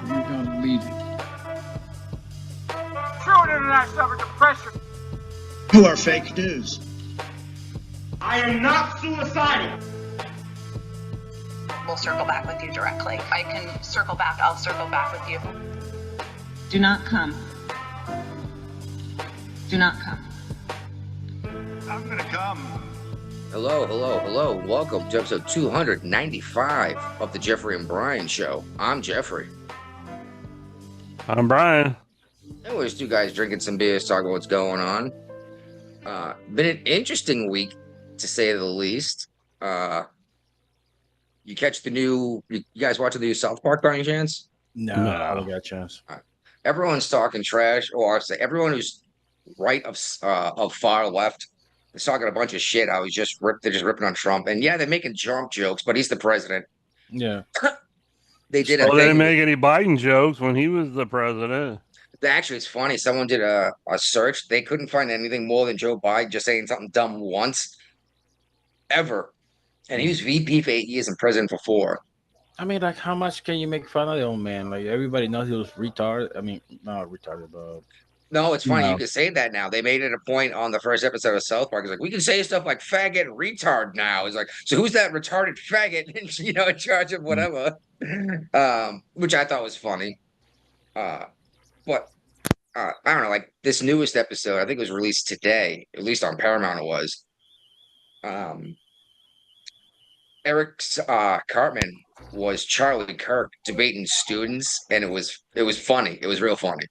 We're gonna leave it. True internet suffered depression. Who are fake news? I am not suicidal. We'll circle back with you directly. I can circle back. I'll circle back with you. Do not come. Do not come. I'm gonna come. Hello, hello, hello. Welcome to episode 295 of the Jeffrey and Brian Show. I'm Jeffrey. I'm Brian. And we're just two guys drinking some beers, talking about what's going on. Been an interesting week, to say the least. You catch the new, you guys watching the new South Park by any chance? No, No. I don't got a chance. Everyone's talking trash, or I say everyone who's right of far left is talking a bunch of shit. How he's just they're just ripping on Trump, and yeah, they're making Trump jokes, but he's the president. Yeah. They did. Well, they didn't make any Biden jokes when he was the president. Actually, it's funny. Someone did a search. They couldn't find anything more than Joe Biden just saying something dumb once, ever, and he was VP for 8 years and president for 4. I mean, like, how much can you make fun of the old man? Like, everybody knows he was retarded. I mean, not retarded, but No, it's funny. No. You can say that now. They made it a point on the first episode of South Park. It's like, we can say stuff like faggot and retard now. It's like, so who's that retarded faggot in charge of whatever? Which I thought was funny. But I don't know, like this newest episode, I think it was released today, at least on Paramount it was. Eric Cartman was Charlie Kirk debating students, and it was funny. It was real funny.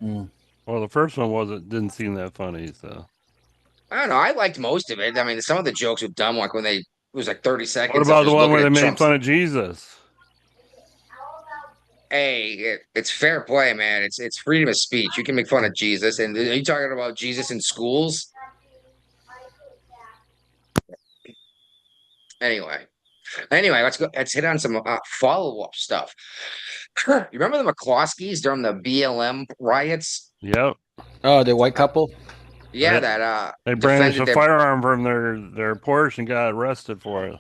Well, the first one didn't seem that funny. So I don't know. I liked most of it. I mean, some of the jokes were dumb, like when it was like 30 seconds. what about the one where they made fun of Jesus? Hey, it's fair play, man. It's freedom of speech. You can make fun of Jesus. And are you talking about Jesus in schools? Anyway, let's go. Let's hit on some follow-up stuff. You remember the McCloskeys during the BLM riots? Yep. oh, the white couple. Yeah, Yeah. that They brandished a defended firearm from their Porsche and got arrested for it.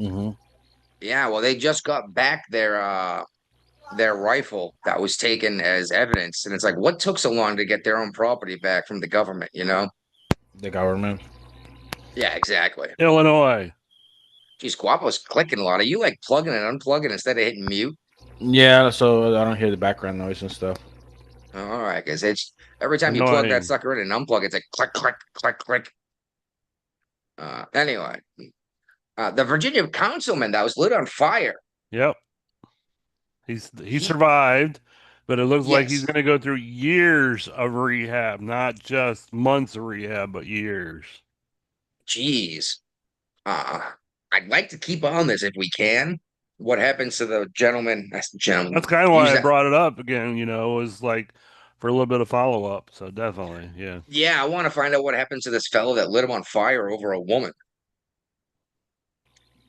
Mm-hmm. Yeah, well, they just got back their rifle that was taken as evidence, and it's like, what took so long to get their own property back from the government? You know? The government. Yeah, exactly. Illinois. Geez, Guapo's clicking a lot. Are you like plugging and unplugging instead of hitting mute? Yeah, so I don't hear the background noise and stuff. All right, because it's every time you plug that Annoying. sucker in and unplug, it's like click, click, click, click. Anyway, the Virginia councilman that was lit on fire. Yep. He survived, but it looks like he's Yes. going to go through years of rehab, not just months of rehab, but years. Jeez. I'd like to keep on this if we can. What happens to the gentleman? That's the gentleman. That's kind of why Use I that- brought it up again. Was like for a little bit of follow up. So definitely, yeah. Yeah, I want to find out what happens to this fellow that lit him on fire over a woman.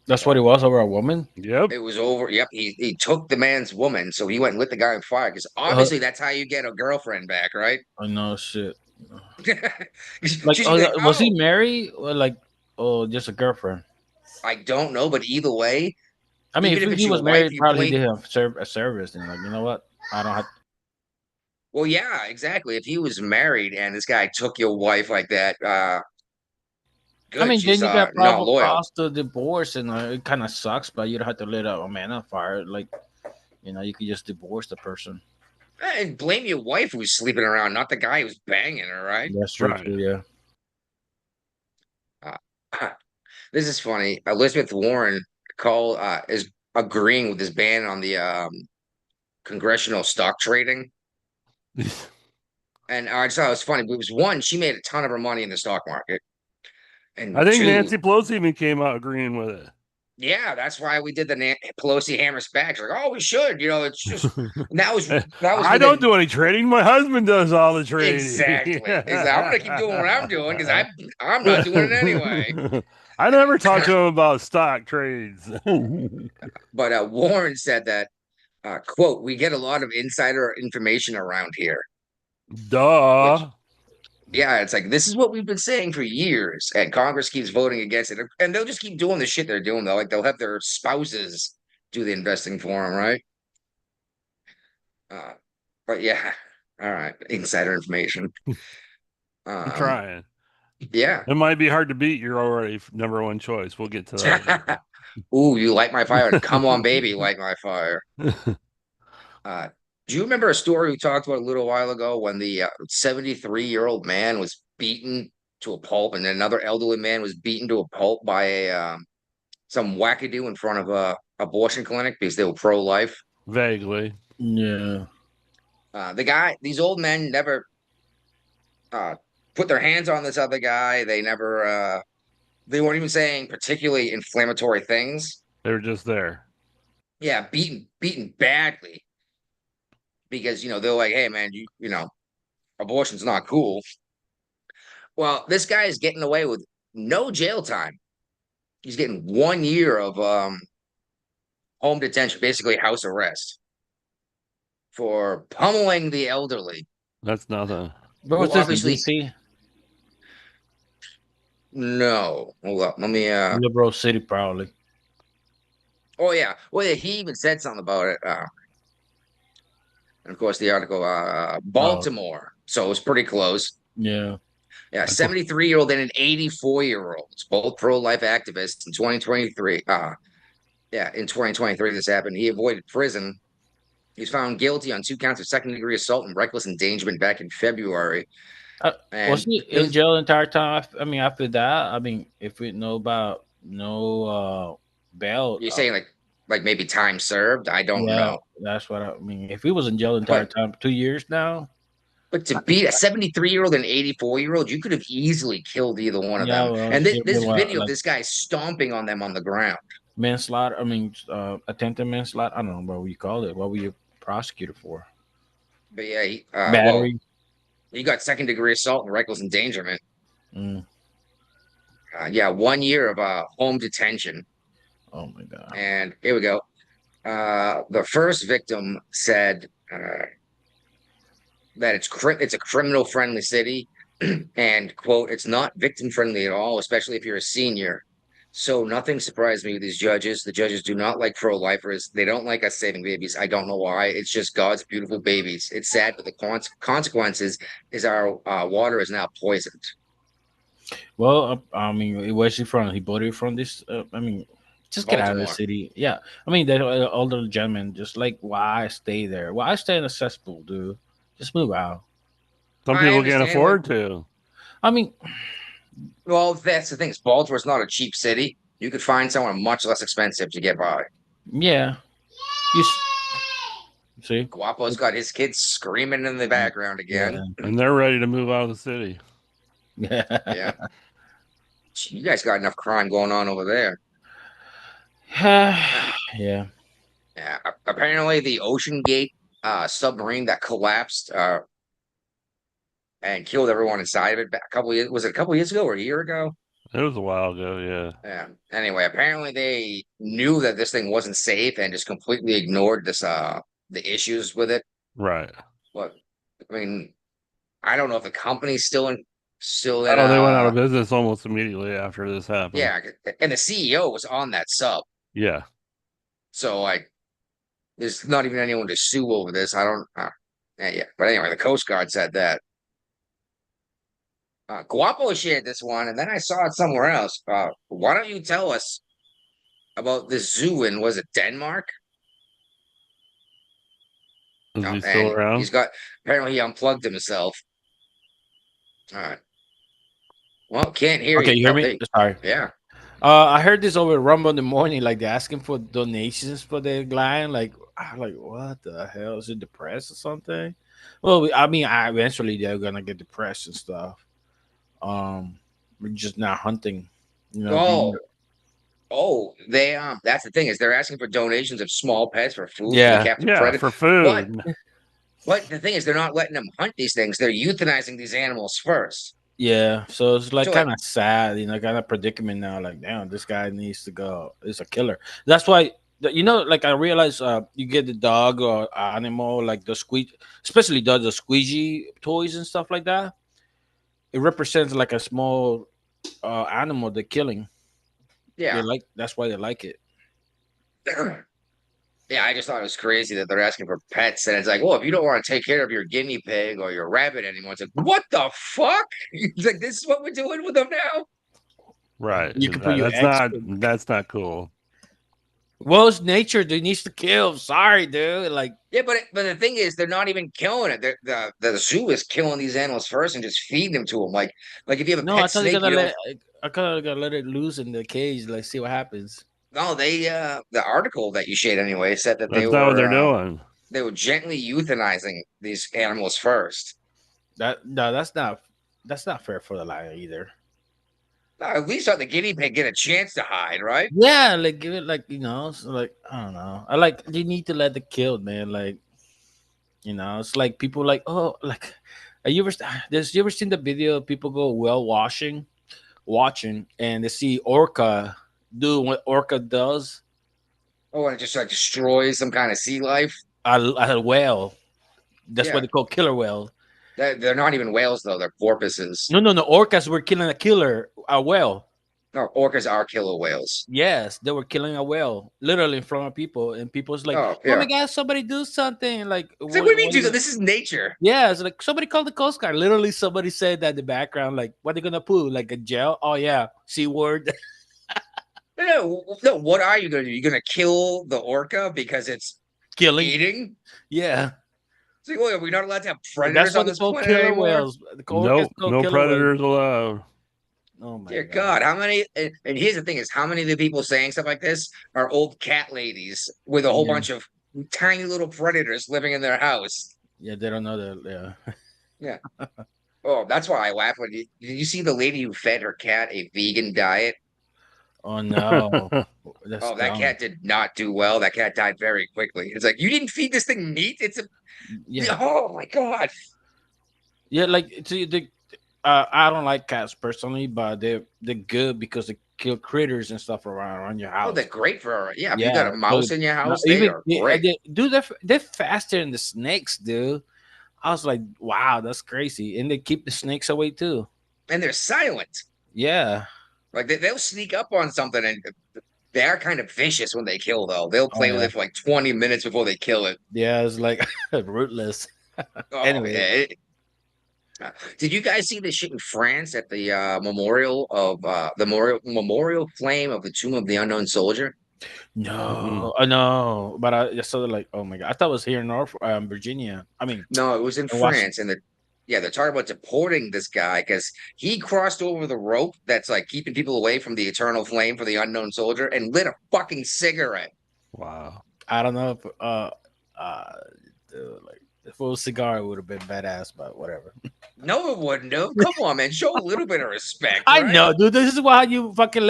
That's what it was over a woman. Yep. It was over. Yep, he took the man's woman, so he went and lit the guy on fire. Because obviously that's how you get a girlfriend back, right? Oh no, shit. She's Like, like, was he "Oh, married or like, just a girlfriend? I don't know, but either way, I mean, Even if if it's he your was wife, married, you probably blame- did have a service, and like, you know what? I don't have. well, yeah, exactly. If he was married and this guy took your wife like that, good. I mean, then She's you got not probably loyal. cost the divorce, and it kind of sucks. But you don't have to let a man on fire. Like, you could just divorce the person. And blame your wife who's sleeping around, not the guy who's banging her, right? That's true Right. too. Yeah. This is funny. Elizabeth Warren is agreeing with this ban on the congressional stock trading. And I just thought it was funny. It was one, she made a ton of her money in the stock market. And I think two, Nancy Pelosi even came out agreeing with it. yeah, that's why we did the Pelosi hammer SPACs. Like, oh, we should. It's just that was I don't do any trading. My husband does all the trading. exactly. Exactly. I'm gonna keep doing what I'm doing because I'm not doing it anyway. I never talked to him about stock trades. But Warren said that, quote, we get a lot of insider information around here. Duh. Yeah, it's like this is what we've been saying for years, and Congress keeps voting against it, and they'll just keep doing the shit they're doing. They'll have their spouses do the investing for them, right? But yeah, all right, insider information. I'm trying. Yeah. It might be hard to beat your already number one choice. We'll get to that. Ooh, you light my fire. Come on, baby, light my fire. Do you remember a story we talked about a little while ago when the 73-year-old man was beaten to a pulp and another elderly man was beaten to a pulp by a some wackadoo in front of a abortion clinic because they were pro-life? Vaguely. Yeah. These old men never put their hands on this other guy. They weren't even saying particularly inflammatory things. They were just there. Yeah, beaten badly because they're like, hey man, abortion's not cool. Well, this guy is getting away with no jail time. He's getting 1 year of home detention, basically house arrest, for pummeling the elderly. That's nothing. But Well, what's this? obviously- DC? No, hold up, let me. Liberal city, probably. Oh yeah, well yeah, he even said something about it. And of course, the article, Baltimore. So it was pretty close. Yeah. Yeah, 73-year-old and an 84-year-old, both pro-life activists in 2023. In 2023, this happened. He avoided prison. He's found guilty on 2 counts of second-degree assault and reckless endangerment back in February. And Was he it in was- jail the entire time? I mean, after that, I mean, if we know about no bail, You're saying like maybe time served? I don't know. that's what I mean. If he was in jail the entire But- time, 2 years now, But to beat a 73-year-old and 84-year-old, you could have easily killed either one of Yeah, them. well, And this shit, what, video of like- this guy stomping on them on the ground. manslaughter. I mean, attempted manslaughter. I don't know what you call it. What were you prosecuted for? But yeah, Battery. he got second-degree assault and reckless endangerment. Mm. 1 year of home detention. Oh my god. And here we go. The first victim said that it's a criminal-friendly city, and quote, it's not victim-friendly at all, especially if you're a senior. So nothing surprised me with these judges. The judges do not like pro-lifers. They don't like us saving babies. I don't know why. It's just God's beautiful babies. It's sad, but the consequences is our water is now poisoned. Well, I mean, where's he from? He bought it from this. I mean, just get out of the Baltimore. city. Yeah, I mean, the older gentleman, just like, why stay there? Why stay in a cesspool, dude? Just move out. Some I people can't understand, afford to. I mean, Well, that's the thing. Baltimore's not a cheap city. You could find someone much less expensive to get by. yeah. See? Guapo's got his kids screaming in the background again. And they're ready to move out of the city. Yeah. Yeah. You guys got enough crime going on over there. Yeah. Yeah. Apparently, the Ocean Gate submarine that collapsed and killed everyone inside of it a couple years. Was it a couple years ago or a year ago? It was a while ago, yeah. Yeah. Anyway, apparently they knew that this thing wasn't safe and just completely ignored the issues with it. Right. But I mean, I don't know if the company's still in. I know they went out of business almost immediately after this happened. Yeah, and the CEO was on that sub. Yeah. So like, there's not even anyone to sue over this. I don't. Yeah. But anyway, the Coast Guard said that. Guapo shared this one, and then I saw it somewhere else. Why don't you tell us about this zoo in, was it Denmark? Is No, he still and around? apparently he unplugged himself. All right. Well, can't hear Okay, you. you hear Oh, me? hey, Sorry. yeah. I heard this over Rumble in the morning, like they're asking for donations for the line. Like, I'm like, what the hell? Is it depressed or something? Well, I mean, eventually they're gonna get depressed and stuff. We're just not hunting. You know. They that's the thing is they're asking for donations of small pets for food. Yeah. For captive Yeah, predators. for food. But the thing is, they're not letting them hunt these things. They're euthanizing these animals first. Yeah, so it's like So, kind of sad, kind of predicament now. Like, damn, this guy needs to go. It's a killer. That's why, like I realized, you get the dog or animal, like the especially the squeegee toys and stuff like that. It represents like a small animal they're killing. Yeah. That's why they like it. Yeah, I just thought it was crazy that they're asking for pets, and it's like, well, if you don't want to take care of your guinea pig or your rabbit anymore, it's like, what the fuck? It's like, this is what we're doing with them now. Right. You can put your That's eggs. not cool. Well, it's nature. They needs to kill. Sorry, dude. Like, Yeah, but the thing is, they're not even killing it. The zoo is killing these animals first and just feeding them to them. Like if you have a no, I pet thought they snake, gotta you don't. let. I thought they gotta let it loose in the cage. Like, see what happens. No, they the article that you shared anyway said that That's not what they're doing. they were gently euthanizing these animals first. That no, that's not. That's not fair for the lion either. At least let the guinea pig get a chance to hide, right? Yeah, like give it like so like I don't know. I like you need to let the killed man. Like it's like people like like have you ever you ever seen the video of people go watching and they see orca do what orca does Oh, and it just like destroys some kind of sea life. a whale. That's Yeah. what they call killer whale. They're not even whales though; they're porpoises. No, orcas were killing a whale. No, orcas are killer whales. Yes, they were killing a whale literally in front of people, and people's like, Oh, "Oh yeah. my god, somebody do something!" Like, It's like, what do you mean, dude? This is nature. Yeah, it's like somebody called the Coast Guard. Literally, somebody said that in the background, like, what are they gonna put? Like a gel? Oh yeah, C word. No, what are you gonna do? You're gonna kill the orca because it's Killing. eating? Yeah, It's like, well, are we not allowed to have predators that's what on they this call planet killer anymore? whales. The orcas Nope, call no killer predators whales. allowed. Oh my Dear God, how many? And here's the thing: is how many of the people saying stuff like this are old cat ladies with a whole Yeah. bunch of tiny little predators living in their house? Yeah, they don't know that. Yeah. Oh, that's why I laugh when did you see the lady who fed her cat a vegan diet? Oh no, that's Oh, that dumb. cat did not do well. That cat died very quickly. It's like you didn't feed this thing meat. It's a Yeah, oh my God. yeah. Like see, I don't like cats personally, but they're good because they kill critters and stuff around your Oh, house. they're great for yeah. If you Yeah, got a mouse in your no, house, they are great. they're faster than the snakes, dude. I was like, wow, that's crazy, and they keep the snakes away too. And they're silent. Yeah. Like they'll sneak up on something and they are kind of vicious when they kill, though. They'll Oh, play with yeah. it for like 20 minutes before they kill it. Yeah, it's like rootless. Oh, Anyway. yeah. Did you guys see this shit in France at the memorial of the memorial flame of the Tomb of the Unknown Soldier? No, I know, but I just saw like, oh my god, I thought it was here in North Virginia. I mean, No, it was in In Washington. France, and they're talking about deporting this guy because he crossed over the rope that's like keeping people away from the eternal flame for the unknown soldier and lit a fucking cigarette. Wow. I don't know if dude, like if it was a cigar, it would have been badass, but whatever. No, it wouldn't have. Come on, man, show a little bit of respect. I right? know, dude. This is why you fucking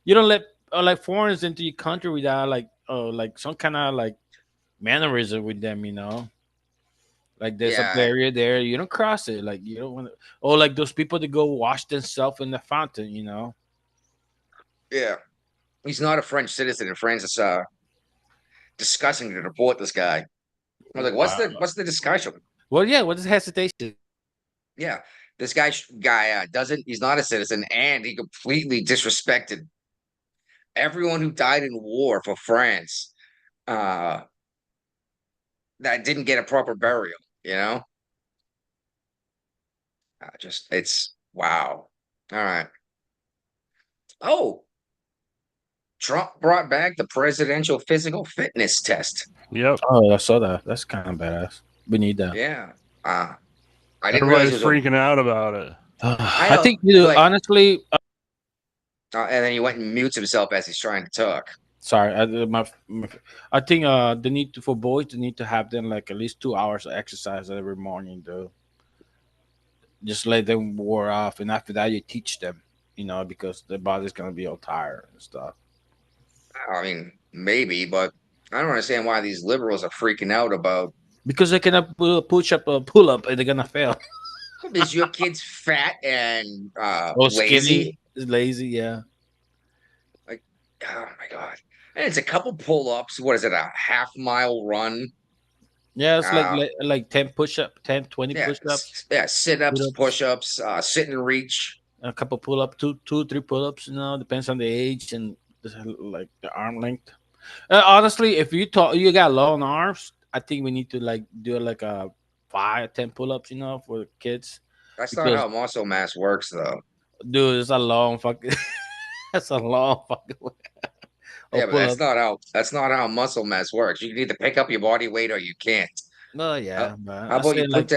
you don't let like foreigners into your country without like some kind of like mannerism with them, Like there's Yeah. a barrier there, you don't cross it. Like you don't want to, or like those people that go wash themselves in the fountain, Yeah, he's not a French citizen, and France is discussing to deport this guy. I was like, what's the discussion? Well, yeah. What is hesitation? Yeah, this guy doesn't. He's not a citizen, and he completely disrespected everyone who died in war for France. That didn't get a proper burial. It's wow. All right. Oh, Trump brought back the presidential physical fitness test. Yep. Oh, I saw that. That's kind of badass. We need that. Yeah. I didn't realize Everybody's it was freaking out about it. I know, think like- honestly. and then he went and mutes himself as he's trying to talk. Sorry, I think they need to for boys. They need to have them like at least 2 hours of exercise every morning, though. Just let them wear off, and after that, you teach them. Because their body's gonna be all tired and stuff. I mean, maybe, but I don't understand why these liberals are freaking out about. Because they cannot push up a pull up, and they're gonna fail. Is your kid's fat and Skinny, lazy, yeah. Oh my God! And it's a couple pull-ups. What is it? A half-mile run? Yeah, it's like 10 push-up, 10, 20 Yeah, push-ups, sit-ups, Sit-ups. push-ups, sit and reach. a couple pull-up, two, 3 pull-ups. Depends on the age and like the arm length. Honestly, if you got long arms, I think we need to like do like a 5, 10 pull-ups, for the kids. That's not Because how muscle mass works, though. dude, it's a long fucking that's a long fucking Yeah, but pull-up. that's not how muscle mass works. You can either pick up your body weight or you can't. No, How, yeah, but how I about say you like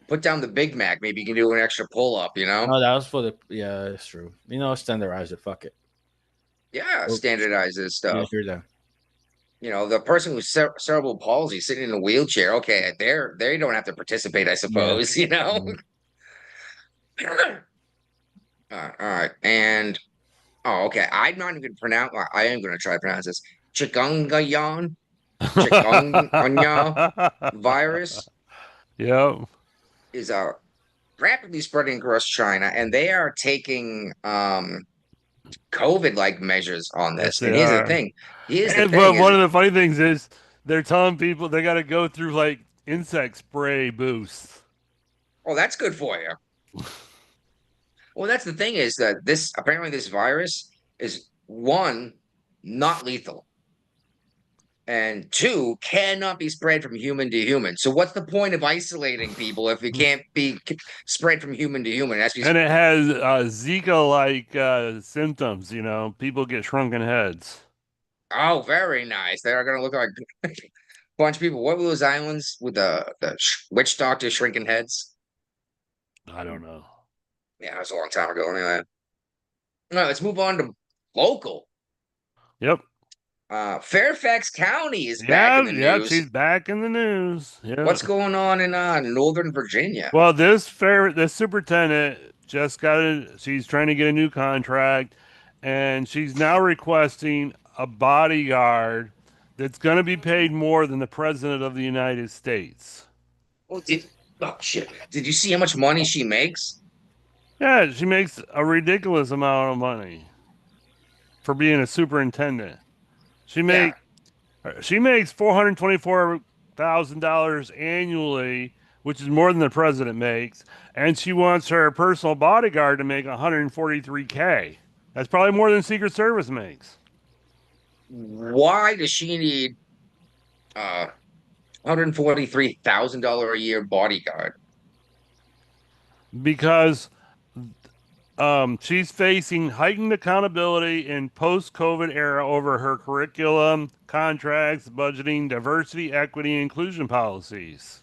put down the Big Mac? Maybe you can do an extra pull up. no, that was for the yeah, it's true. Standardize it. Fuck it. Yeah, Oh, standardize this yeah, stuff. sure then. The person with cerebral palsy sitting in a wheelchair. Okay, they don't have to participate, I Yeah. suppose. All right, and okay. I'm not even pronounce. I am going to try to pronounce this. Chikungunya virus Yep. is rapidly spreading across China, and they are taking COVID-like measures on Yes, this. they And here's the are. thing. Here's the And thing but one is, of the funny things is they're telling people they got to go through like insect spray boosts. oh, that's good for you. Well, that's the thing is that apparently this virus is one, not lethal, and two, cannot be spread from human to human. So what's the point of isolating people if it can't be spread from human to human? It has to be And it has Zika-like symptoms. People get shrunken heads. oh, very nice. They are going to look like a bunch of people. What were those islands with the witch doctor shrinking heads? I don't know. Yeah, it was a long time ago. Anyway, no, let's move on to local. Yep. Fairfax County is back in the news. She's back in the news. Yeah. What's going on in Northern Virginia? Well, this superintendent she's trying to get a new contract, and she's now requesting a bodyguard that's going to be paid more than the president of the United States. Oh, shit. Did you see how much money she makes? Yeah, she makes a ridiculous amount of money for being a superintendent. She makes $424,000 annually, which is more than the president makes, and she wants her personal bodyguard to make $143K. That's probably more than Secret Service makes. Why does she need $143,000 a year bodyguard? Because she's facing heightened accountability in post-COVID era over her curriculum, contracts, budgeting, diversity, equity, and inclusion policies.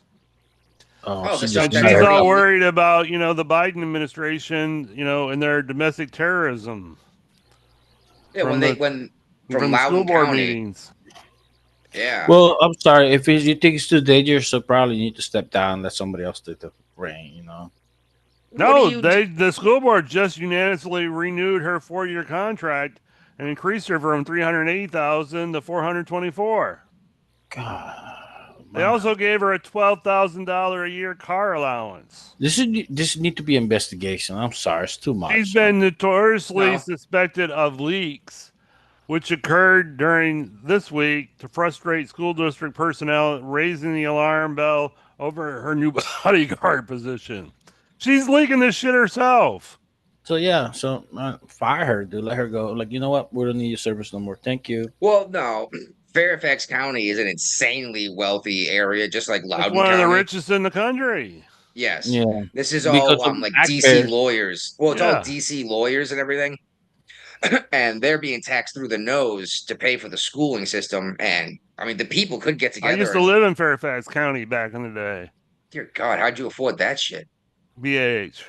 She's all worried about, the Biden administration, and their domestic terrorism. Yeah, from the school board meetings. Yeah. Well, I'm sorry if you think it's too dangerous, so probably you need to step down and let somebody else take the reign. No, the school board just unanimously renewed her 4-year contract and increased her from $380,000 to $424,000. God. They also gave her a $12,000 a year car allowance. This need to be investigation. I'm sorry, it's too much. She's been notoriously suspected of leaks, which occurred during this week to frustrate school district personnel, raising the alarm bell over her new bodyguard position. She's leaking this shit herself. So yeah, fire her, dude. Let her go. Like, you know what? We don't need your service no more. Thank you. Well, no. Fairfax County is an insanely wealthy area, just like Loudoun County. It's one of the richest in the country. Yes. Yeah. This is all like DC lawyers. Well, it's all DC lawyers and everything. And they're being taxed through the nose to pay for the schooling system. And I mean, the people could get together. I used to live in Fairfax County back in the day. Dear God, how'd you afford that shit? BAH.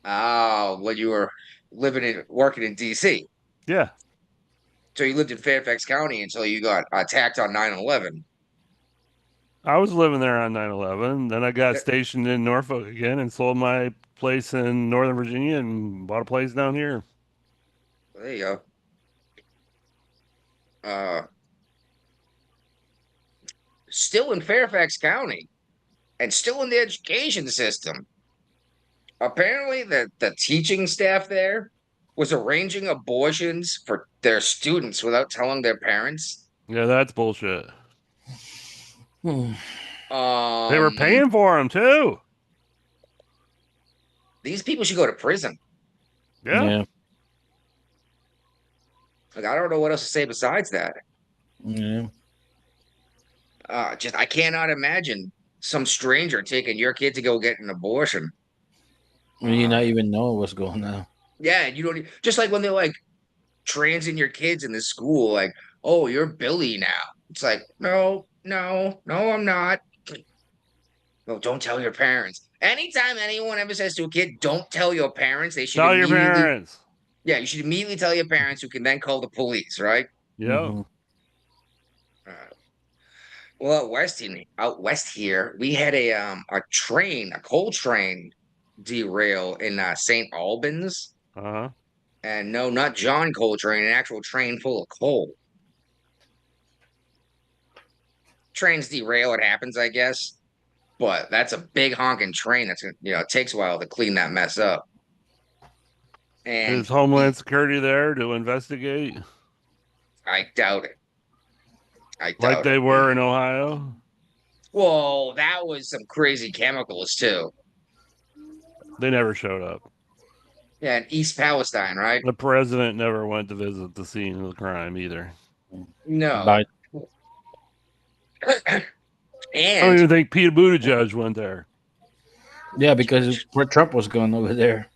Oh, when you were working in DC. Yeah. So you lived in Fairfax County until you got attacked on 9/11. I was living there on 9/11. Then I got stationed in Norfolk again and sold my place in Northern Virginia and bought a place down here. There you go. Still in Fairfax County and still in the education system. Apparently the teaching staff there was arranging abortions for their students without telling their parents. Yeah, that's bullshit. Hmm. They were paying for them too. These people should go to prison. Yeah. Like, I don't know what else to say besides that. Yeah. Just I cannot imagine some stranger taking your kid to go get an abortion. You not even know what's going on. Yeah, you don't just like when they're like transing your kids in the school, like, oh, you're Billy now. It's like, no, I'm not. Well, don't tell your parents. Anytime anyone ever says to a kid, don't tell your parents, they should Tell your immediately parents. Yeah, you should immediately tell your parents who can then call the police, right? Yep. Mhm. Well, out west here, we had a coal train derail in St. Albans. Uh-huh. And no, not John Coltrane, an actual train full of coal. Trains derail, it happens, I guess. But that's a big honking train. It takes a while to clean that mess up. And Is Homeland Security there to investigate? I doubt it. Like they were in Ohio? Well, that was some crazy chemicals too. They never showed up. Yeah, in East Palestine, right? The president never went to visit the scene of the crime either. No. But I don't And even think Pete Buttigieg went there. yeah, because where Trump was going over there.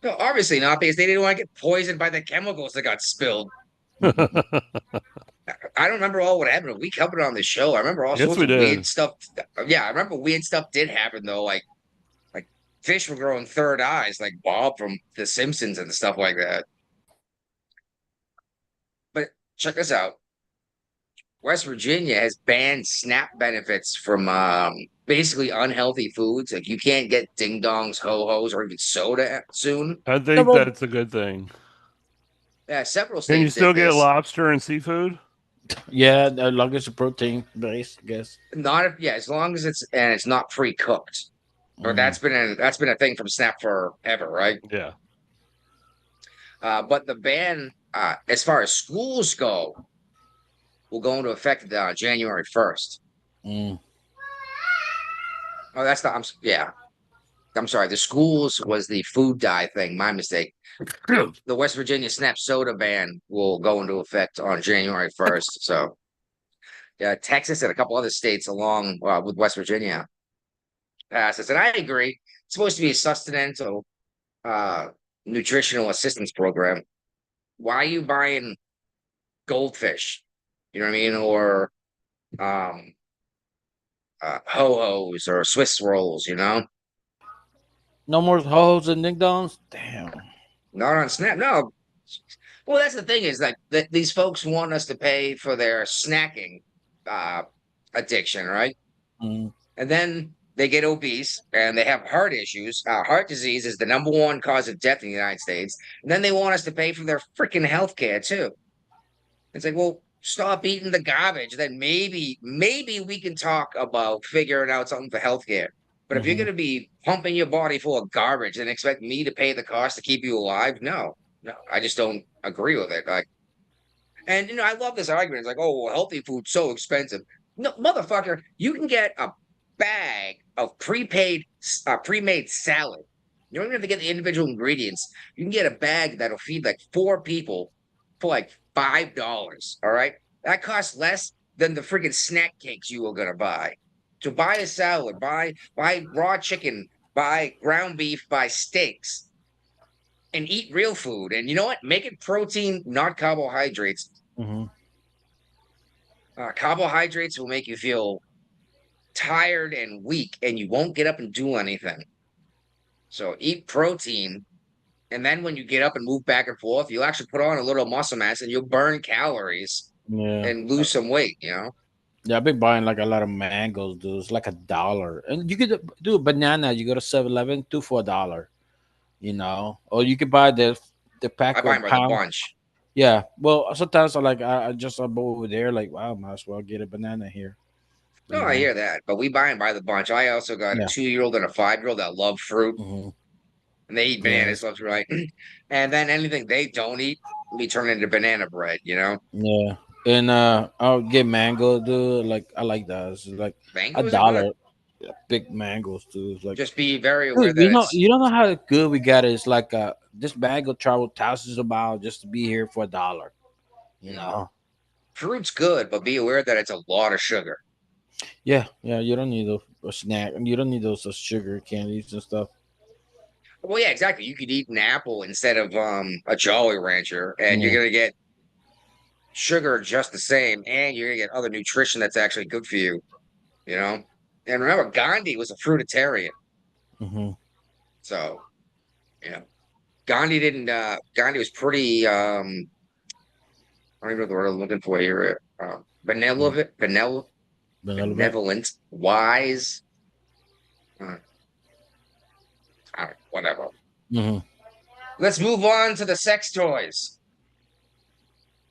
no, obviously not, because they didn't want to get poisoned by the chemicals that got spilled. I don't remember all what happened. We covered it on the show. I remember all Yes, sorts we of did. weird stuff. Yeah, I remember weird stuff did happen though. Like fish were growing third eyes, like Bob from The Simpsons and stuff like that. But check this out. West Virginia has banned SNAP benefits from basically unhealthy foods. Like you can't get ding dongs, ho hos, or even soda soon. I think well- that's a good thing. Yeah, several states. Can you still did get this. lobster and seafood? Yeah, as long as it's protein based, I guess. Not if, yeah, as long as it's not pre-cooked. Or Mhm. that's been a thing from Snap forever, right? Yeah. But the ban, as far as schools go, will go into effect January 1st. Mm. Oh, that's not. Yeah, I'm sorry. The schools was the food dye thing. My mistake. The West Virginia Snap soda ban will go into effect on January 1st. So, yeah, Texas and a couple other states along with West Virginia passed this, and I agree. It's supposed to be a sustenance nutritional assistance program. Why are you buying goldfish? You know what I mean? Or ho-hos or Swiss rolls, you know? No more hoes and ding dongs? Damn. Not on Snap. No. Well, that's the thing is like these folks want us to pay for their snacking addiction, right? Mm. And then they get obese and they have heart issues. Heart disease is the #1 cause of death in the United States. And then they want us to pay for their freaking health care too. It's like, well, stop eating the garbage. Then maybe we can talk about figuring out something for healthcare. But if you're Mhm. going to be pumping your body full of garbage and expect me to pay the cost to keep you alive, no, I just don't agree with it. Like, and I love this argument. It's like, oh, well, healthy food's so expensive. No, motherfucker, you can get a bag of pre-made salad. You don't even have to get the individual ingredients. You can get a bag that'll feed like 4 people for like $5. All right, that costs less than the freaking snack cakes you were gonna buy. So buy a salad, buy raw chicken, buy ground beef, buy steaks, and eat real food. And you know what? Make it protein, not carbohydrates. Mhm. Carbohydrates will make you feel tired and weak, and you won't get up and do anything. So eat protein, and then when you get up and move back and forth, you'll actually put on a little muscle mass, and you'll burn calories Yeah. and lose some weight. Yeah, I've been buying like a lot of mangoes, dude. It's like $1. And you could do a banana. You go to 7-Eleven, 2 for $1. Or you could buy the pack I of buy them by the pound. bunch. Yeah. Well, sometimes I just go over there like, wow, might as well get a banana here. No, I hear that, but we buy them by the bunch. I also got a Yeah. 2-year-old and a 5-year-old that love fruit, Mhm. and they eat bananas left and right. And then anything they don't eat, we turn into banana bread. Yeah. And I'll get mango, dude. Like I like that. It's like Mangoes are good. $1. Yeah, big mangoes, dude. It's like Just be very aware dude, that you don't know how good we got it. It's like this mango traveled thousands of miles just to be here for $1. No. Fruit's good, but be aware that it's a lot of sugar. Yeah, you don't need a snack. You don't need those sugar candies and stuff. Well, yeah, exactly. You could eat an apple instead of a Jolly Rancher, and you're gonna get sugar just the same, and you're gonna get other nutrition that's actually good for you. You know. And remember, Gandhi was a fruitarian. Mm-hmm. So, you know, Gandhi didn't. Gandhi was pretty. I don't even know the word I'm looking for here. Benevolent, wise. Whatever. Mm-hmm. Let's move on to the sex toys.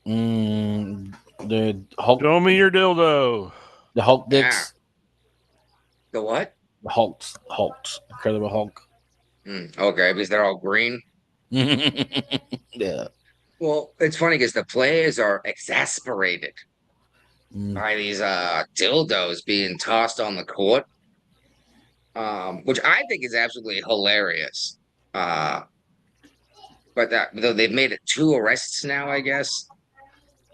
The Hulk. Show me your dildo. The Hulk dicks. The what? The Hulks. Incredible Hulk. Okay, because they're all green. Yeah. Well, it's funny because the players are exasperated by these dildos being tossed on the court, which I think is absolutely hilarious. But they've made it 2 arrests now, I guess.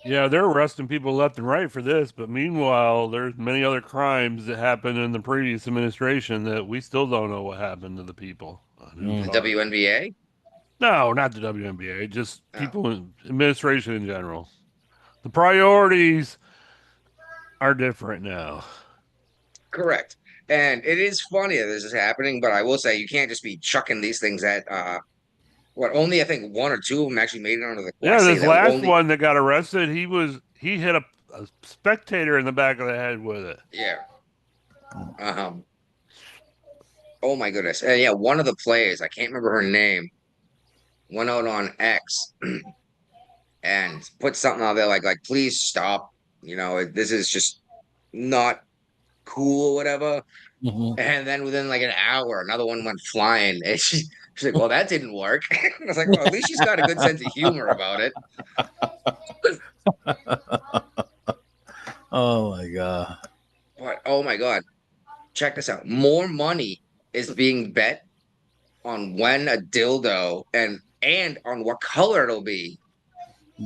Yeah, they're arresting people left and right for this, but meanwhile, there's many other crimes that happened in the previous administration that we still don't know what happened to the people. The WNBA? No, not the WNBA, just people in administration in general. The priorities are different now. Correct. And it is funny that this is happening, but I will say you can't just be chucking these things at only I think 1 or 2 of them actually made it onto the court. Yeah, this last one that got arrested, he hit a spectator in the back of the head with it. Yeah. Oh my goodness. And yeah, one of the players, I can't remember her name, went out on X and put something out there like please stop. You know, this is just not cool or whatever. Mm-hmm. And then within like an hour, another one went flying. And she's like, well, that didn't work. I was like, well, at least she's got a good sense of humor about it. Oh my god. But oh my god. Check this out. More money is being bet on when a dildo and on what color it'll be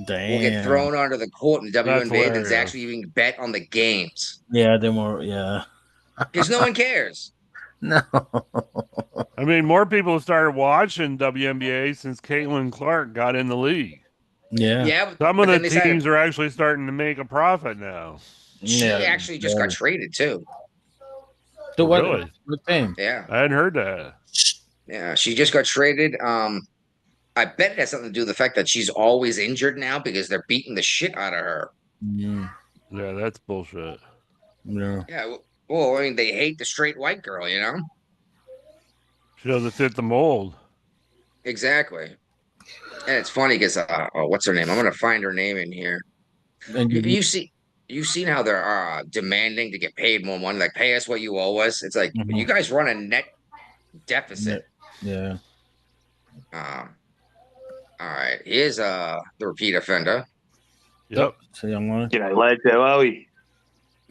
Damn. will get thrown onto the court in the WNBA than actually being bet on the games. Yeah, they're more Because no one cares. No. I mean, more people have started watching WNBA since Caitlin Clark got in the league. Yeah. Yeah. Some of the teams are actually starting to make a profit now. She actually just got traded too. To what? Really? What team? Yeah. I hadn't heard that. Yeah, she just got traded. I bet it has something to do with the fact that she's always injured now because they're beating the shit out of her. Yeah, that's bullshit. Yeah. Yeah. Well, I mean, they hate the straight white girl, you know? She doesn't fit the mold. Exactly. And it's funny because, what's her name? I'm going to find her name in here. And You've seen how they're demanding to get paid more money, like pay us what you owe us. It's like you guys run a net deficit. Yeah. All right. Here's the repeat offender. Yep. So young one. G'day, lads. How are we?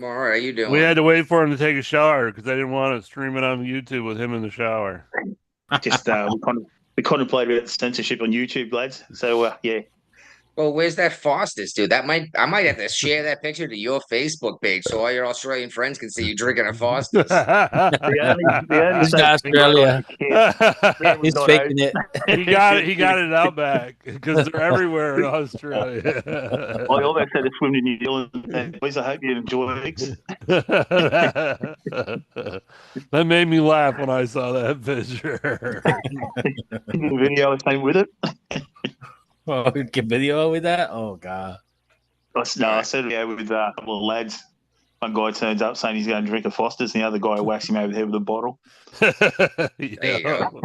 All right. How you doing? We had to wait for him to take a shower because I didn't want to stream it on YouTube with him in the shower. Just we contemplated about the censorship on YouTube, lads. So yeah. Well, where's that Foster's, dude? I might have to share that picture to your Facebook page so all your Australian friends can see you drinking a Foster's. He's Australia. He's faking it. He got it out back because they're everywhere in Australia. I almost had to swim to New Zealand. Boys, I hope you enjoy it. That made me laugh when I saw that picture. The video came with it. Oh, we get video with that? Oh god. I said it with a couple of lads. One guy turns up saying he's going to drink a Foster's, and the other guy whacks him over the head with a bottle. There you go.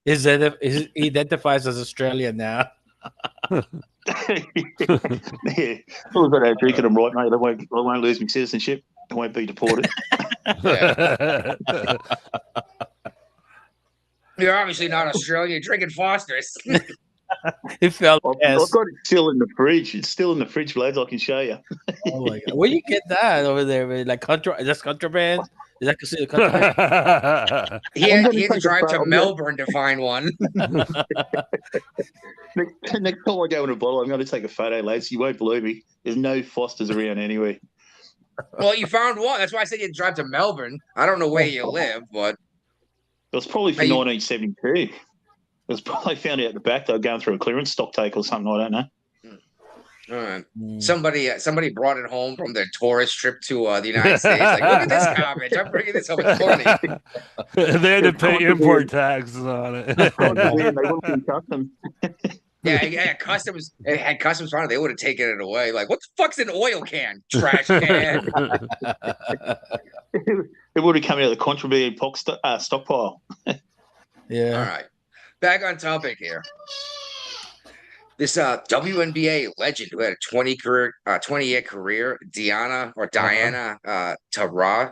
He identifies as Australian now. Yeah. All got out drinking them right, mate. I won't lose my citizenship. I won't be deported. You're obviously not Australian. You're drinking Foster's. It felt. I've got it still in the fridge. It's still in the fridge, lads. I can show you. Oh my god! Where you get that over there? Man? Like that's contraband. Is that considered contraband? He I'm had, gonna he had to take a drive photo. to Melbourne to find one. Next time I go in a bottle, I'm going to take a photo, lads. You won't believe me. There's no Fosters around anyway. Well, you found one. That's why I said you had to drive to Melbourne. I don't know where you live, but It was probably from Hey, you- 1972. It was probably found out the back. They were going through a clearance stock take or something. I don't know. all right. Mm. Somebody brought it home from their tourist trip to the United States. Like, look at this garbage. I'm bringing this home. It's funny. They had to pay import taxes on it. Oh, man, they wouldn't be customs. Yeah, customs. It had customs found it. They would have taken it away. Like, what the fuck's an oil can? Trash can. It would have come out of the contraband stockpile. Yeah. All right. Back on topic here. This WNBA legend who had a 20-year career, Diana Taurasi.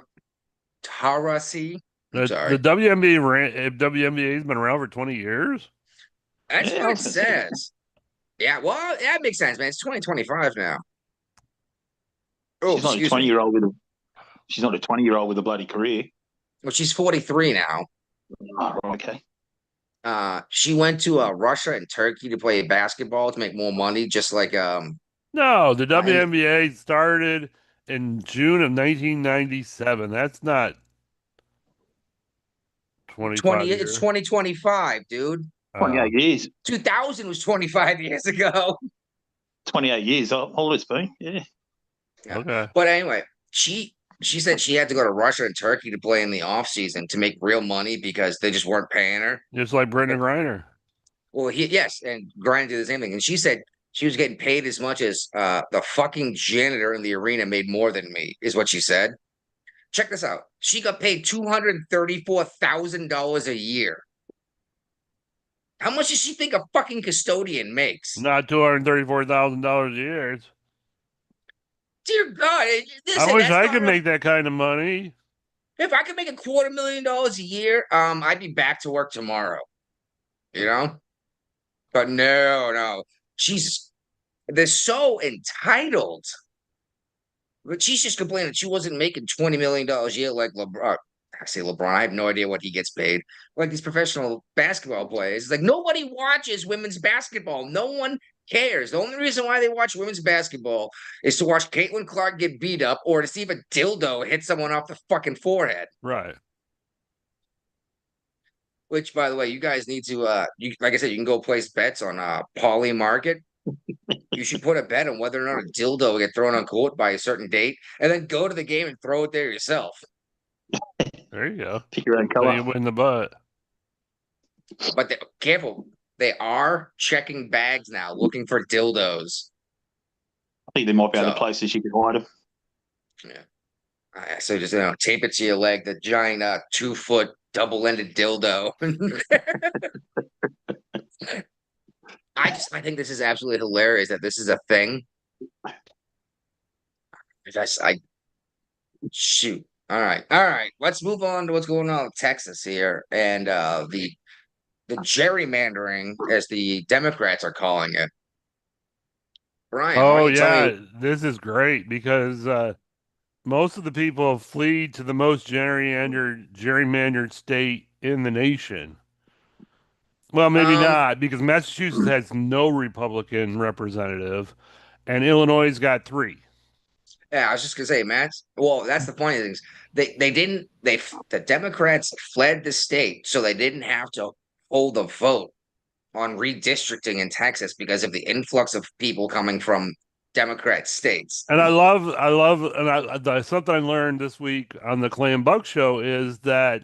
I'm sorry. The WNBA's been around for 20 years. That's Yeah, what it says. Yeah, well, that makes sense, man. It's 2025 now. Oh, She's not a excuse me. 20-year-old with a. She's not a 20-year-old with a bloody career. Well, she's 43 now. Oh, okay. She went to Russia and Turkey to play basketball to make more money, just like No, the WNBA started in June of 1997. That's not 25 20. years. It's 2025, dude. 28 years. 2000 was 25 years ago. 28 years. All it's been. Yeah. Okay. But anyway, she said she had to go to Russia and Turkey to play in the off season to make real money because they just weren't paying her. Just like Brendan Griner. Well, yes, and Griner did the same thing. And she said she was getting paid as much as the fucking janitor in the arena made more than me, is what she said. Check this out. She got paid $234,000 a year. How much does she think a fucking custodian makes? Not $234,000 a year. Dear God. Listen, I wish that's I not could a- make that kind of money. If I could make $250,000 a year, I'd be back to work tomorrow. You know? But no. They're so entitled. But she's just complaining that she wasn't making $20 million a year like LeBron. I say LeBron, I have no idea what he gets paid. Like these professional basketball players. It's like nobody watches women's basketball. No one cares. The only reason why they watch women's basketball is to watch Caitlin Clark get beat up or to see if a dildo hit someone off the fucking forehead. Right. Which, by the way, you guys need to like I said, you can go place bets on Poly Market. You should put a bet on whether or not a dildo will get thrown on court by a certain date, and then go to the game and throw it there yourself. There you go. Pick your own So color. you win the butt. But careful, they are checking bags now, looking for dildos. I think there might be other So- places you could hide them. So just tape it to your leg, the giant 2-foot double-ended dildo. I think this is absolutely hilarious that this is a thing. Shoot. All right. Let's move on to what's going on in Texas here and the gerrymandering, as the Democrats are calling it. Brian, why Oh, don't you tell yeah. me- This is great because most of the people flee to the most gerrymandered state in the nation. Well, maybe not, because Massachusetts has no Republican representative, and Illinois got 3. Yeah, I was just gonna say, Matt. Well, that's the funny thing. The Democrats fled the state, so they didn't have to hold a vote on redistricting in Texas because of the influx of people coming from Democrat states. And something I learned this week on the Clay and Buck show is that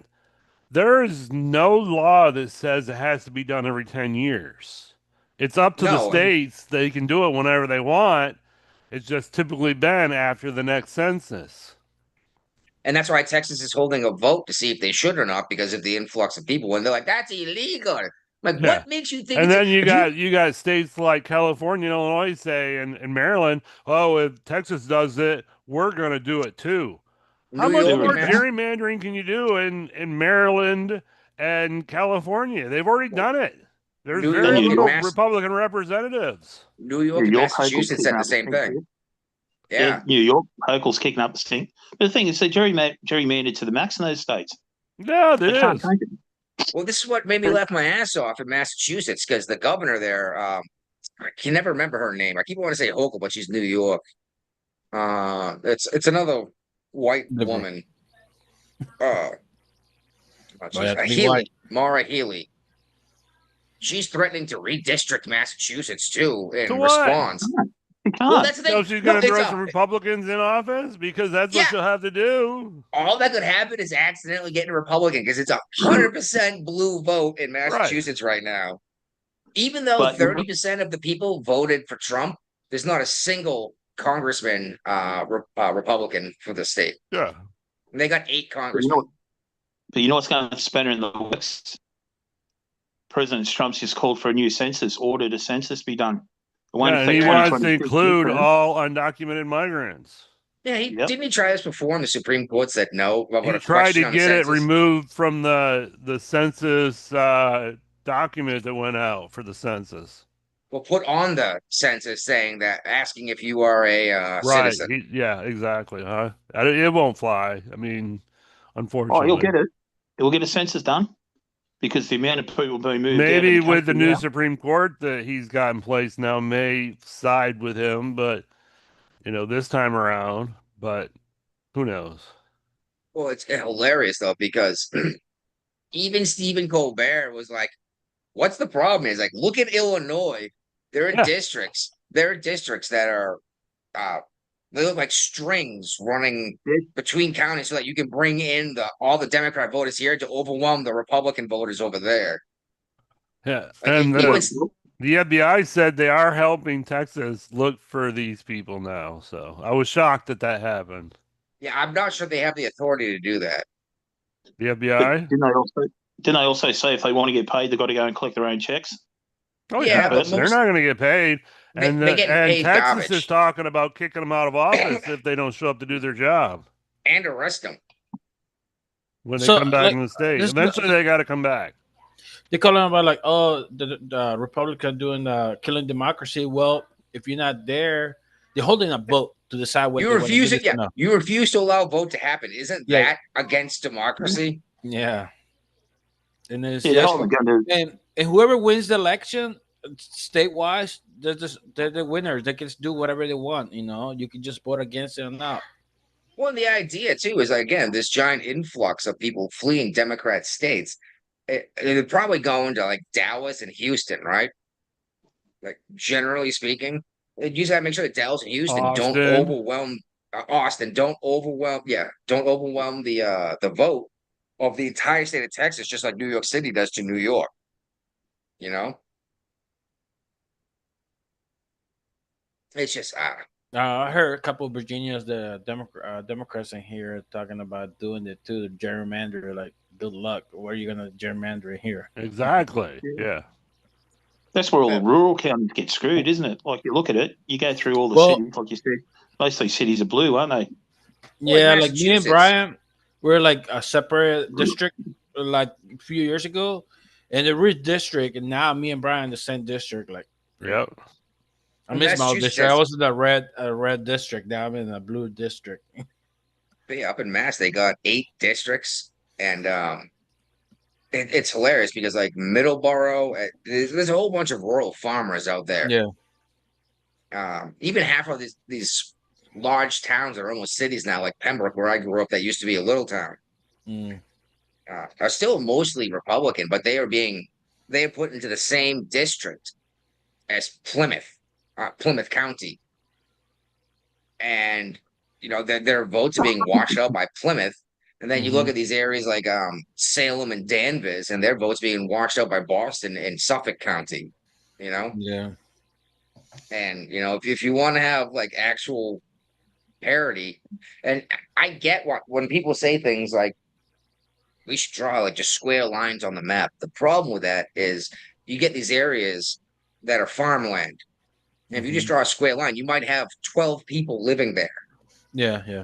there is no law that says it has to be done every 10 years. It's up to the No. states. They can do it whenever they want. It's just typically been after the next census. And that's why Texas is holding a vote to see if they should or not because of the influx of people. And they're like, that's illegal. Like, Yeah. what makes you think? And it's- then if you got states like California and Illinois say and Maryland, oh, if Texas does it, we're going to do it too. How New much York more and Mass- gerrymandering can you do in Maryland and California? They've already done it. There's New very York and little Mass- Republican representatives. New York and Your Massachusetts said the same thing. Yeah. New York, Hochul's kicking up the stink. But the thing is, they gerrymandered to the max in those states. Yeah, They it can't is. take it. Well, this is what made me laugh my ass off in Massachusetts because the governor there, I can never remember her name. I keep wanting to say Hochul, but she's New York. It's another white woman. Healy, Mara Healy. She's threatening to redistrict Massachusetts too in To what? response. You can't. Well, that's the thing. So she's going to No, throw it's some a- Republicans in office because that's what Yeah. she'll have to do. all that could happen is accidentally getting a Republican because it's 100% blue vote in Massachusetts right now. Even though But- 30% of the people voted for Trump, there's not a single congressman Republican for the state. Yeah. And they got 8 But you congressmen. know, what's going to spin in the works? President Trump's just called for a new census, ordered a census be done. It won't Yeah, and affect he wants to 2026 include either. all undocumented migrants. Yeah, Yep. didn't he try this before and the Supreme Court said no? About He a tried question to on the get it census? removed from the census document that went out for the census. Well, put on the census saying that asking if you are a Right. citizen. Yeah, exactly. Huh? It won't fly. I mean, Oh, unfortunately. he'll get it. He'll get a census done because the amount of people being moved. out of Maybe with the country new now- Supreme Court that he's got in place now may side with him, but this time around, but who knows? Well, it's hilarious though because even Stephen Colbert was like, "What's the problem?" Is like, look at Illinois. There are Yeah. districts. There are districts that are, they look like strings running between counties, so that you can bring in all the Democrat voters here to overwhelm the Republican voters over there. Yeah. Like, And it was- the FBI said they are helping Texas look for these people now. So I was shocked that happened. yeah, I'm not sure they have the authority to do that. The But FBI? didn't they also say if they want to get paid, they've got to go and collect their own checks? Oh Yeah, yeah, but they're most- not going to get paid. They- And they getting paid Texas garbage. is talking about kicking them out of office if they don't show up to do their job And arrest them. when they So, come back like, in the state. this- Eventually, they got to come back. They call them about like, oh, the Republican doing killing democracy. Well, if you're not there, they're holding a vote to decide what You they wanna refuse do it. this Yeah, or not. you refuse to allow a vote to happen. Isn't Yeah. that against democracy? Yeah, and it's Yeah, they're just, only going to. and whoever wins the election, state-wise, they're the winners. They can just do whatever they want. You can just vote against it or not. Well, the idea too is again this giant influx of people fleeing Democrat states. It'd probably go into like Dallas and Houston, right? Like generally speaking, you just gotta make sure that Dallas and Houston don't Austin. overwhelm Austin. Don't overwhelm the vote of the entire state of Texas, just like New York City does to New York. It's just I heard a couple of Virginians, the Democrats in here, talking about doing it too. Gerrymander, like, good luck. Where are you gonna gerrymander in here? Exactly. Yeah. That's where all the rural counties get screwed, isn't it? Like you look at it, you go through all the Well- cities, like you said. Most of these cities are blue, aren't they? Well, Yeah, in like me and Massachusetts- Brian, we're like a separate district, like a few years ago, and the rich district, and now me and Brian in the same district. Like, Yep. I miss my old Massachusetts district. I has- was in a red district. Now I'm in a blue district. But yeah, up in Mass, they got 8 districts, and it's hilarious because like Middleborough, there's a whole bunch of rural farmers out there. Yeah. Even half of these large towns are almost cities now, like Pembroke, where I grew up, that used to be a little town, Mm. are still mostly Republican, but they are put into the same district as Plymouth County, and their votes are being washed out by Plymouth. And then you look at these areas like Salem and Danvers, and their votes being washed out by Boston and Suffolk County. Yeah. And if you want to have like actual parity, and I get when people say things like we should draw like just square lines on the map. The problem with that is you get these areas that are farmland. And if you just draw a square line, you might have 12 people living there. Yeah. Yeah.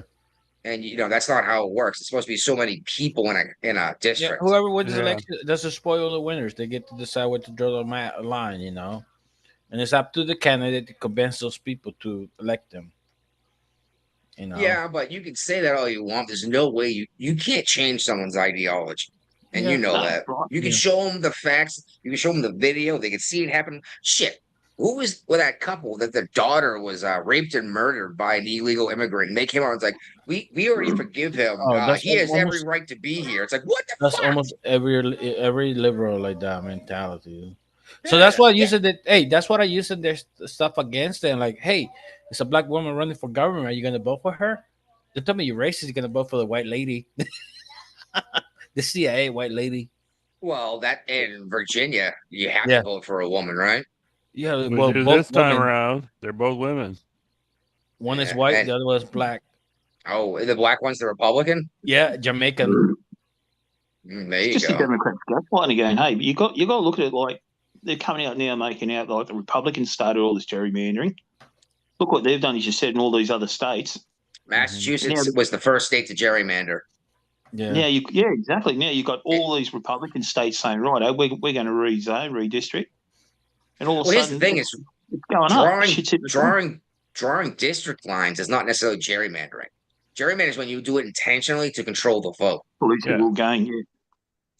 And that's not how it works. It's supposed to be so many people in a Yeah, district. whoever wins the Yeah. election doesn't spoil the winners. They get to decide what to draw the line, and it's up to the candidate to convince those people to elect them. You know. Yeah, but you can say that all you want. There's no way you can't change someone's ideology. And Yeah. you know No, that. right. You can Yeah. show them the facts. You can show them the video. They can see it happen. Shit. Who was with that couple that their daughter was raped and murdered by an illegal immigrant? And they came out and was like, we already forgive him. Oh, that's He has every almost right to be here. It's like, what the that's fuck? almost every liberal like that mentality. So that's why I Yeah. used it. Hey, that's what I used it. There's stuff against it. Like, hey, it's a black woman running for government. Are you gonna vote for her? Don't tell me you're racist. You're gonna vote for the white lady, the CIA white lady. Well, that in Virginia, you have Yeah. to vote for a woman, right? Yeah, We well, do both this time women. around. They're both women. One is Yeah, white, and- the other one is black. Oh, the black one's the Republican? Yeah, Jamaican. There you Just the go. Democrats gaslighting again. Hey, you got to look at it like they're coming out now making out like the Republicans started all this gerrymandering. Look what they've done, as you said, in all these other states. Massachusetts was the first state to gerrymander. Yeah. Yeah, exactly. Now you've got all these Republican states saying, right, we're going to rezone, redistrict. And all of a Well, here's sudden, the thing: is it's going up. drawing Shit's hit the fan. drawing district lines is not necessarily gerrymandering. Gerrymandering is when you do it intentionally to control the vote. Political gain, yeah.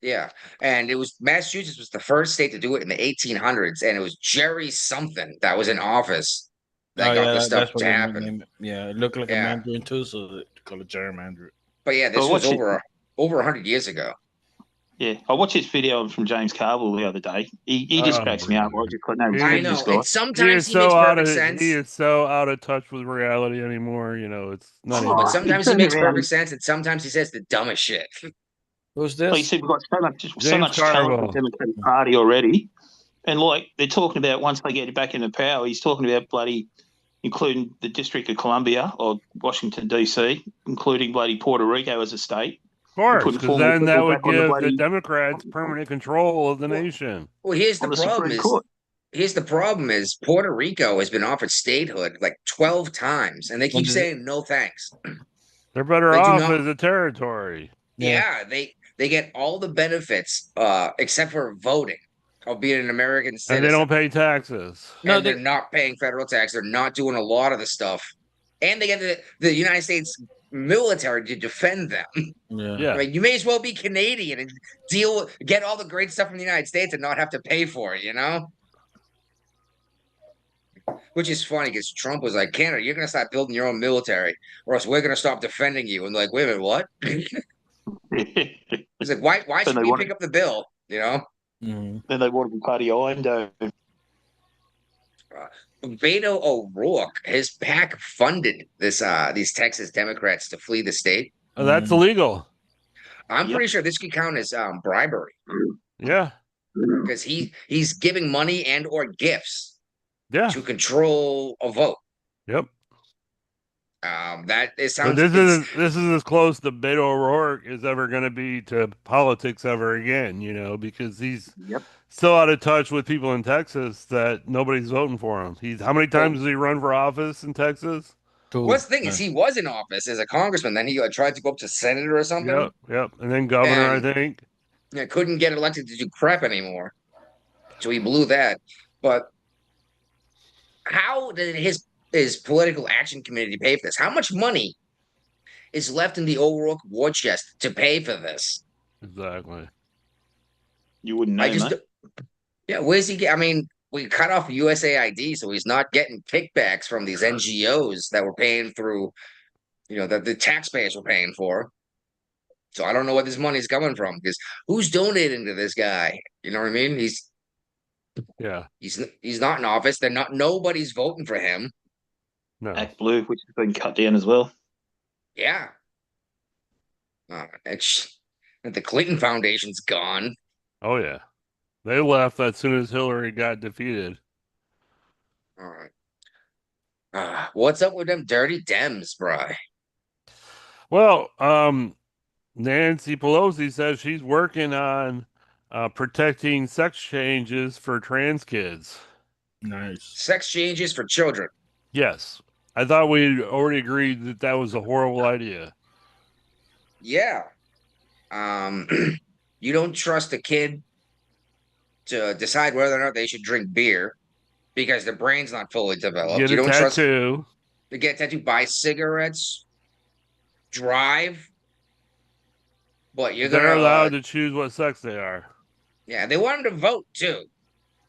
Yeah, and it was Massachusetts was the first state to do it in the 1800s, and it was Jerry something that was in office that got this stuff that's what to they happen. named it. Yeah, it looked like a Yeah. Mandarin too, so they call it gerrymander. But yeah, this Well, was what's it- over 100 years ago. Yeah, I watched this video from James Carville the other day. He just cracks me up. I just got no I respect for know, this guy. and He sometimes is he makes so out perfect of sense. he is so out of touch with reality anymore. You know, it's not Oh, even. But sometimes he turned makes around. perfect sense, and sometimes he says the dumbest shit. Who's Like you this? said, we've got so James much talent in Carville. the Democratic Party already. And like they're talking about once they get back into power, he's talking about bloody, including the District of Columbia or Washington, D.C., including bloody Puerto Rico as a state. Of course, putting because former then that people would back on the give the bloody- Democrats permanent control of the nation. Well, here's the On the problem: Supreme is Court. here's the problem is Puerto Rico has been offered statehood like 12 times, and they keep does it- saying no thanks. They're better They do off not- as a territory. Yeah, they get all the benefits except for voting of being an American citizen. And they don't pay taxes. No, And they're not paying federal tax. They're not doing a lot of the stuff, and they get the United States military to defend them. Yeah. Yeah. I mean, you may as well be Canadian and get all the great stuff from the United States and not have to pay for it, you know? Which is funny because Trump was like, Canada, you're going to start building your own military or else we're going to stop defending you. And like, wait a minute, what? He's like, why should they we want pick up the bill? You know? Mhm. Then they want to be part of Iron Dome. Beto O'Rourke, his PAC funded these Texas Democrats to flee the state. Oh, that's illegal. I'm Yep. pretty sure this could count as bribery Yeah. because he's giving money and or gifts Yeah. to control a vote. Yep. That it So sounds. this is as close to Beto O'Rourke is ever going to be to politics ever again, you know, because he's Yep. so out of touch with people in Texas that nobody's voting for him. How many times has he run for office in Texas? What's the thing is he was in office as a congressman, then he tried to go up to senator or something. Yep. And then governor, And- I think. Yeah, couldn't get elected to do crap anymore, so he blew that. But how did his political action committee pay for this? How much money is left in the O'Rourke war chest to pay for this? Exactly. You wouldn't know, I just, mate. yeah, where's he get? I mean, we cut off USAID, so he's not getting kickbacks from these NGOs that were paying through, that the taxpayers were paying for. So I don't know where this money's coming from because who's donating to this guy? You know what I mean? He's not in office. Nobody's voting for him. No. Act Blue, which has been cut down as well. Yeah. The Clinton Foundation's gone. Oh yeah. They left as soon as Hillary got defeated. All right. What's up with them dirty Dems, bro? Well, Nancy Pelosi says she's working on protecting sex changes for trans kids. Nice. Sex changes for children. Yes. I thought we already agreed that that was a horrible idea. Yeah. You don't trust a kid to decide whether or not they should drink beer because their brain's not fully developed. Get You a don't trust tattoo. to get tattooed, buy cigarettes, drive, but you're They're gonna allowed to choose what sex they are. Yeah, they want them to vote too.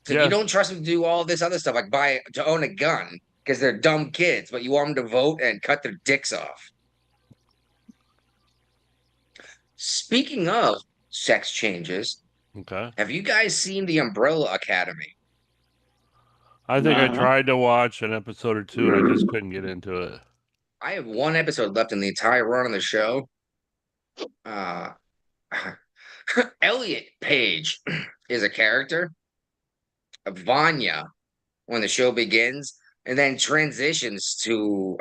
So Yeah. you don't trust them to do all this other stuff, like to own a gun, because they're dumb kids, but you want them to vote and cut their dicks off. Speaking of sex changes, Okay. have you guys seen the Umbrella Academy? I think I tried to watch an episode or two and I just couldn't get into it. I have one episode left in the entire run of the show. Elliot Page is a character. Vanya, when the show begins, and then transitions to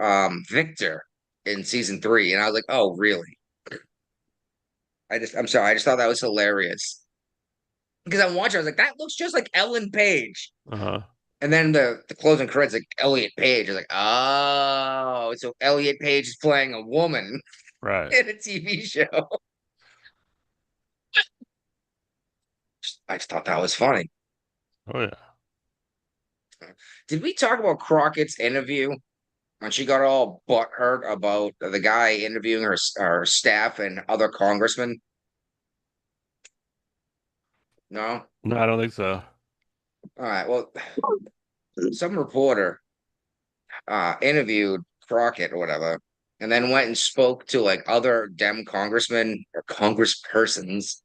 Victor in season 3, and I was like, "Oh, really?" I'm sorry, I just thought that was hilarious because I'm watching. I was like, "That looks just like Ellen Page." And then the closing credits like Elliot Page. I was like, "Oh, so Elliot Page is playing a woman, right, in a TV show." I just thought that was funny. Oh yeah. Did we talk about Crockett's interview when she got all butthurt about the guy interviewing her staff and other congressmen? No? No, I don't think so. All right. Well, some reporter interviewed Crockett or whatever, and then went and spoke to like other Dem congressmen or congresspersons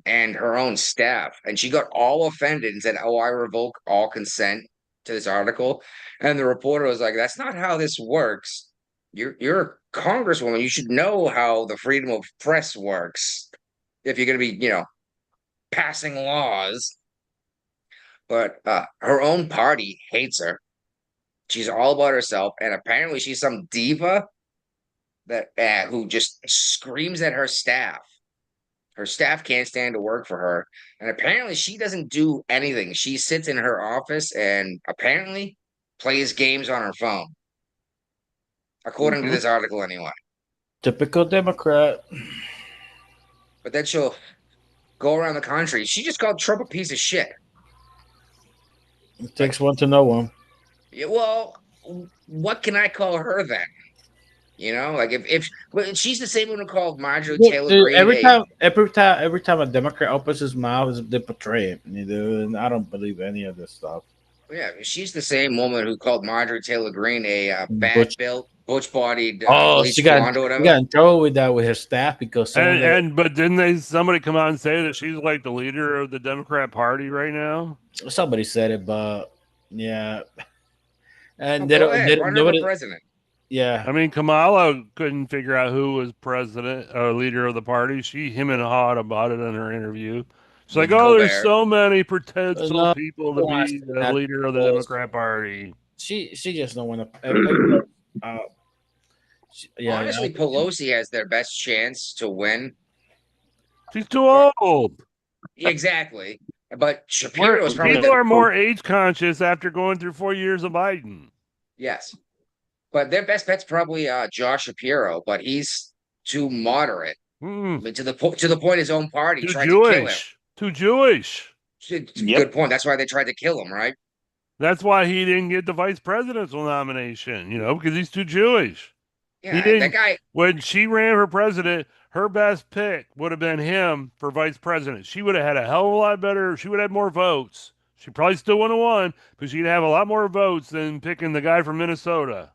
and her own staff. And she got all offended and said, "Oh, I revoke all consent to this article." And the reporter was like, "That's not how this works. You're a congresswoman. You should know how the freedom of press works if you're going to be, passing laws." But her own party hates her. She's all about herself, and apparently she's some diva that who just screams at her staff. Her staff can't stand to work for her, and apparently she doesn't do anything. She sits in her office and apparently plays games on her phone, according to this article anyway. Typical Democrat. But then she'll go around the country. She just called Trump a piece of shit. It takes one to know one. Yeah, well, what can I call her then? Like if she's the same one who called Marjorie Taylor Greene. Every time a Democrat opens his mouth, they portray it. And I don't believe any of this stuff. Yeah, she's the same woman who called Marjorie Taylor Greene a bad-built, butch-bodied, she got in trouble with that with her staff because but didn't somebody come out and say that she's like the leader of the Democrat Party right now? Somebody said it, but yeah, and nobody president. Yeah, I mean, Kamala couldn't figure out who was president or leader of the party. She him and hawed about it in her interview. She's like, "Oh, there's so many potential people to be the leader of the Democrat Party." She just don't want to. Honestly, Pelosi has their best chance to win. She's too old. Exactly, but Shapiro's probably people are more age conscious after going through 4 years of Biden. Yes, but their best bet's probably Josh Shapiro, but he's too moderate. I mean, to the point his own party tried to kill him. Too Jewish. Good point. That's why they tried to kill him, right? That's why he didn't get the vice presidential nomination, because he's too Jewish. Yeah, that guy. When she ran for president, her best pick would have been him for vice president. She would have had a hell of a lot better. She would have had more votes. She probably still wouldn't have won, but she'd have a lot more votes than picking the guy from Minnesota.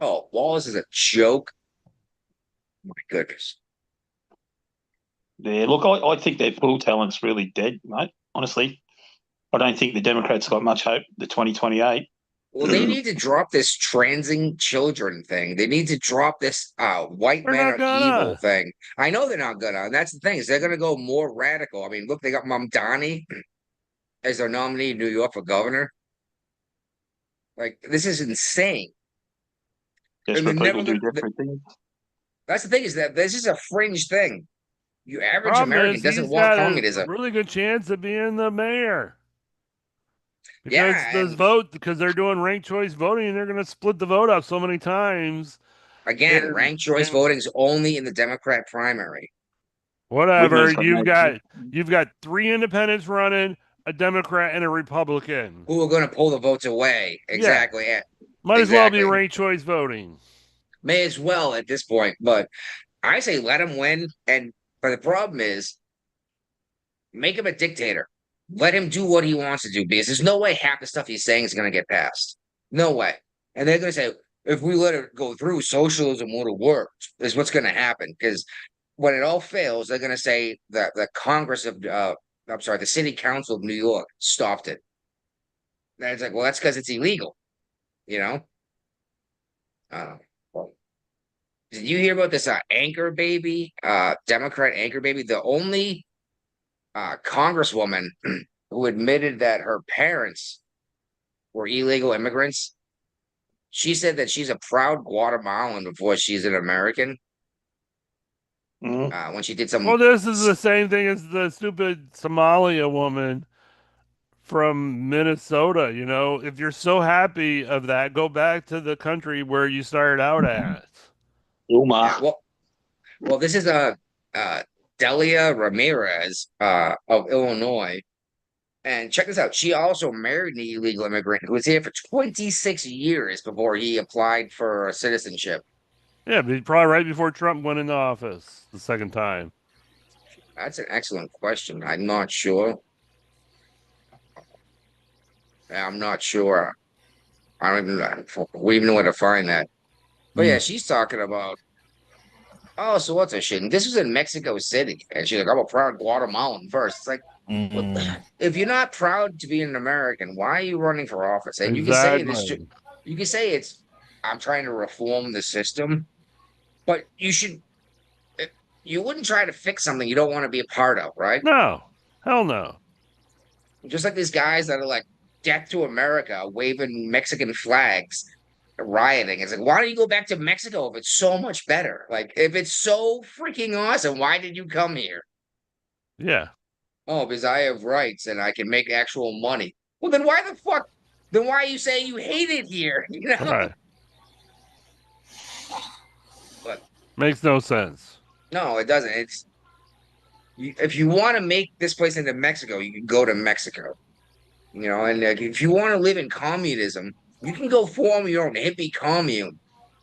Oh, Wallace is a joke. My goodness. Yeah, look, I think their pool talent's really dead, mate. Honestly, I don't think the Democrats got much hope. The 2028. Well, they need to drop this transing children thing. They need to drop this white men are evil thing. I know they're not gonna, and that's the thing is they're gonna go more radical. I mean, look, they got Mamdani as their nominee in New York for governor. Like, this is insane. Just for people do different things. That's the thing is that this is a fringe thing. Your average American doesn't want communism. A really good chance of being the mayor. Because they're doing ranked choice voting and they're going to split the vote up so many times. Again, ranked choice voting is only in the Democrat primary. Whatever. You've got 3 independents running, a Democrat and a Republican. Who are going to pull the votes away. Exactly. Yeah. Might as well be ranked choice voting. May as well at this point. But I say let him win. But the problem is, make him a dictator. Let him do what he wants to do because there's no way half the stuff he's saying is going to get passed. No way. And they're going to say, if we let it go through, socialism would have worked, is what's going to happen. Because when it all fails, they're going to say that the Congress of, the City Council of New York stopped it. And it's like, well, that's because it's illegal, you know? Well, did you hear about this anchor baby, Democrat anchor baby? The only congresswoman who admitted that her parents were illegal immigrants. She said that she's a proud Guatemalan before she's an American. When she did some. Well, this is the same thing as the stupid Somalia woman from Minnesota. You know, if you're so happy of that, go back to the country where you started out at. Yeah, well, this is Delia Ramirez of Illinois. And check this out. She also married an illegal immigrant who was here for 26 years before he applied for citizenship. Yeah, but probably right before Trump went into office the second time. That's an excellent question. I'm not sure. I'm not sure. I don't even know. We even know where to find that. But yeah, she's talking about, oh, so what's her shit? And this was in Mexico City. And she's like, I'm a proud Guatemalan first. It's like, if you're not proud to be an American, why are you running for office? And exactly. You can say it's, I'm trying to reform the system, but you wouldn't try to fix something you don't want to be a part of, right? No, hell no. Just like these guys that are like, death to America, waving Mexican flags, rioting. It's like, why don't you go back to Mexico if it's so much better? Like, if it's so freaking awesome, why did you come here? Yeah. Oh, because I have rights and I can make actual money. Well, then why the fuck? Then why are you saying you hate it here? You know? Right. But makes no sense. No, it doesn't. It's if you want to make this place into Mexico, you can go to Mexico. You know, and if you want to live in communism, you can go form your own hippie commune.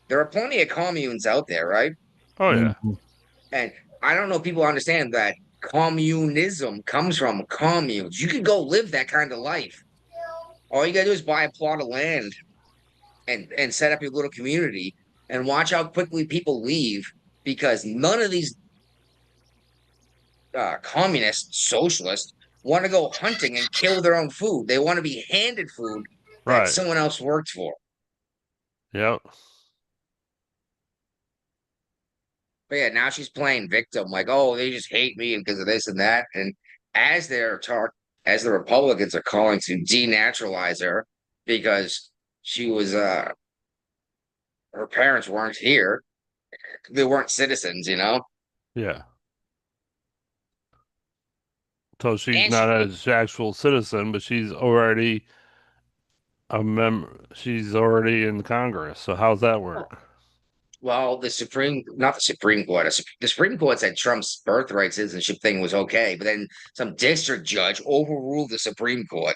There are plenty of communes out there, right? Oh yeah. And I don't know if people understand that communism comes from communes. You can go live that kind of life. All you gotta do is buy a plot of land and set up your little community and watch how quickly people leave because none of these communist socialists want to go hunting and kill their own food. They want to be handed food that someone else worked for. Yep. But yeah, now she's playing victim, like, oh, they just hate me because of this and that. And as the Republicans are calling to denaturalize her because she was her parents weren't here. They weren't citizens, you know? Yeah. So she's not an actual citizen, but she's already a member. She's already in Congress. So how's that work? Well, the Supreme Court said Trump's birthright citizenship thing was okay, but then some district judge overruled the Supreme Court,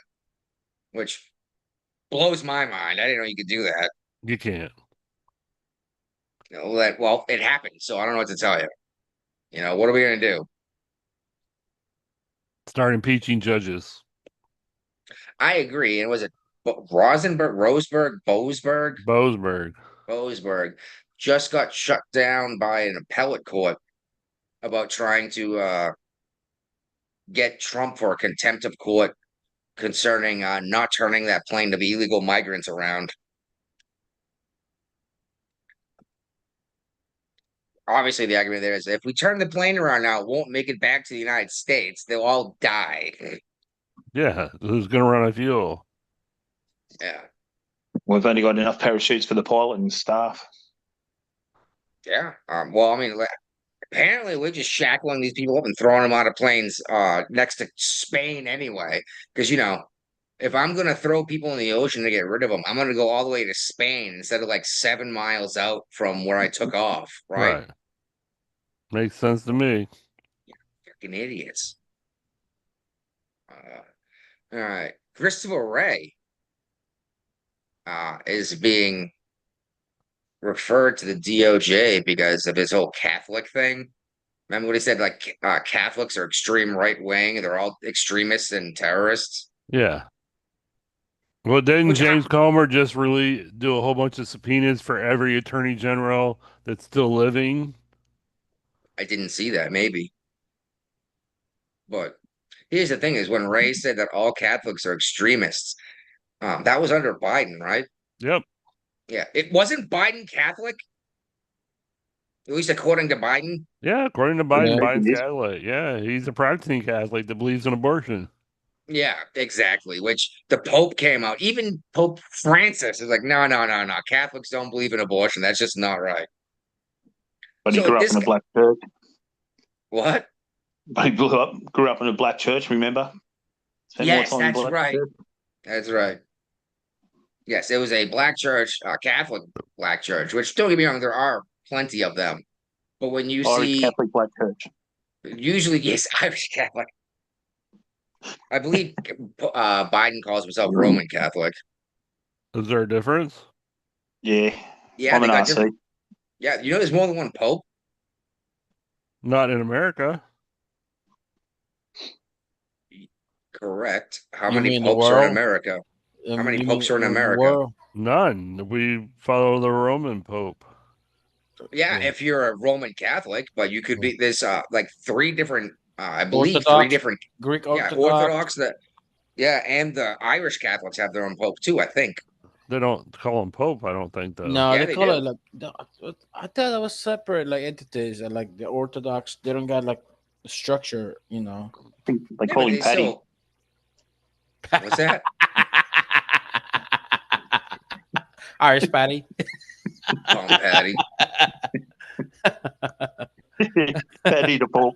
which blows my mind. I didn't know you could do that. You can't. You know, well, it happened, so I don't know what to tell you. You know, what are we gonna do? Start impeaching judges. I agree. And was it Boasberg just got shut down by an appellate court about trying to get Trump for a contempt of court concerning not turning that plane of illegal migrants around. Obviously, the argument there is if we turn the plane around now, it won't make it back to the United States. They'll all die. Yeah, who's going to run out of fuel? Yeah. We've only got enough parachutes for the pilot and staff. Yeah. Well, I mean, apparently we're just shackling these people up and throwing them out of planes next to Spain anyway. Because, you know, if I'm going to throw people in the ocean to get rid of them, I'm going to go all the way to Spain instead of like 7 miles out from where I took off, right? Makes sense to me. Fucking idiots. All right. Christopher Wray is being referred to the DOJ because of his whole Catholic thing. Remember what he said? Like Catholics are extreme right wing. They're all extremists and terrorists. Yeah. Well, didn't Which James Comer just really do a whole bunch of subpoenas for every attorney general that's still living? I didn't see that. Maybe. But here's the thing: is when Ray said that all Catholics are extremists, that was under Biden, right? Yep. Yeah, it wasn't Biden Catholic, at least according to Biden. Yeah, according to Biden, Yeah. Biden's Catholic. Yeah, he's a practicing Catholic that believes in abortion. Yeah, exactly. Which the Pope came out. Even Pope Francis is like, no. Catholics don't believe in abortion. That's just not right. But So he grew up this in a guy- black church. What? But he grew up in a black church, remember? Spent more Yes, time in that's black right. church. That's right. Yes, it was a black church, Catholic black church, which don't get me wrong, there are plenty of them. But when you Irish see, Catholic black church. usually, yes, Irish Catholic. I believe Biden calls himself Roman Catholic. Is there a difference? Yeah. Yeah, I'm they an got RC. different. Yeah, you know, there's more than one Pope. Not in America. Correct. How You many mean the popes are in world? America? How many You popes mean are in the America? world? None. We follow the Roman Pope. Yeah, Yeah. if you're a Roman Catholic, but you could be there's like three different, I believe three Orthodox, different. Greek Yeah, Orthodox. Orthodox. And the Irish Catholics have their own Pope too. I think. They don't call him Pope, I don't think, though. No, Yeah, they they call do. it like I thought it was separate like entities, and like the Orthodox, they don't got like structure, you know. I think they Yeah, call but him they Paddy. still- What's that? Irish Patty. Call him Patty. Paddy the Pope.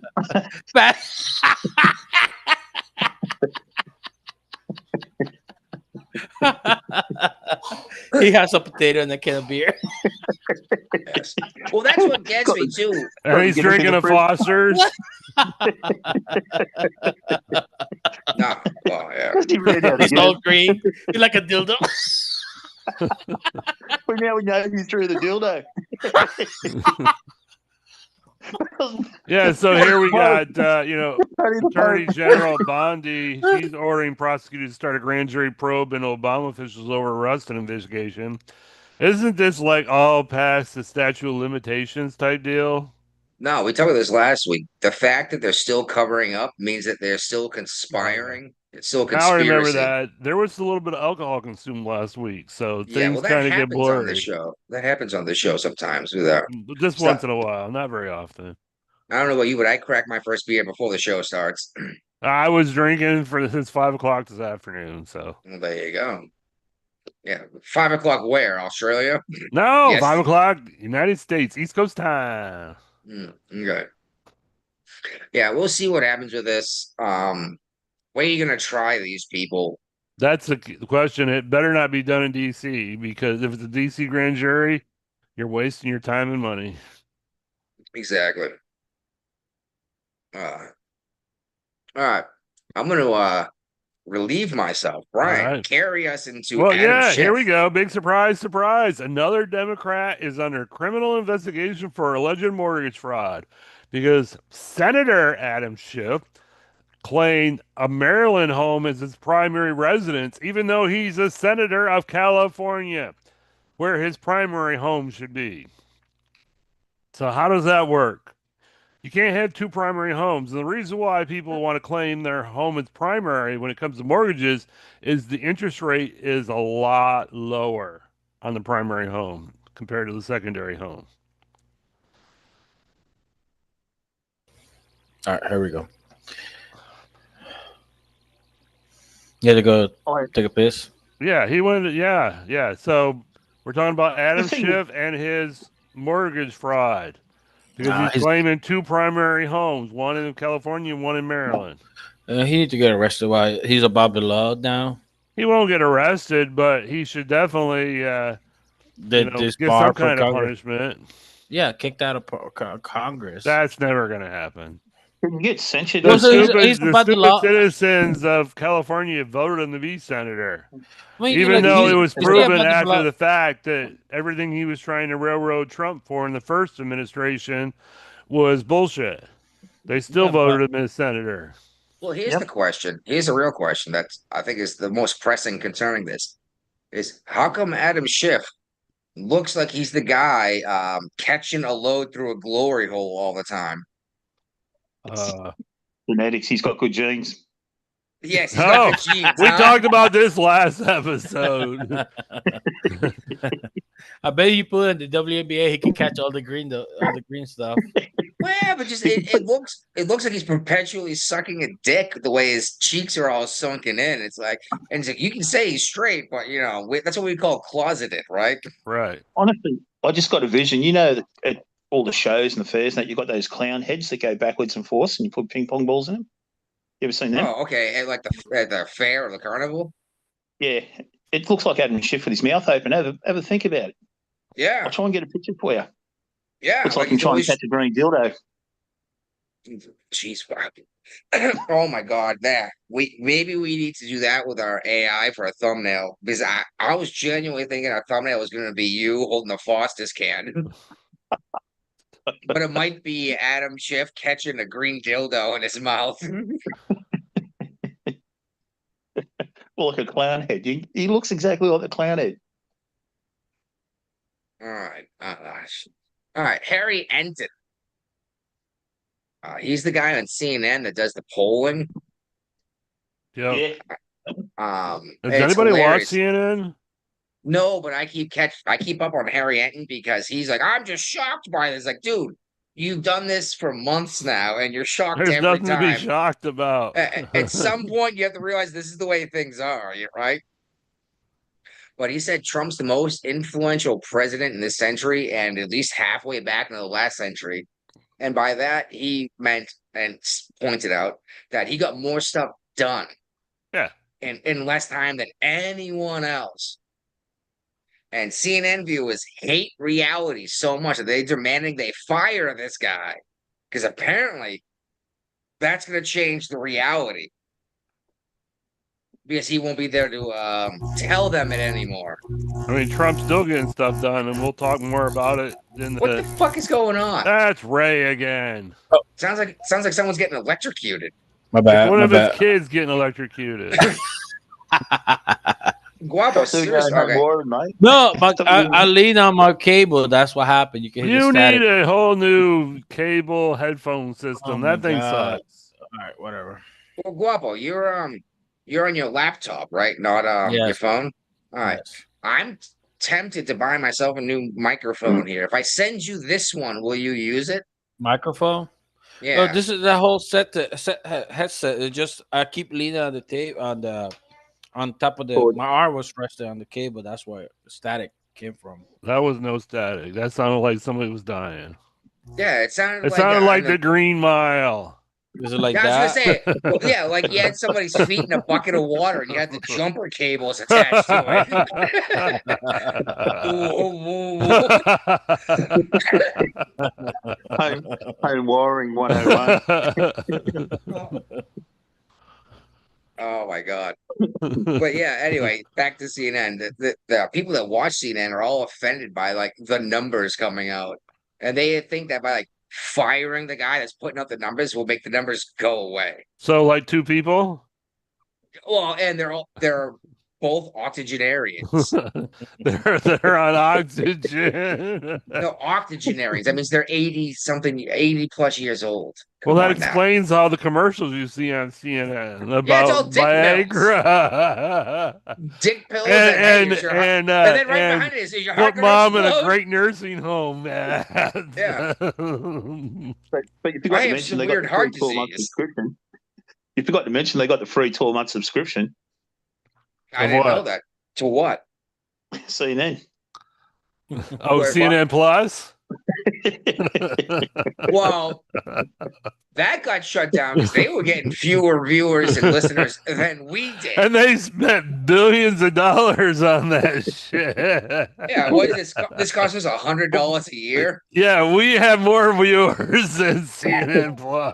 He has a potato and a can of beer. Yes. Well, that's what gets me too. And he's Get him in drinking the a fridge. Foster's. No, well, yeah. He ran out of It's all gas. green. He's like a dildo. But now we know he threw the dildo. Yeah, so here we got, Paddy the Attorney Pope. General Bondi. She's ordering prosecutors to start a grand jury probe into Obama officials over arrest and investigation. Isn't this like all past the statute of limitations type deal? No, we talked about this last week. The fact that they're still covering up means that they're still conspiring. It's still a Now I conspiracy. remember that. There was a little bit of alcohol consumed last week, so Yeah, things well, that kind of get happens on the blurry. show. That happens on the show sometimes. With that, Just So- once in a while, not very often. I don't know about you, but I crack my first beer before the show starts. I was drinking since 5 o'clock this afternoon, so Well, there you go. Yeah, 5 o'clock where? Australia? no, Yes. 5 o'clock, United States, East Coast time. Okay. Yeah, we'll see what happens with this. When are you gonna try these people? That's the question. It better not be done in DC because if it's a DC grand jury, you're wasting your time and money. Exactly. All right. I'm gonna relieve myself. Brian, All right. carry us into Well, Adam yeah, here we Schiff. go. Big surprise, surprise. Another Democrat is under criminal investigation for alleged mortgage fraud because Senator Adam Schiff claimed a Maryland home as his primary residence, even though he's a senator of California, where his primary home should be. So how does that work? You can't have two primary homes. And the reason why people want to claim their home as primary when it comes to mortgages is the interest rate is a lot lower on the primary home compared to the secondary home. All right, here we go. You had to go take a piss. Yeah, he went. Yeah. So we're talking about Adam The thing- Schiff and his mortgage fraud because he's he's- claiming two primary homes, one in California and one in Maryland. He needs to get arrested. Why? He's above the law now. He won't get arrested, but he should definitely Did get some disbarred from kind of Congress. punishment. Yeah, kicked out of Congress. That's never going to happen. Can you get censured? The Well, so he's stupid about the law. citizens of California voted him to be senator. I mean, Even like, though it was he's proven about the after law. the fact that everything he was trying to railroad Trump for in the first administration was bullshit. They still Yeah, voted him as senator. Well, here's the question. Here's the real question that I think is the most pressing concerning this is how come Adam Schiff looks like he's the guy catching a load through a glory hole all the time? Genetics. He's got good genes. Yes, he's got Oh, good genes. we huh? talked about this last episode. I bet you put in the WNBA, he can catch all the green stuff. Well, yeah, but just it looks like he's perpetually sucking a dick the way his cheeks are all sunken in. It's like, and it's like, you can say he's straight, but you know that's what we call closeted, right? Right. Honestly, I just got a vision. You know, at all the shows and the fairs, that you've got those clown heads that go backwards and forwards, and you put ping pong balls in them. You ever seen them? Oh, okay. At like the fair or the carnival. Yeah, it looks like Adam Schiff with his mouth open. Ever think about it? Yeah, I'll try and get a picture for you. yeah. Looks like I'm trying to catch a green dildo. Jeez, oh my God, that maybe we need to do that with our AI for a thumbnail because I was genuinely thinking our thumbnail was going to be you holding a Foster's can, but it might be Adam Schiff catching a green dildo in his mouth. Well, like a clown head. He looks exactly like the clown head. All right, Harry Enton. He's the guy on CNN that does the polling. Yep. Yeah. Does It's anybody hilarious. watch CNN? No, but I keep up on Harry Enton because he's like, I'm just shocked by this. Like, dude, you've done this for months now, and you're shocked There's every nothing to be time. shocked about. At some point, you have to realize this is the way things are, right? But he said Trump's the most influential president in this century, and at least halfway back into the last century. And by that, he meant and pointed out that he got more stuff done. Yeah. In less time than anyone else. And CNN viewers hate reality so much that they're demanding they fire this guy. Because apparently that's going to change the reality. Because he won't be there to tell them it anymore. I mean, Trump's still getting stuff done, and we'll talk more about it in What the fuck is going on? That's Ray again. Sounds like someone's getting electrocuted. My bad. One my of bad. his kids getting electrocuted. Guapo, So we seriously. got Okay. more, mate. No, but I lean on my cable. That's what happened. You can hear You the static. need a whole new cable headphone system. Oh that my thing God. sucks. All right, whatever. Well, Guapo, you're on your laptop, right? Not your Yes. phone. All right. Yes. I'm tempted to buy myself a new microphone here. If I send you this one, will you use it? Microphone. Yeah. Oh, this is the whole headset. It just I keep leaning on the tape on top of the. Cord. My arm was resting on the cable. That's where the static came from. That was no static. That sounded like somebody was dying. Yeah, it sounded It like sounded like on the Green Mile. Is it like I was that? gonna say, well, yeah, like you had somebody's feet in a bucket of water and you had the jumper cables attached to it. Home wiring 101. Oh my God. But yeah, anyway, back to CNN. The people that watch CNN are all offended by like the numbers coming out. And they think that by like firing the guy that's putting up the numbers will make the numbers go away. So, like 2 people? Well, and they're both octogenarians. they're on oxygen. No, octogenarians. That means they're 80 plus years old. Well, Come that on now. explains all the commercials you see on CNN Yeah, it's all about dick Viagra. Dick pills and then right and behind it is your heart put gonna mom in a explode? great nursing home, man. Yeah. But you forgot I to have mention some they got weird the heart free 12-month disease. subscription. You forgot to mention they got the free 12-month subscription. I Of didn't know what? that. To what? CNN. Oh, Wait, CNN Plus? Well, that got shut down because they were getting fewer viewers and listeners than we did. And they spent billions of dollars on that shit. Yeah, what is this? This costs us $100 a year. Yeah, we have more viewers than CNN Plus.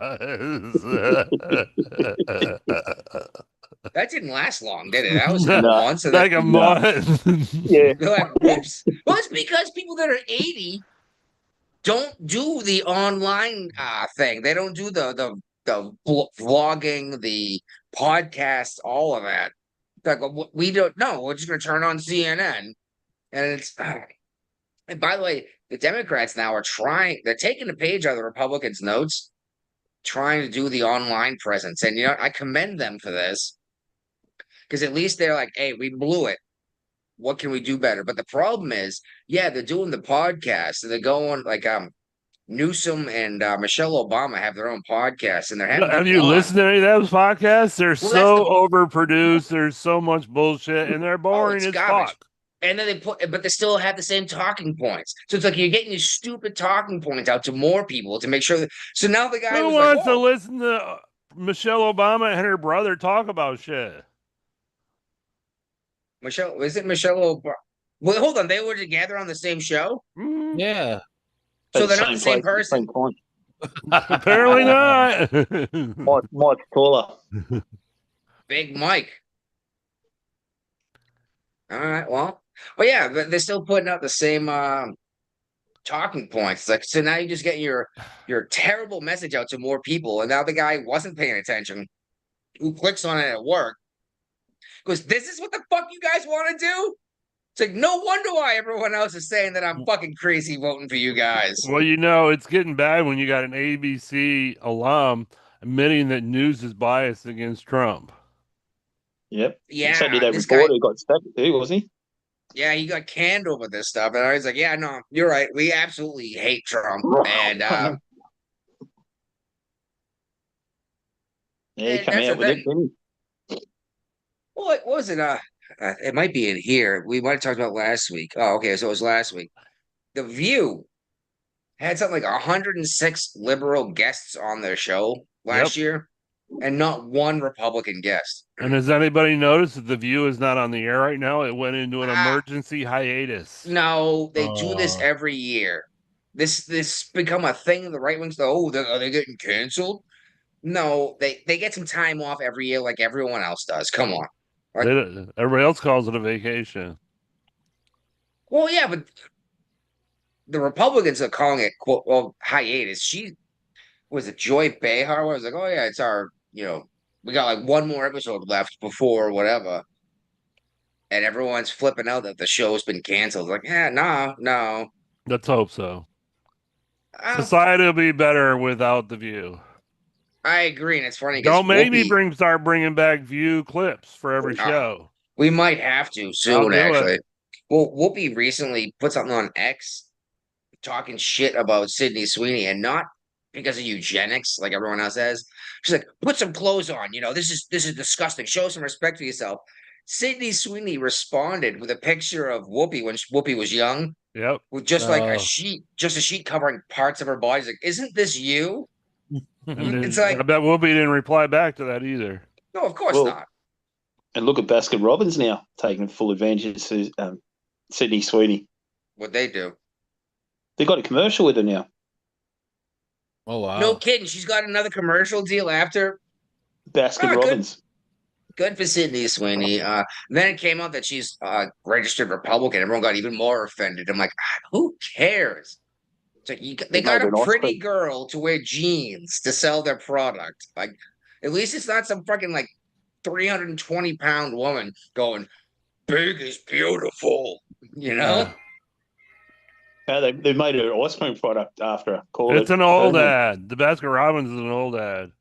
That didn't last long, did it? That was No, a month. So like a month. Yeah. they're like, whoops. Well, it's because people that are 80 don't do the online thing. They don't do the vlogging, the podcast, all of that. Like we don't know. We're just going to turn on CNN, and it's. And by the way, the Democrats now are trying. They're taking a page out of the Republicans' notes, trying to do the online presence, and I commend them for this because at least they're like, "Hey, we blew it. What can we do better?" But the problem is, yeah, they're doing the podcast, and they're going like Newsom and Michelle Obama have their own podcast, and they're having. Have you listened to any of those podcasts? They're so overproduced. There's so much bullshit, and they're boring as fuck. And then but they still have the same talking points. So it's like you're getting these stupid talking points out to more people to make sure that. So now the guy who wants to listen to Michelle Obama and her brother talk about shit? Is it Michelle Obama? Well, hold on. They were together on the same show? Yeah. So they're not the same person? Apparently not. Mike Taller. Big Mike. All right. Well, but yeah, they're still putting out the same talking points. Like, so now you just get your terrible message out to more people. And now the guy wasn't paying attention, who clicks on it at work, goes, "This is what the fuck you guys want to do?" It's like, no wonder why everyone else is saying that I'm fucking crazy voting for you guys. Well, it's getting bad when you got an ABC alum admitting that news is biased against Trump. Yep. Yeah. So did that reporter who got stuck too, wasn't he? Yeah, he got canned over this stuff. And I was like, yeah, no, you're right. We absolutely hate Trump. And yeah, he came out with it, didn't he? What was it? It might be in here. We might have talked about last week. Oh, okay. So it was last week. The View had something like 106 liberal guests on their show last year, and not one Republican guest. And has anybody noticed that The View is not on the air right now? It went into an emergency hiatus. No, they do this every year. This become a thing. The right wings, are they getting canceled? No, they get some time off every year like everyone else does. Come on. Everybody else calls it a vacation. Well, yeah, but the Republicans are calling it, quote, well, hiatus. Was it Joy Behar? I was like, oh, yeah, it's our, we got like one more episode left before whatever. And everyone's flipping out that the show's been canceled. Like, no. Let's hope so. Society will be better without The View. I agree, and it's funny. Don't make me start bringing back View clips for every show. We might have to soon, actually. Well, Whoopi recently put something on X talking shit about Sydney Sweeney, and not because of eugenics like everyone else says. She's like, put some clothes on. This is disgusting. Show some respect for yourself. Sydney Sweeney responded with a picture of Whoopi when Whoopi was young. Yep. With just like a sheet covering parts of her body. She's like, isn't this you? It's like, I bet Whoopi didn't reply back to that either. No, of course not. And look at Baskin Robbins now taking full advantage of Sydney Sweeney. What'd they do? They got a commercial with her now. Oh wow! No kidding. She's got another commercial deal after Baskin Robbins. Good for Sydney Sweeney. Then it came out that she's registered Republican. Everyone got even more offended. I'm like, who cares? It's like they got a pretty girl to wear jeans to sell their product. Like, at least it's not some fucking like 320-pound woman going, "Big is beautiful," Yeah, they made an ice cream product after her. It's an old ad. The Baskin Robbins is an old ad.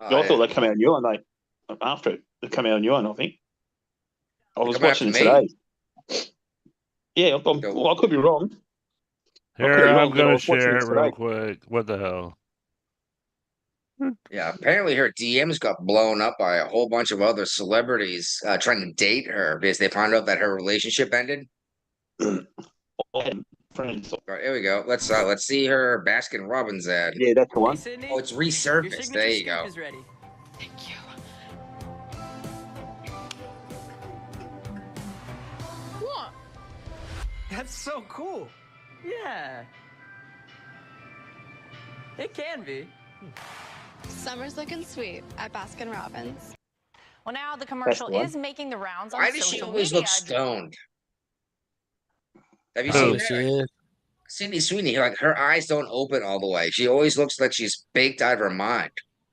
I thought they come out new, and after it, they come out new, I think. I was watching it today. Yeah, I could be wrong. Here, I'm going to share it real quick. What the hell? Yeah, apparently her DMs got blown up by a whole bunch of other celebrities trying to date her because they found out that her relationship ended. friends. All right, here we go. Let's see her Baskin Robbins ad. Yeah, that's the one. Sydney, Oh, it's your resurfaced. signature There you scoop go. is ready. Thank you. What? That's so cool. Yeah. It can be. Summer's looking sweet at Baskin Robbins. Well, now the commercial one. is making the rounds on Why does she social always media. look stoned? Have you Oh, seen that? Sydney Sweeney, like her eyes don't open all the way. She always looks like she's baked out of her mind.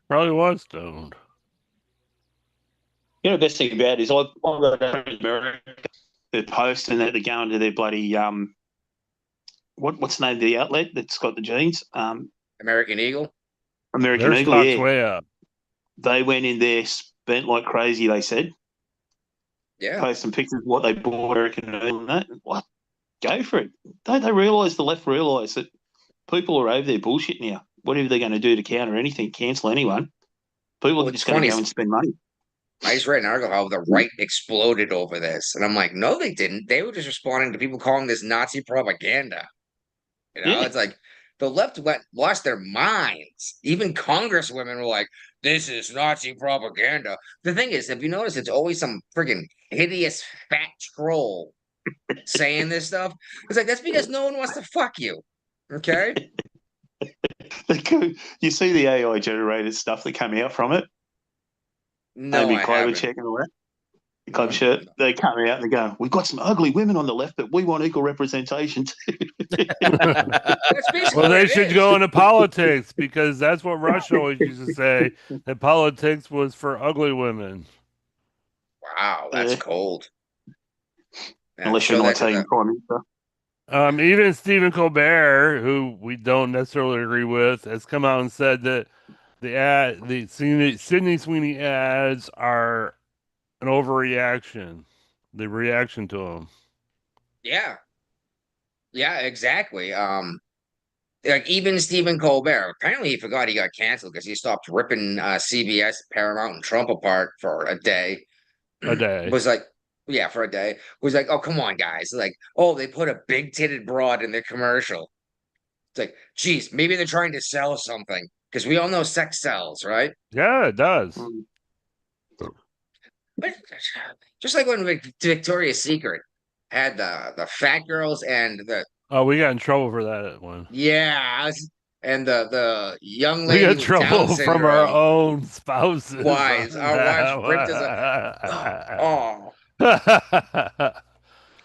Probably was stoned. You know, the best thing about it is I've got America, they're posting that they're going to their bloody what's the name of the outlet that's got the jeans? American Eagle. American Their Eagle. stock's Yeah, way up. they went in there, spent like crazy. They said, Yeah. post some pictures of what they bought, American Eagle and that. What? Go for it. Don't they realise, the left realise that people are over there bullshitting now. Whatever they're going to do to counter anything, cancel anyone, people Well, are just it's going to funny. go and spend money. I just read an article how the right exploded over this, and I'm like, no, they didn't. They were just responding to people calling this Nazi propaganda. You know, Yeah. it's like the left lost their minds. Even congresswomen were like, "This is Nazi propaganda." The thing is, if you notice, it's always some friggin' hideous fat troll saying this stuff. It's like that's because no one wants to fuck you. Okay. You see the AI generated stuff that came out from it? No, Amy I haven't. Klobuchar and all that. The Klobuchar, they come out and they go, "We've got some ugly women on the left, but we want equal representation too." That's basically Well, what they it should is. go into politics because that's what Russia always used to say, that politics was for ugly women. Wow, that's Yeah. cold. Yeah, Unless show you're that not to taking the- prime minister. Even Stephen Colbert, who we don't necessarily agree with, has come out and said that the Sydney Sweeney ads are an overreaction. The reaction to them. Yeah. Yeah, exactly. Like even Stephen Colbert, apparently he forgot he got canceled because he stopped ripping CBS, Paramount, and Trump apart for a day. A day. Was like, yeah, for a day. Was like, oh, come on, guys. Like, oh, they put a big titted broad in their commercial. It's like, geez, maybe they're trying to sell something because we all know sex sells, right? Yeah, it does. But just like when Victoria's Secret had the fat girls and the Oh, we got in trouble for that one. and the young We lady got with trouble Down from our syndrome. own spouses. Wives, on our that wives ripped us one.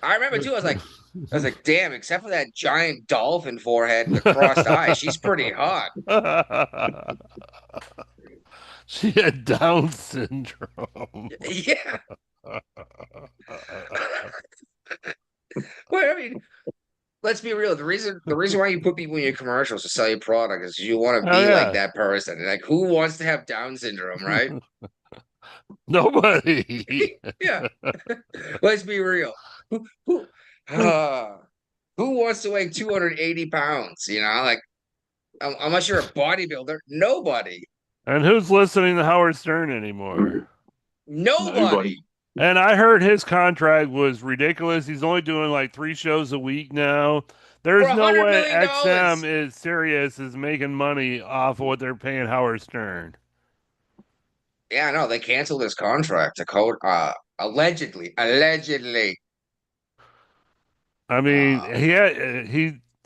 I remember too. I was like, damn. Except for that giant dolphin forehead and the crossed eye, she's pretty hot. She had Down syndrome. Yeah. Well, I mean, let's be real. The reason why you put people in your commercials to sell your product is you want to be like that person. Like, who wants to have Down syndrome, right? Nobody. Yeah. Let's be real. Who wants to weigh 280 pounds? You know, like unless you're a bodybuilder, nobody. And who's listening to Howard Stern anymore? Nobody. And I heard his contract was ridiculous. He's only doing like 3 shows a week now. There's For no $100 way million. XM is serious is making money off of what they're paying Howard Stern. Yeah, no, they canceled his contract. Allegedly. I mean,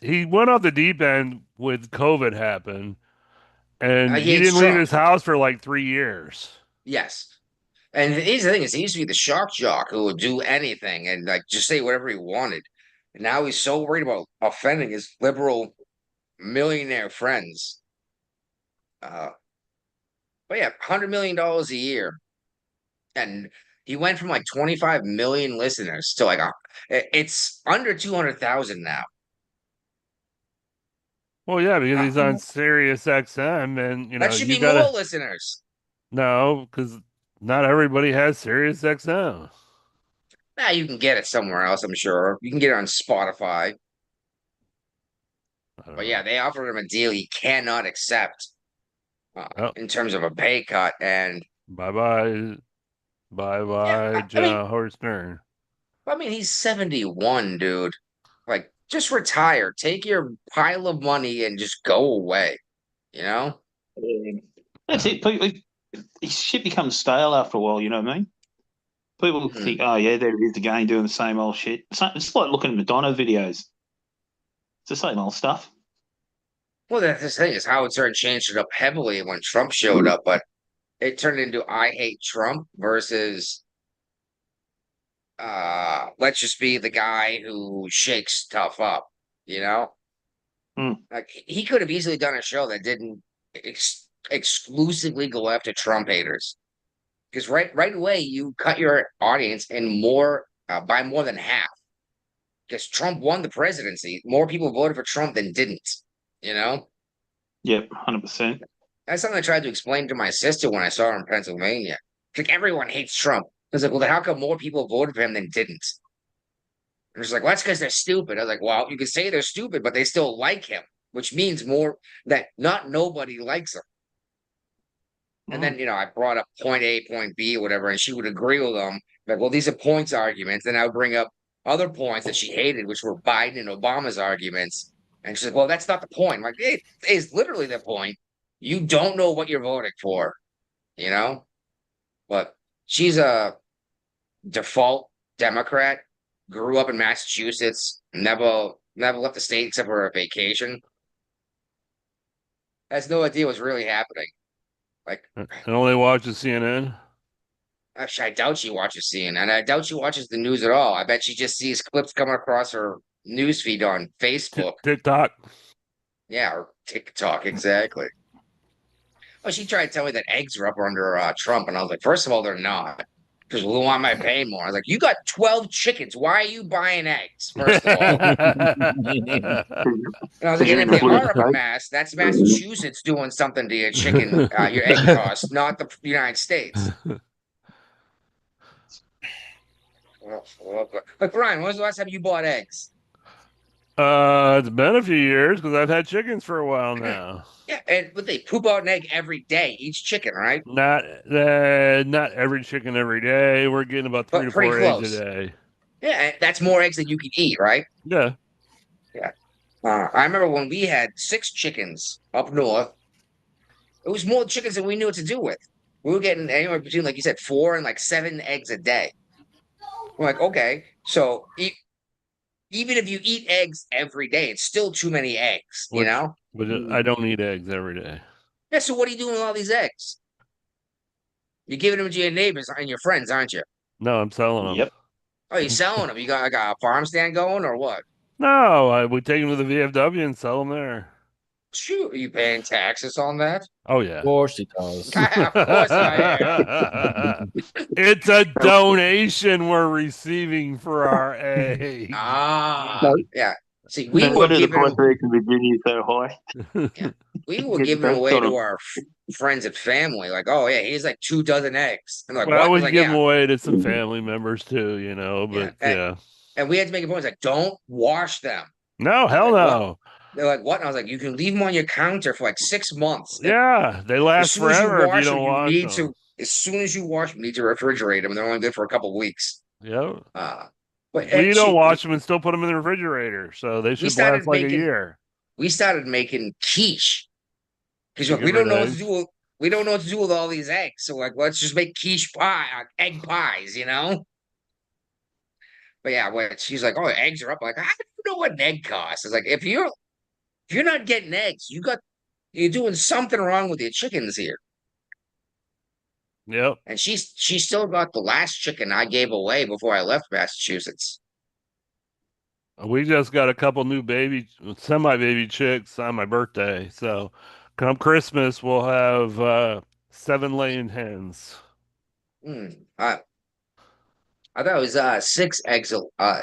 he went off the deep end with COVID happen, and he hates didn't leave Trump. his house for like 3 years. Yes. And here's the thing: is he used to be the shock jock who would do anything and like just say whatever he wanted. And now he's so worried about offending his liberal millionaire friends. But yeah, $100 million a year, and he went from like 25 million listeners to like it's under 200,000 now. Well, yeah, because he's on Sirius XM, and you know That should you be gotta more listeners. no, because not everybody has Sirius XM. Nah, you can get it somewhere else, I'm sure. You can get it on Spotify. But yeah, they offered him a deal he cannot accept in terms of a pay cut. And bye, I John Howard Stern. mean, he's 71, dude. Like, just retire. Take your pile of money and just go away. You know? That's it. Shit becomes stale after a while, you know what I mean? People think, oh, yeah, there it is again doing the same old shit. It's like looking at Madonna videos. It's the same old stuff. Well, that's the thing is Howard Stern changed it up heavily when Trump showed up, but it turned into I hate Trump versus let's just be the guy who shakes stuff up, you know? Like he could have easily done a show that didn't exclusively go after Trump haters. Because right away you cut your audience in more by more than half. Because Trump won the presidency. More people voted for Trump than didn't, you know? Yep, 100%. That's something I tried to explain to my sister when I saw her in Pennsylvania. Like, everyone hates Trump. I was like, well, how come more people voted for him than didn't? And she's like, well, that's because they're stupid. I was like, well, you can say they're stupid, but they still like him, which means more that not nobody likes him. And then, I brought up point A, point B, or whatever, and she would agree with them. Like, well, these are points arguments. Then I would bring up other points that she hated, which were Biden and Obama's arguments. And she's like, well, that's not the point. I'm like, it is literally the point. You don't know what you're voting for, you know? But she's a default Democrat, grew up in Massachusetts, never left the state except for a vacation. Has no idea what's really happening. Like, and only watches CNN. Actually, I doubt she watches CNN. I doubt she watches the news at all. I bet she just sees clips coming across her news feed on Facebook, TikTok. Yeah, or TikTok, exactly. Oh, she tried to tell me that eggs are up under Trump, and I was like, first of all, they're not. Because we want my pay more. I was like, you got 12 chickens. Why are you buying eggs? First of all. And I was like, and if they are up in Mass, that's Massachusetts doing something to your chicken, your egg costs, not the United States. Like, Ryan, when was the last time you bought eggs? It's been a few years because I've had chickens for a while now. Yeah, but they poop out an egg every day, each chicken, right? Not every chicken every day. We're getting about 3 to 4 eggs a day. Yeah, that's more eggs than you can eat, right? Yeah. Yeah. I remember when we had 6 chickens up north. It was more chickens than we knew what to do with. We were getting anywhere between, like you said, 4 and like 7 eggs a day. We're like, okay, so even if you eat eggs every day, it's still too many eggs, you know? But I don't eat eggs every day. Yeah, so what are you doing with all these eggs? You're giving them to your neighbors and your friends, aren't you? No, I'm selling them. Yep. Oh, you're selling them? You got like a farm stand going or what? No, I would take them to the VFW and sell them there. Shoot, are you paying taxes on that? Oh, yeah. Of course he does. Of course I am. It's a donation we're receiving for our eggs. Yeah. See, we were giving Virginia so high. We were giving away to our friends and family. Like, oh yeah, here's like 24 eggs. And like, well, I was like, giving away to some family members too, you know. But and we had to make a point like, don't wash them. No, hell like, no. What? They're like, what? And I was like, you can leave them on your counter for like 6 months. Yeah, they last forever if you don't wash them. As soon as you wash them, you need to refrigerate them. They're only good for a couple of weeks. Yeah. But you don't wash them and still put them in the refrigerator, so they should last like a year. We started making quiche because we don't know what to do. We don't know what to do with all these eggs, so like, let's just make quiche pie, egg pies, you know. But yeah, when she's like, "Oh, eggs are up," I'm like, I don't know what an egg costs. It's like if you're not getting eggs, you're doing something wrong with your chickens here. Yep. And she still got the last chicken I gave away before I left Massachusetts. We just got a couple new semi-baby chicks on my birthday. So come Christmas, we'll have 7 laying hens. I thought it was 6 eggs,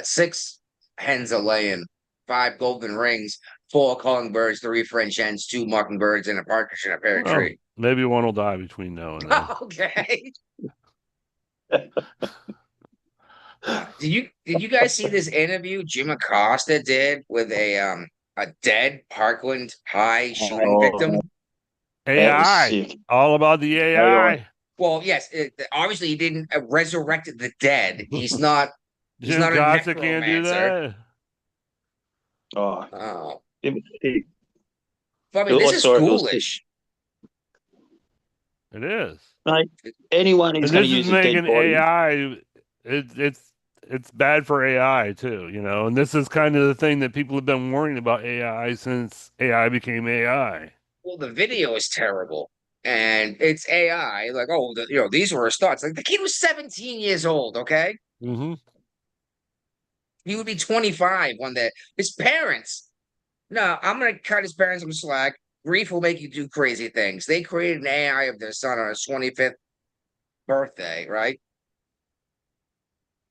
6 hens a laying, 5 golden rings, 4 calling birds, 3 French hens, 2 mockingbirds, and a partridge in a pear tree. Maybe one will die between now and then. Okay. Did you guys see this interview Jim Acosta did with a dead Parkland High shooting victim? AI, all about the AI. Well, yes. Obviously, he didn't resurrect the dead. He's not. He's Jim not Acosta a can't do that. Oh. It, I mean, this is saw it, it was foolish. It is. Mate, anyone who's And going to this use is a dead making body, AI. It's bad for AI too, you know. And this is kind of the thing that people have been worrying about AI since AI became AI. Well, the video is terrible, and it's AI. Like, oh, these were his thoughts. Like, the kid was 17 years old. Okay, Mm-hmm. he would be 25 when his parents. No, I'm gonna cut his parents some slack. Grief will make you do crazy things. They created an AI of their son on his 25th birthday, right?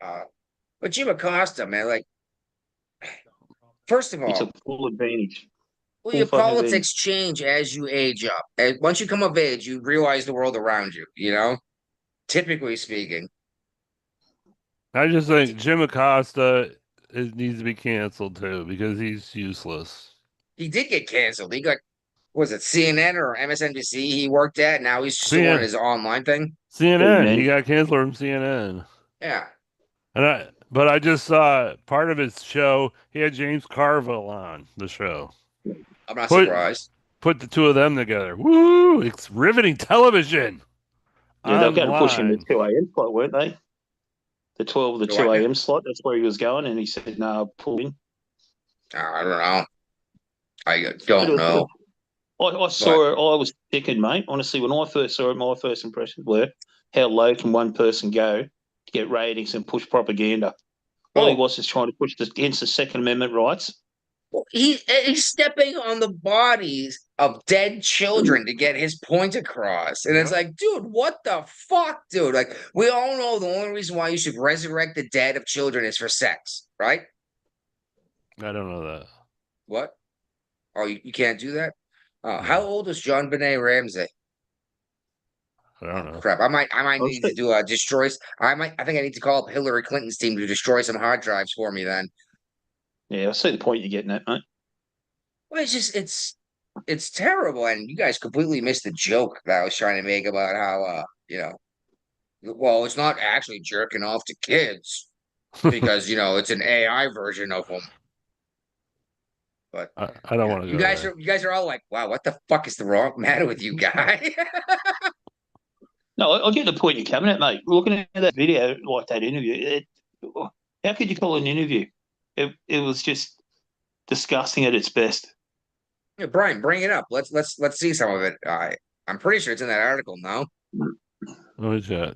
But Jim Acosta, man, like, first of he all, took full advantage. well, Full your fucking politics change as you age up. And once you come of age, you realize the world around you, typically speaking. I just think Jim Acosta needs to be canceled too because he's useless. He did get canceled. He got, was it CNN or MSNBC he worked at? Now he's doing his online thing. CNN. He got canceled from CNN. Yeah. But I just saw part of his show. He had James Carville on the show. I'm not surprised. Put the two of them together. Woo! It's riveting television. Yeah, they were going to push him to 2 a.m. slot, weren't they? The 2 a.m. slot. That's where he was going, and he said, "No, pull in." I don't know. I don't know. I saw it. I was thinking, mate. Honestly, when I first saw it, my first impressions were, how low can one person go to get ratings and push propaganda? All he was just trying to push against the Second Amendment rights. Well, he's stepping on the bodies of dead children to get his point across. And it's like, dude, what the fuck, dude? Like, we all know the only reason why you should resurrect the dead of children is for sex, right? I don't know that. What? Oh, you can't do that? How old is John Benet Ramsey? I don't know. Crap. I might need to do a destroy. I think I need to call up Hillary Clinton's team to destroy some hard drives for me then. Yeah, I see the point you're getting at, mate. Well, it's terrible, and you guys completely missed the joke that I was trying to make about how well, it's not actually jerking off to kids because it's an AI version of them. But I don't want to. You guys are all like, "Wow, what the fuck is the wrong matter with you guy?" No, I get the point you're coming at, mate. Looking at that video, like that interview, how could you call it an interview? It was just disgusting at its best. Yeah, Brian, bring it up. Let's see some of it. I'm pretty sure it's in that article now. What is that?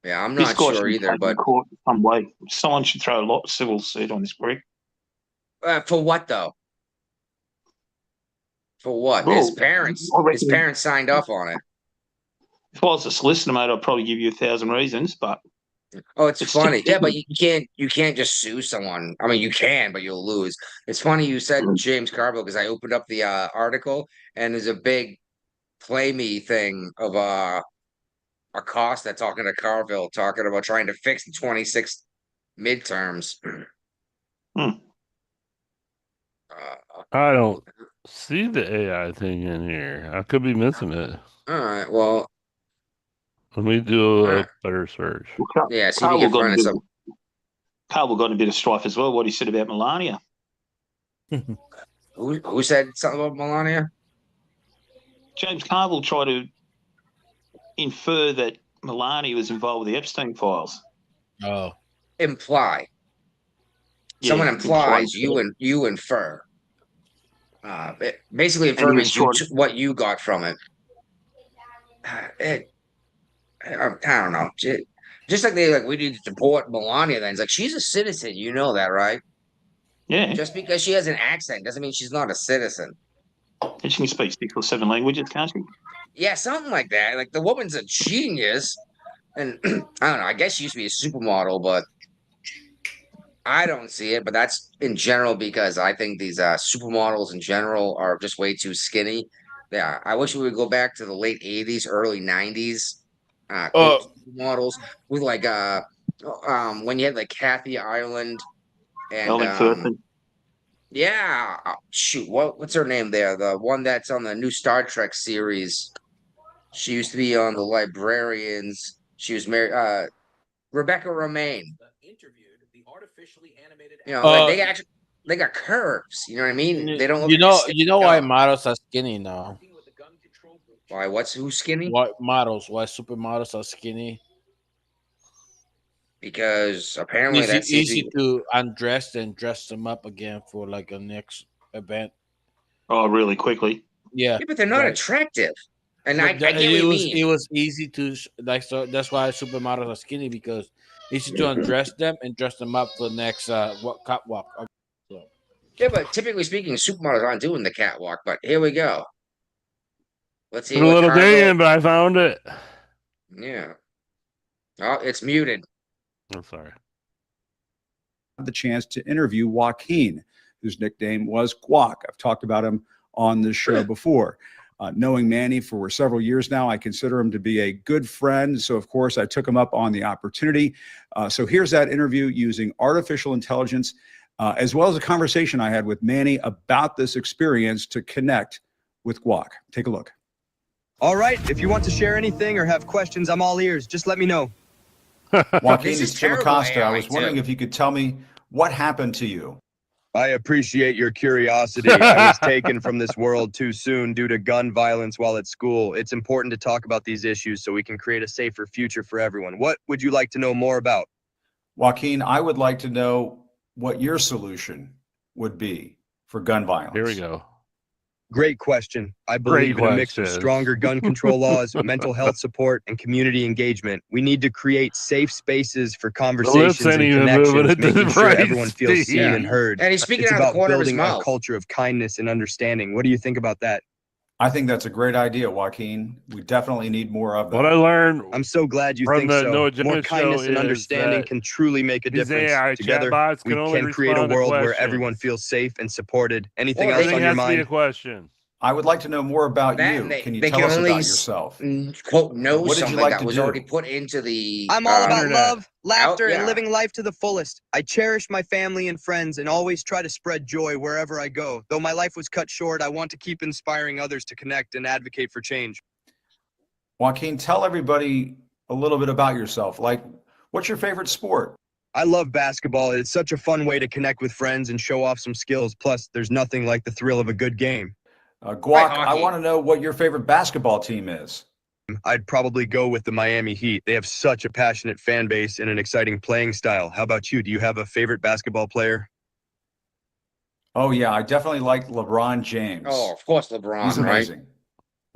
Yeah, I'm not sure either. But some way, someone should throw a lot of civil suit on this brick. For what though? For what? Well, his parents signed off on it. If I was a solicitor, mate, I'd probably give you 1,000 reasons, but it's funny. Yeah, but you can't just sue someone. I mean, you can, but you'll lose. It's funny you said James Carville because I opened up the article and there's a big play me thing of Acosta talking to Carville, talking about trying to fix the 26 midterms. I don't see the AI thing in here. I could be missing it. All right, well, let me do a better search. Yeah, see if you can find some. Carville got a bit of strife as well. What he said about Melania. Who said something about Melania? James Carville tried to infer that Melania was involved with the Epstein files. Oh, imply. Yeah, someone implies, you infer. Basically, infer means what you got from it. I don't know. Just like we need to support Melania. Then it's like she's a citizen. You know that, right? Yeah. Just because she has an accent doesn't mean she's not a citizen. And she can speak 6 or 7 languages, can't she? Yeah, something like that. Like the woman's a genius, and I don't know. I guess she used to be a supermodel, but I don't see it. But that's in general because I think these supermodels in general are just way too skinny. Yeah, I wish we would go back to the late 80s, early 90s. Models with when you had like Kathy Ireland and yeah, shoot, what's her name there? The one that's on the new Star Trek series. She used to be on the Librarians. She was married. Rebecca Romaine. Interviewed the artificially animated. They actually. they got curves. You know what I mean? They don't look You like know, a stick you know why dog. models are skinny now? Why? Who's skinny? Why supermodels are skinny? Because apparently Easy, that seems to easy be. to undress and dress them up again for like a next event. Oh, really quickly. Yeah, Yeah, but they're not right. attractive. And I But get what you mean. it was easy to like, so that's why supermodels are skinny, because easy to undress them and dress them up for the next catwalk. So, Yeah, but typically speaking, supermodels aren't doing the catwalk. But here we go. Let's see Took a what little Cargo. digging, but I found it. Yeah. Oh, it's muted. I'm sorry. The chance to interview Joaquin, whose nickname was Guac. I've talked about him on this show before. Knowing Manny for several years now, I consider him to be a good friend. So, of course, I took him up on the opportunity. So here's that interview using artificial intelligence, as well as a conversation I had with Manny about this experience to connect with Guac. Take a look. All right. If you want to share anything or have questions, I'm all ears. Just let me know. Joaquin, This is it's Tim terrible Acosta. I AI, was wondering too. if you could tell me what happened to you. I appreciate your curiosity. I was taken from this world too soon due to gun violence while at school. It's important to talk about these issues so we can create a safer future for everyone. What would you like to know more about? Joaquin, I would like to know what your solution would be for gun violence. Here we go. Great question. I believe in a mix of question. stronger gun control laws, mental health support, and community engagement. We need to create safe spaces for conversations ain't and even moving connections, at the making sure right everyone feels speed. seen and heard. And he's speaking It's out of the about corner of his building a mouth. culture of kindness and understanding. What do you think about that? I think that's a great idea, Joaquin. We definitely need more of that. What I learned I'm so glad you from think the so. No Agenda More kindness show and is understanding that can truly make a these difference. AI Together, chatbots we can only can create a respond to world where questions. everyone feels safe and supported. Anything Well, else Everything on your has to be a mind? question. I would like to know more about That you. and they- Can you they tell can us only about yourself? Quote, know What did you something like that to was do? already put into the. I'm all about internet. love, laughter, yeah. and living life to the fullest. I cherish my family and friends and always try to spread joy wherever I go. Though my life was cut short, I want to keep inspiring others to connect and advocate for change. Joaquin, tell everybody a little bit about yourself. Like, what's your favorite sport? I love basketball. It's such a fun way to connect with friends and show off some skills. Plus, there's nothing like the thrill of a good game. Guac, I hockey. want to know what your favorite basketball team is. I'd probably go with the Miami Heat. They have such a passionate fan base and an exciting playing style. How about you? Do you have a favorite basketball player? Oh, yeah, I definitely like LeBron James. Oh, of course, LeBron, He's right? amazing.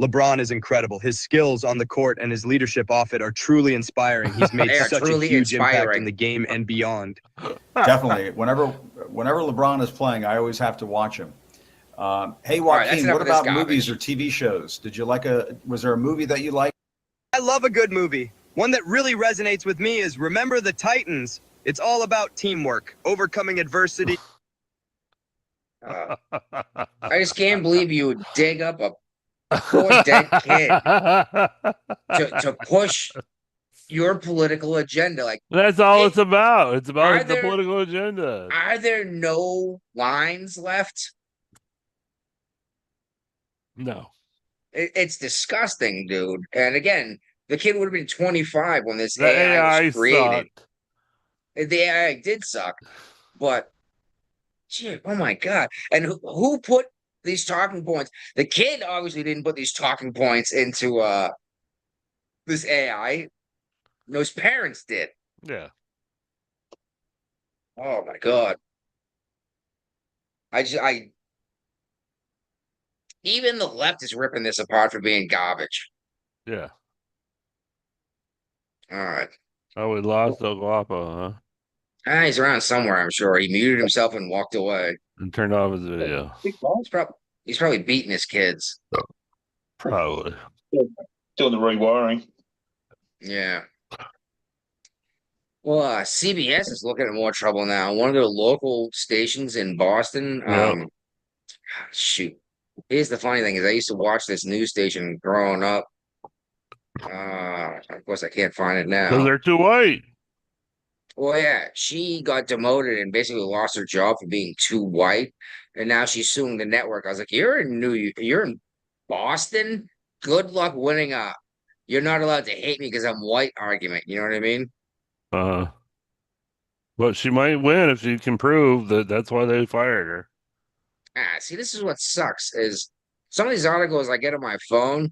LeBron is incredible. His skills on the court and his leadership off it are truly inspiring. He's made They are such a truly huge impact inspiring. in the game and beyond. Definitely. Whenever LeBron is playing, I always have to watch him. Hey, All right, that's Joaquin, enough what of this about garbage. movies or TV shows? Did you like was there a movie that you liked? I love a good movie. One that really resonates with me is Remember the Titans. It's all about teamwork, overcoming adversity. I just can't believe you would dig up a poor dead kid to push your political agenda. Like, That's all Hey, it's about. It's are about the there- political agenda. are there no lines left? No. It's disgusting, dude. And again, the kid would have been 25 when this The AI AI was created. sucked. The AI did suck, but gee, oh my god! And who put these talking points? The kid obviously didn't put these talking points into this AI. No, his parents did. Yeah. Oh my god! Even the left is ripping this apart for being garbage. Yeah. All right. Oh, we lost El Guapo, huh? He's around somewhere, I'm sure. He muted himself and walked away. And turned off his video. He's probably beating his kids. Probably. Doing the rewiring. Yeah. Well, CBS is looking at more trouble now. One of their local stations in Boston. Yep. Shoot. Here's the funny thing is I used to watch this news station growing up. Of course, I can't find it now. Because they're too white. Well, yeah, she got demoted and basically lost her job for being too white, and now she's suing the network. I was like, you're in Boston. Good luck winning a "you're not allowed to hate me because I'm white" argument. You know what I mean? Well, But she might win if she can prove that that's why they fired her. See, this is what sucks is some of these articles I get on my phone,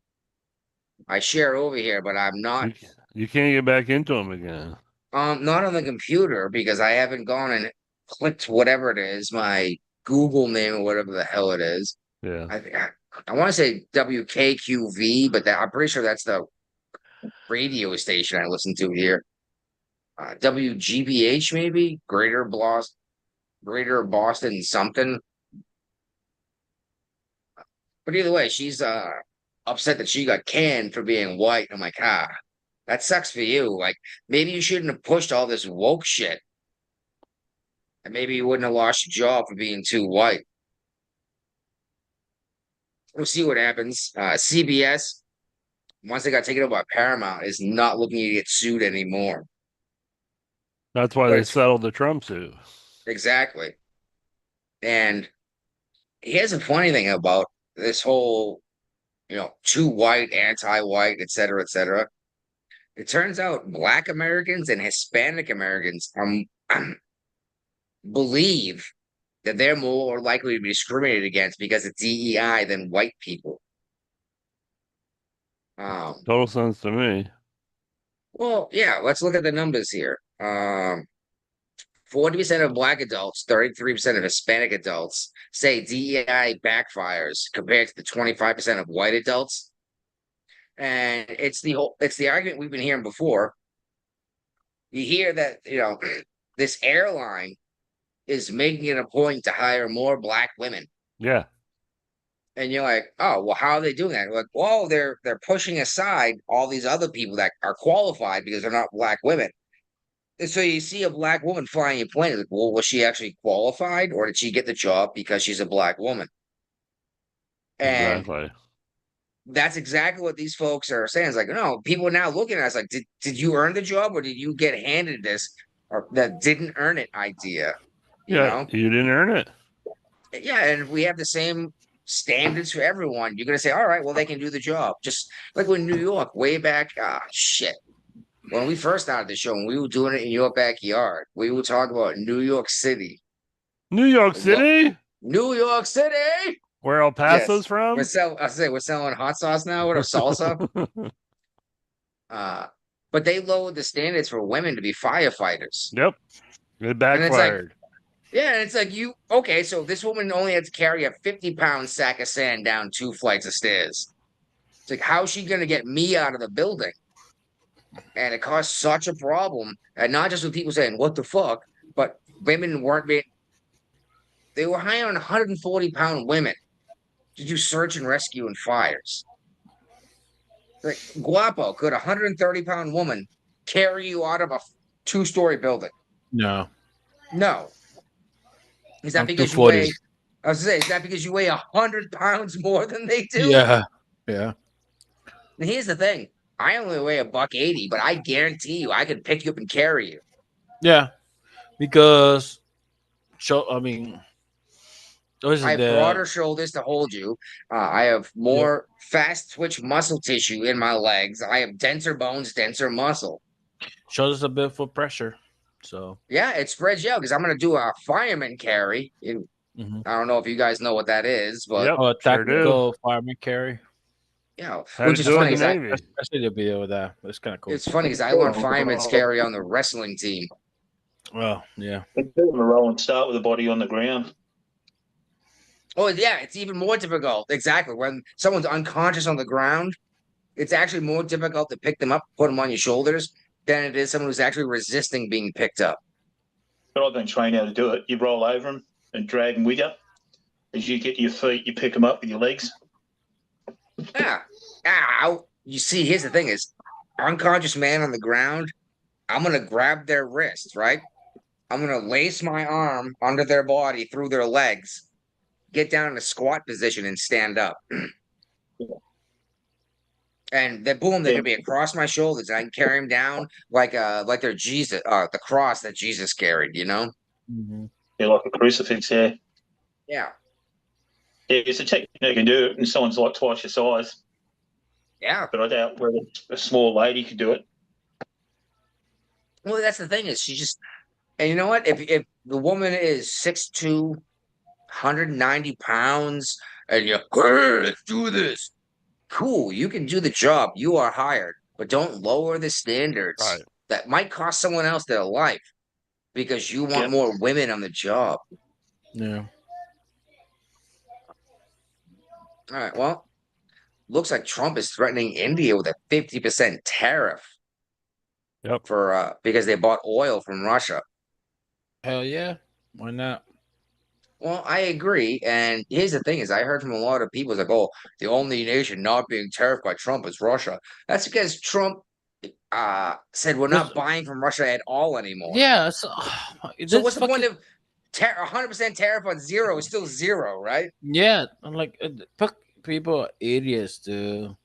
I share over here, but I'm not. You can't get back into them again. Not on the computer because I haven't gone and clicked whatever it is, my Google name or whatever the hell it is. Yeah. I want to say WKQV, but I'm pretty sure that's the radio station I listen to here. WGBH maybe Greater Boston something. But either way, she's upset that she got canned for being white. I'm like, that sucks for you. Like, maybe you shouldn't have pushed all this woke shit. And maybe you wouldn't have lost your job for being too white. We'll see what happens. CBS, once they got taken over by Paramount, is not looking to get sued anymore. That's why they settled the Trump suit. Exactly. And here's a funny thing about this whole, too white, anti-white, et cetera, et cetera. It turns out Black Americans and Hispanic Americans believe that they're more likely to be discriminated against because of DEI than white people. Total sense to me. Well, yeah, let's look at the numbers here. 40% of Black adults, 33% of Hispanic adults say DEI backfires compared to the 25% of white adults. And it's the argument we've been hearing before. You hear that, this airline is making it a point to hire more Black women. Yeah. And you're like, oh, well, how are they doing that? You're like, well, they're pushing aside all these other people that are qualified because they're not Black women. And so you see a Black woman flying a plane. Like, well, was she actually qualified, or did she get the job because she's a Black woman? And exactly. That's exactly what these folks are saying. It's like, no, people are now looking at us like, did you earn the job, or did you get handed this or that didn't earn it idea? You didn't earn it. Yeah, and if we have the same standards for everyone, you're gonna say, all right, well, they can do the job. Just like when New York, way back, shit. When we first started the show, when we were doing it in your backyard, we would talk about New York City. New York City? New York City! Where El Paso's from? We're selling hot sauce now with a salsa. But they lowered the standards for women to be firefighters. Yep. It backfired. And it's like, so this woman only had to carry a 50-pound sack of sand down 2 flights of stairs. It's like, how's she going to get me out of the building? And it caused such a problem. And not just with people saying, what the fuck? But women they were hiring 140-pound women to do search and rescue and fires. Like, Guapo, could a 130-pound woman carry you out of a 2-story building? No. Is that because you weigh? I was gonna say, is that because you weigh 100 pounds more than they do? Yeah. And here's the thing: I only weigh $180, but I guarantee you, I could pick you up and carry you. Yeah, because I have broader shoulders to hold you. I have more fast twitch muscle tissue in my legs. I have denser bones, denser muscle. Shoulders a bit for pressure. So yeah, it spreads you out because I'm gonna do a fireman carry. I don't know if you guys know what that is, but tactical fireman carry. Yeah, which is funny. I see the video with that. It's kind of cool. It's funny because I learned fireman's carry on the wrestling team. Well, yeah. They do them a roll and start with the body on the ground. Oh yeah, it's even more difficult. Exactly. When someone's unconscious on the ground, it's actually more difficult to pick them up, put them on your shoulders, than it is someone who's actually resisting being picked up. But I've been trained how to do it. You roll over them and drag them with you. As you get to your feet, you pick them up with your legs. Yeah. You see, here's the thing is, unconscious man on the ground, I'm going to grab their wrist, right? I'm going to lace my arm under their body through their legs, get down in a squat position and stand up. And then boom, they're gonna be across my shoulders, and I can carry them down like they're Jesus, the cross that Jesus carried, Yeah, like a crucifix, yeah. Yeah. It's a technique you can do it, and someone's like twice your size. Yeah. But I doubt whether a small lady could do it. Well, that's the thing is, And you know what? If the woman is 6'2", 190 pounds, and you're, hey, let's do this. Cool, you can do the job. You are hired, but don't lower the standards. Right. That might cost someone else their life because you want more women on the job. Yeah. All right. Well, looks like Trump is threatening India with a 50% tariff. Yep. For because they bought oil from Russia. Hell yeah. Why not? Well, I agree. And here's the thing: is I heard from a lot of people like, "Oh, the only nation not being tariffed by Trump is Russia." That's because Trump said we're not buying from Russia at all anymore. Yeah. So what's the point of 100% tariff on zero? Is still zero, right? Yeah. I'm like, people are idiots, dude.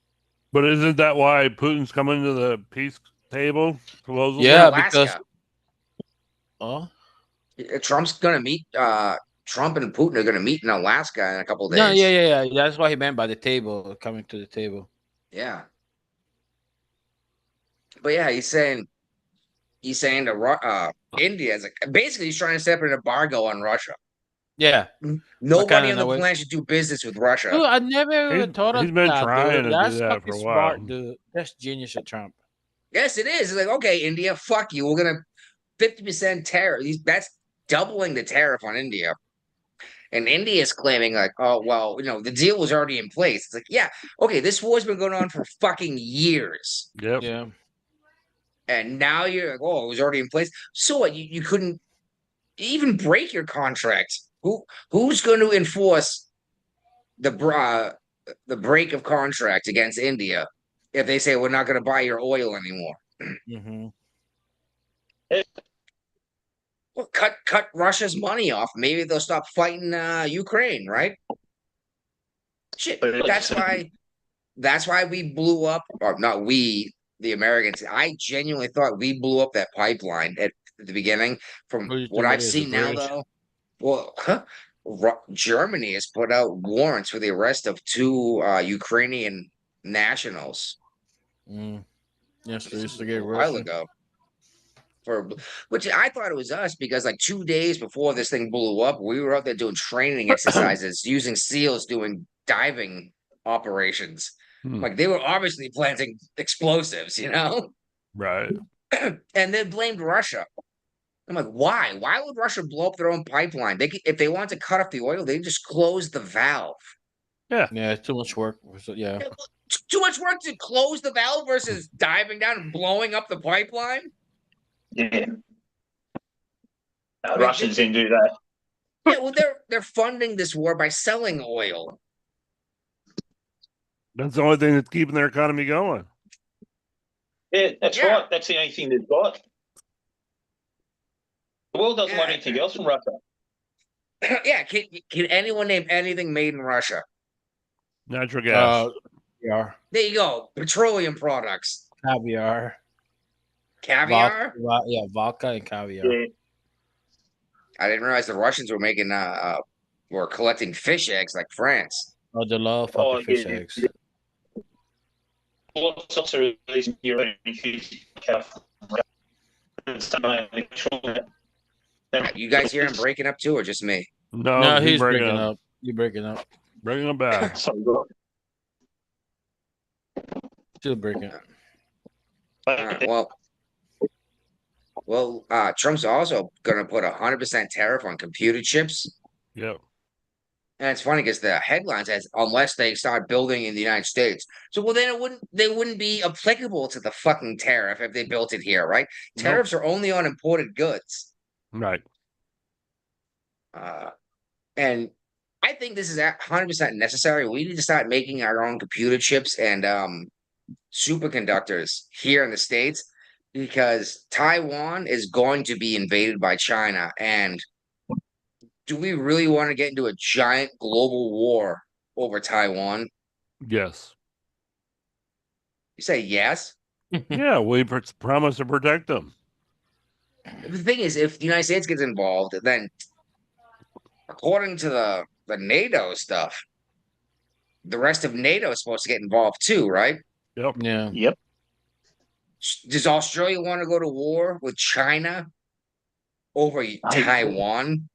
But isn't that why Putin's coming to the peace table proposal? Yeah, because Trump's gonna meet. Trump and Putin are gonna meet in Alaska in a couple of days. No, yeah. That's what he meant by the table, coming to the table. Yeah. But yeah, he's saying to India is like basically he's trying to set up an embargo on Russia. Yeah. Nobody on the planet should do business with Russia. Dude, I never even thought of that. He's been trying to That's do that for a while. smart, dude. That's genius of Trump. Yes, it is. It's like, okay, India, fuck you. We're gonna 50% tariff. That's doubling the tariff on India. And India is claiming like, oh well, the deal was already in place. It's like, yeah, okay, this war's been going on for fucking years. Yep. Yeah. And now you're like, oh, it was already in place. So what? You couldn't even break your contract. Who's going to enforce the break of contract against India if they say we're not going to buy your oil anymore? Mm-hmm. Well, cut Russia's money off. Maybe they'll stop fighting Ukraine, right? Shit, that's why we blew up, or not we, the Americans. I genuinely thought we blew up that pipeline at the beginning. From what I've seen now, though, well, Germany has put out warrants for the arrest of 2 Ukrainian nationals. Yes, they used to get a while ago. Which I thought it was us because like 2 days before this thing blew up, we were out there doing training exercises using SEALs doing diving operations. Like they were obviously planting explosives, Right. And they blamed Russia. I'm like, why? Why would Russia blow up their own pipeline? If they want to cut off the oil, they just close the valve. Yeah. Yeah, it's too much work. Yeah. Too much work to close the valve versus diving down and blowing up the pipeline. Yeah. Russians didn't do that. Yeah, well, they're funding this war by selling oil. That's the only thing that's keeping their economy going. Yeah, that's right. That's the only thing they've got. The world doesn't want anything else from Russia. Yeah, can anyone name anything made in Russia? Natural gas. Caviar. There you go. Petroleum products. Caviar. Caviar? Yeah, vodka and caviar. Yeah. I didn't realize the Russians were making were collecting fish eggs like France. Oh, they love fucking fish eggs. Lots of these You guys hear him breaking up too, or just me? No, he's breaking up. You're breaking up. Breaking up bad. Still breaking up. All right, well, Trump's also going to put 100% tariff on computer chips. Yep. And it's funny because the headline says unless they start building in the United States. So well, then they wouldn't be applicable to the fucking tariff if they built it here, right? Tariffs are only on imported goods. Right. And I think this is 100% necessary. We need to start making our own computer chips and superconductors here in the States because Taiwan is going to be invaded by China. And do we really want to get into a giant global war over Taiwan? Yes. You say yes? Yeah, we promise to protect them. The thing is, if the United States gets involved, then according to the NATO stuff, the rest of NATO is supposed to get involved too, right? Yep. Yeah. Yep. Does Australia want to go to war with China? over Taiwan.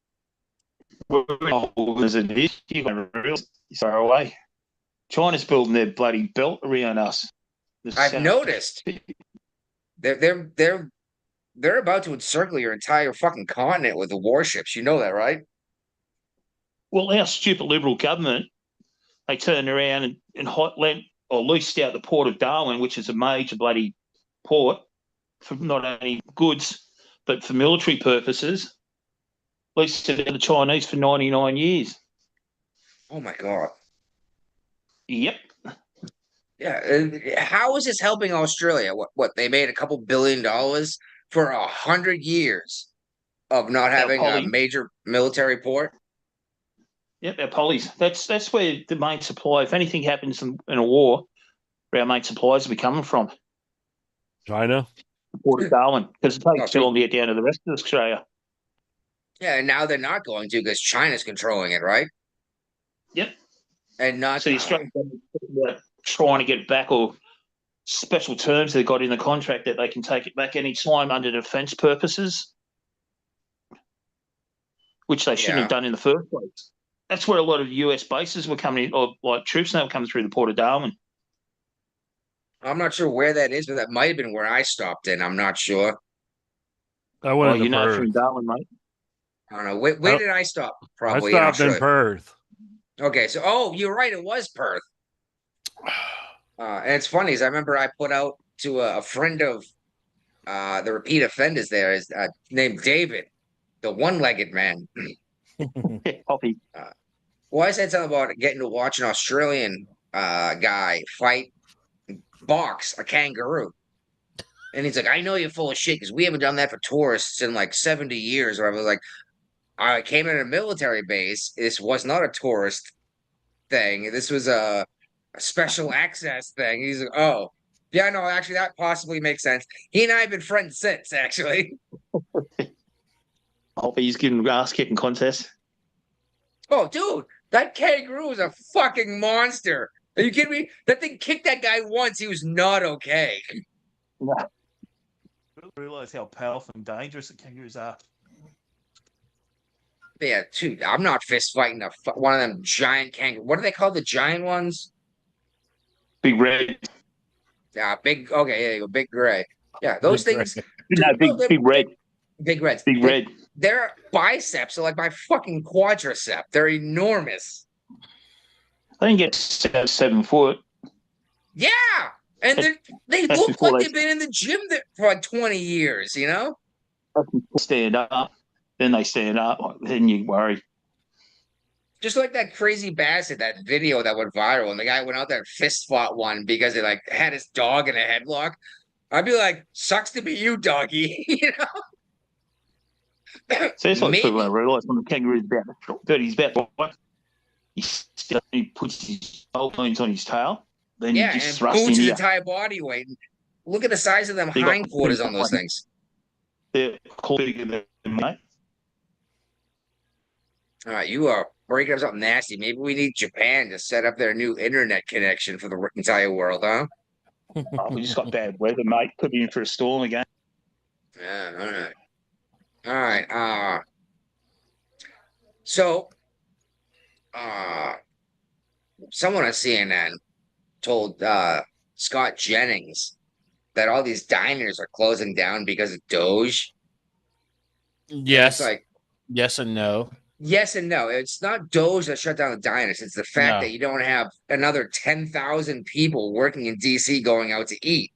There's an issue real far away. China's building their bloody belt around us. I've noticed. They're about to encircle your entire fucking continent with the warships. You know that, right? Well, our stupid Liberal government, they turned around and lent or leased out the port of Darwin, which is a major bloody port for not only goods but for military purposes. Leased it to the Chinese for 99 years. Oh my god. Yep. Yeah. How is this helping Australia? What they made a couple $1 billion for 100 years of not having a major military port? Yep, our pollies. That's where the main supply, if anything happens in a war, where our main supplies will be coming from. China? The port of Darwin. Because it takes too long to get down to the rest of Australia. Yeah, and now they're not going to because China's controlling it, right? Yep. And not so the Australian government trying to get it back, or special terms they've got in the contract that they can take it back any time under defence purposes, which they shouldn't have done in the first place. That's where a lot of US bases were coming in, or like troops now coming through the port of Darwin. I'm not sure where that is, but that might have been where I stopped in. I'm not sure. I went you know from Darwin, mate. I don't know. Where did I stop? Probably. I stopped in Perth. Okay, so you're right. It was Perth. And it's funny, is I remember I put out to a friend of the repeat offenders there is named David, the one-legged man. Poppy. Well, I said something about getting to watch an Australian guy fight, box a kangaroo. And he's like, I know you're full of shit because we haven't done that for tourists in like 70 years. Or I was like, I came in a military base. This was not a tourist thing. This was a special access thing. He's like, oh, yeah, no, actually, that possibly makes sense. He and I have been friends since, actually. He's giving ass kicking contest. Oh, dude, that kangaroo is a fucking monster. Are you kidding me? That thing kicked that guy once. He was not okay. No. I don't realize how powerful and dangerous the kangaroos are. Yeah, dude, I'm not fist fighting one of them giant kangaroos. What are they called? The giant ones? Big red. Yeah, big. Okay, yeah, you go, big gray. Yeah, those big things. No, big red. Big reds. Big red. Their biceps are like my fucking quadricep. They're enormous. I think it's 7 foot. Yeah, and they look like they've been in the gym for like 20 years. You know. Stand up. Then they stand up. Then you worry. Just like that crazy bastard, that video that went viral, and the guy went out there and fist fought one because he like had his dog in a headlock. I'd be like, sucks to be you, doggy. You know. So it's like people don't realise when the kangaroo's about he's about to fight, he puts his bones on his tail, then you just thrust his in entire body weight. Look at the size of them hindquarters on those things. They're bigger than mate. All right, you are breaking up something nasty. Maybe we need Japan to set up their new internet connection for the entire world, huh? We just got bad weather, mate. Could be in for a storm again. Yeah, all right. All right. So, someone on CNN told Scott Jennings that all these diners are closing down because of Doge. Yes. It's like yes and no. Yes and no. It's not Doge that shut down the diners. It's the fact that you don't have another 10,000 people working in DC going out to eat.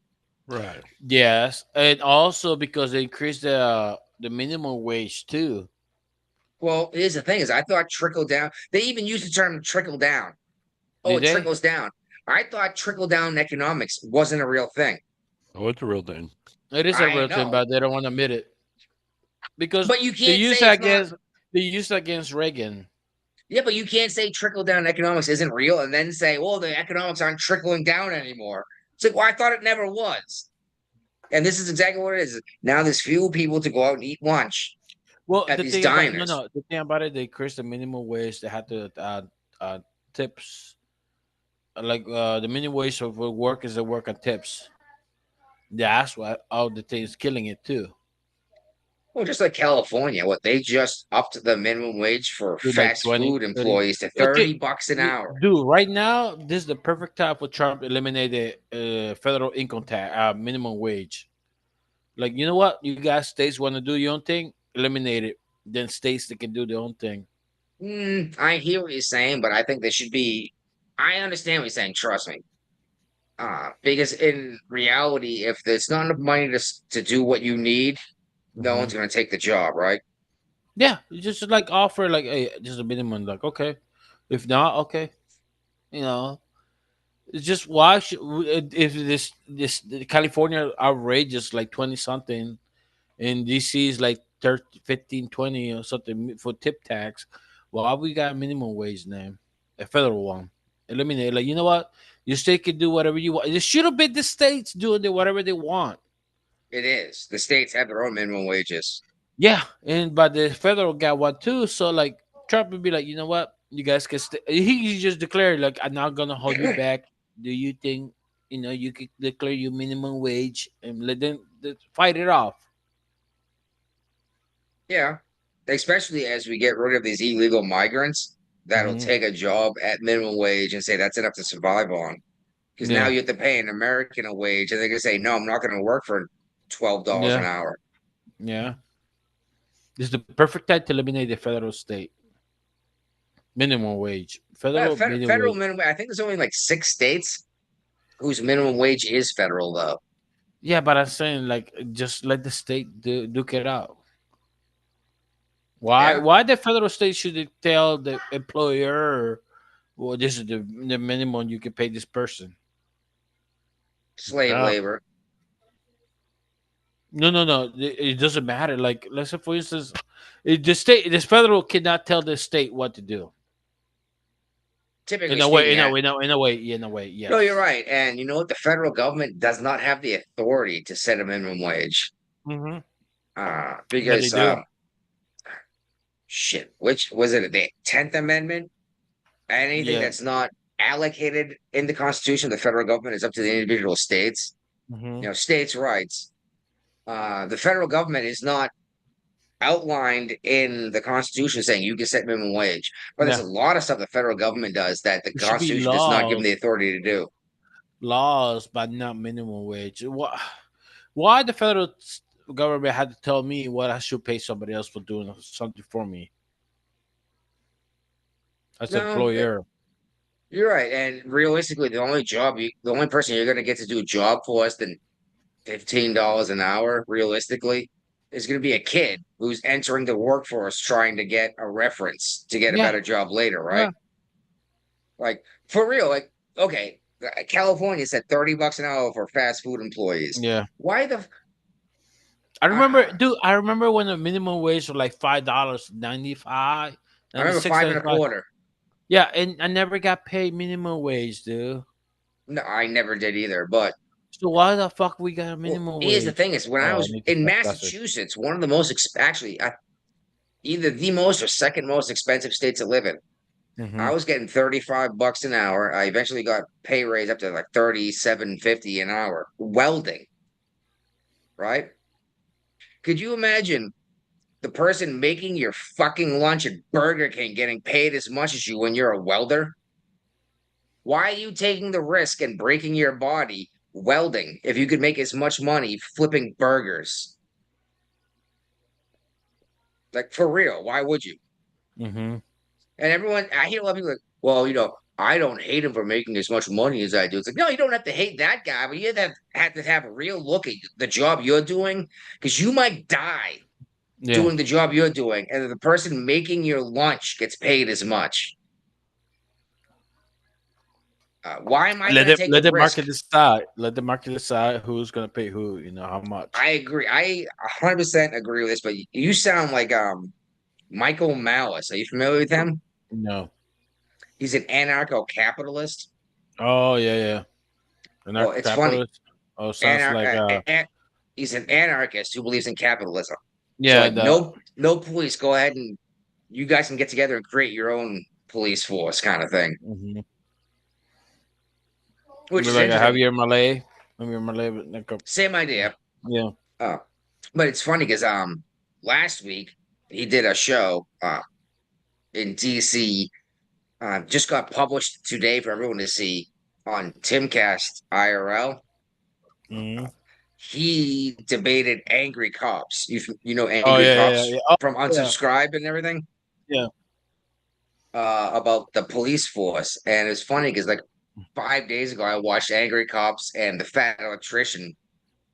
Right. Yes, and also because they increased the minimum wage too. Well, here's the thing: is I thought trickle down. They even used the term trickle down. Oh, it trickles down. I thought trickle down economics wasn't a real thing. Oh, it's a real thing. It is a real thing, but they don't want to admit it because but you can't they use it against Reagan. Yeah, but you can't say trickle down economics isn't real and then say, well, the economics aren't trickling down anymore. It's like, well, I thought it never was. And this is exactly what it is. Now there's fewer people to go out and eat lunch. Well, at these diners. The thing about it, they increased the minimum wage. They had to tips. Like the minimum wage of workers that work on tips. That's why all the things killing it too. Well, just like California, what they just upped the minimum wage for Do like fast 20, food 30. employees to Okay, $30 an hour. dude. Right now, this is the perfect time for Trump to eliminate the federal income tax, minimum wage. Like, you know what? You guys, states want to do your own thing, eliminate it. Then states that can do their own thing. I hear what you're saying, but I think there should be. I understand what you're saying. Trust me. Because in reality, if there's not enough money to do what you need, no one's going to take the job, right? Yeah, you just like offer like, hey, just a minimum. Like, okay, if not, okay, you know, it's just why should if this the California outrage is like 20 something, and DC is like 30, 15, 20 or something for tip tax. Well, we got minimum wage now, a federal one. Eliminate, like, you know what? Your state can do whatever you want. It should have been the states doing whatever they want. It is. The states have their own minimum wages. Yeah, and but the federal got one too. So like Trump would be like, you know what? You guys can stay. He just declared like, I'm not gonna hold you back. Do you think you could declare your minimum wage and let them fight it off? Yeah, especially as we get rid of these illegal migrants that'll take a job at minimum wage and say that's enough to survive on. Because now you have to pay an American a wage, and they're gonna say, "No, I'm not going to work for $12 an hour." Yeah, this is the perfect time to eliminate the federal state minimum wage. Federal minimum. I think there's only like 6 states whose minimum wage is federal, though. Yeah, but I'm saying like just let the state duke it out. Why? Yeah. Why the federal state should tell the employer, well, this is the minimum you can pay this person? Slave labor. No. It doesn't matter. Like, let's say, for instance, this federal cannot tell the state what to do. Typically, in a way, yes. No, you're right. And you know what? The federal government does not have the authority to set a minimum wage. Because shit, which was it? The 10th Amendment? Anything that's not allocated in the Constitution, the federal government is up to the individual states. States' rights. The federal government is not outlined in the Constitution saying you can set minimum wage. But there's a lot of stuff the federal government does that the Constitution does not give them the authority to do. Laws, but not minimum wage. Why the federal government had to tell me what I should pay somebody else for doing something for me as an employer? You're right. And realistically, the only person you're going to get to do a job for less than $15 an hour, realistically, is going to be a kid who's entering the workforce trying to get a reference to get a better job later, right? Like, for real, like, okay, California said $30 an hour for fast food employees. Yeah. Why the... I remember when the minimum wage was like $5.95. I remember $5.25. Yeah, and I never got paid minimum wage, dude. No, I never did either, but... So why the fuck we got a minimum wage? Here's the thing is, when I was in Massachusetts, one of the most, either the most or second most expensive state to live in, I was getting $35 an hour. I eventually got pay raise up to like $37.50 an hour welding. Right? Could you imagine the person making your fucking lunch at Burger King getting paid as much as you when you're a welder? Why are you taking the risk and breaking your body welding if you could make as much money flipping burgers? Like, for real, why would you? And everyone, I hear a lot of people like, well, I don't hate him for making as much money as I do. It's like, no, you don't have to hate that guy, but you have to have a real look at the job you're doing, because you might die doing the job you're doing, and the person making your lunch gets paid as much. Why am I going to take the risk? Let the market decide who's going to pay who, how much. I agree. I 100% agree with this, but you sound like Michael Malice. Are you familiar with him? No. He's an anarcho-capitalist. Oh, yeah. Well, it's funny. Oh, sounds like... he's an anarchist who believes in capitalism. Yeah. So no police. Go ahead and you guys can get together and create your own police force kind of thing. Which is like a Javier Malay. Same idea. Yeah. But it's funny because last week he did a show in DC. Just got published today for everyone to see on Timcast IRL. He debated angry cops. You know angry cops from Unsubscribe and everything. Yeah. About the police force, and it's funny because like 5 days ago, I watched Angry Cops and the Fat Electrician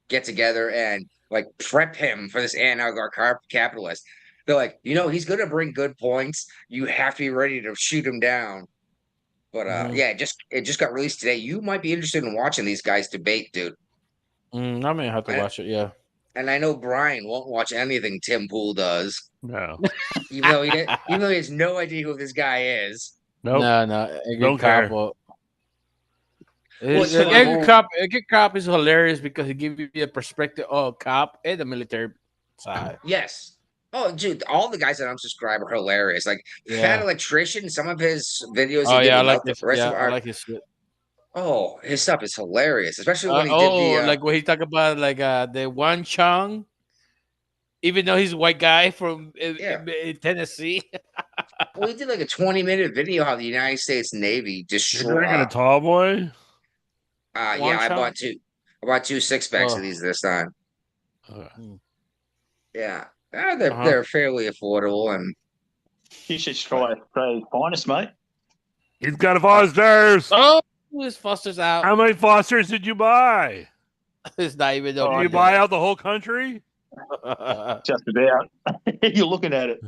get together and like prep him for this anarcho capitalist. They're like, he's going to bring good points. You have to be ready to shoot him down. But yeah, it just got released today. You might be interested in watching these guys debate, dude. I may have to watch it. Yeah. And I know Brian won't watch anything Tim Pool does. No. even though he has no idea who this guy is. Nope. No. Don't care. Angry Cop is hilarious because he gives you a perspective of a cop and the military side. Yes. Oh, dude, all the guys that Unsubscribe are hilarious. Like Fat Electrician, some of his videos. I like this. I like his shit. Oh, his stuff is hilarious, especially when he did the like when he talk about like the Wan Chong, even though he's a white guy from in Tennessee. Well, he did like a 20-minute video how the United States Navy destroyed. You're drinking a tall boy? I bought two 6-packs of these this time. Yeah, they're fairly affordable, and you should try Finest, mate. He's got a Foster's. Oh, his Foster's out. How many Fosters did you buy? It's not even. Did you buy out the whole country? Just about. You're looking at it.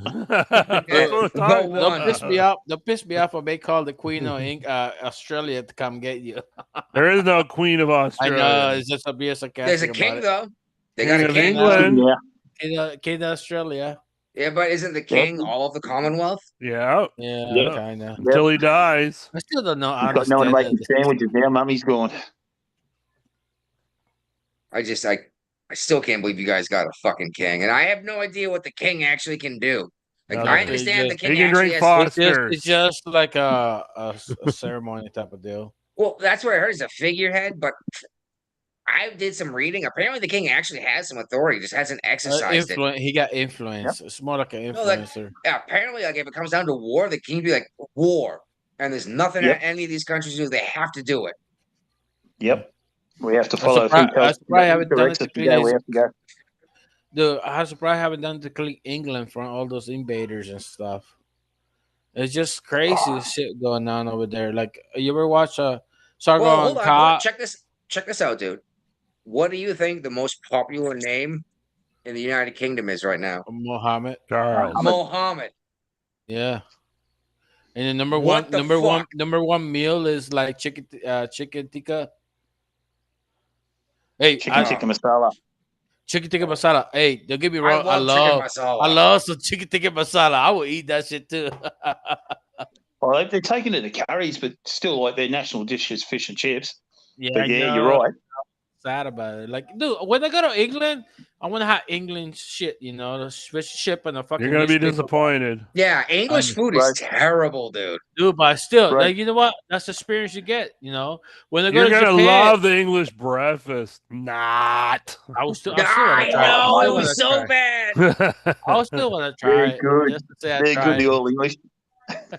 Don't piss me off. Don't piss me off. I may call the Queen of Australia to come get you. There is no Queen of Australia. I know. It's just a beer sarcastic. There's a king though. They got a of king. England. King of Australia. Yeah, but isn't the king all of the Commonwealth? Yeah. Yeah. Kind of. Until he dies. I still don't know. He's got no one to make him sandwiches now. Mummy's gone. I still can't believe you guys got a fucking king, and I have no idea what the king actually can do. Like I understand the king actually has. It's just like a ceremony type of deal. Well, that's what I heard. Is a figurehead, but I did some reading. Apparently, the king actually has some authority, just hasn't exercised it. He got influence. Yep. It's more like an influencer. Apparently, like if it comes down to war, the king be like war, and there's nothing that any of these countries do. They have to do it. Yep. We have to follow. I'm surprised I haven't done it to clean. We have to go. Dude, I'm surprised I haven't done it to clean England from all those invaders and stuff. It's just crazy shit going on over there. Like, you ever watch Sargon? Well, hold on. Check this out, dude. What do you think the most popular name in the United Kingdom is right now? Mohammed. Charles. Mohammed. Yeah. And the number one meal is like chicken tikka. Hey, chicken tikka masala. Chicken tikka masala. Hey, don't get me wrong. I love some chicken tikka masala. I will eat that shit too. Well, they're taking it to curries, but still, like their national dish is fish and chips. Yeah, but you're right. Sad about it. Like, dude, when I go to England, I want to have England shit. The fish chip and the fucking. You're gonna be disappointed. Yeah, English food is terrible, dude. Dude, but still, like, you know what? That's the experience you get. When I go you're to gonna Japan, love the English breakfast. Not. I was still. I know it was so bad. I still want to try it. Good. Just to say Very good. The old English.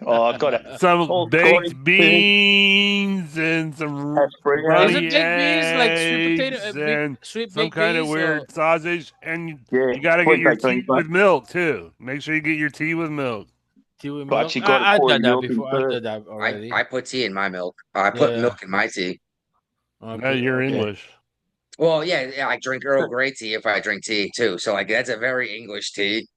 Oh, I've got it. Some baked beans and some is it baked beans like sweet potato and sweet some kind of weird sausage, and you got to get your tea with milk too. Make sure you get your tea with milk. Tea with milk. I've done that before. I've done that already. I put tea in my milk. I put milk in my tea. Okay, you're English. Well, yeah, I drink Earl Grey tea if I drink tea too. So like that's a very English tea.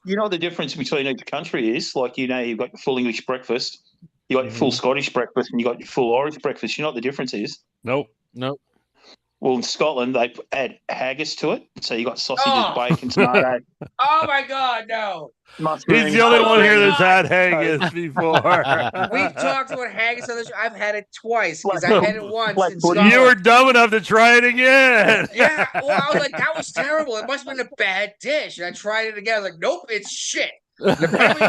You know what the difference between each country is? Like, you've got your full English breakfast, you got your full Scottish breakfast, and you got your full Irish breakfast. You know what the difference is? Nope. Well, in Scotland, they add haggis to it. So you got sausages, bacon, tomato. Oh, my God, no. He's the only one here that's had haggis before. We've talked about haggis on this show. I've had it twice because I had it once in Scotland. You were dumb enough to try it again. Yeah. Well, I was like, that was terrible. It must have been a bad dish. And I tried it again. I was like, nope, it's shit. Apparently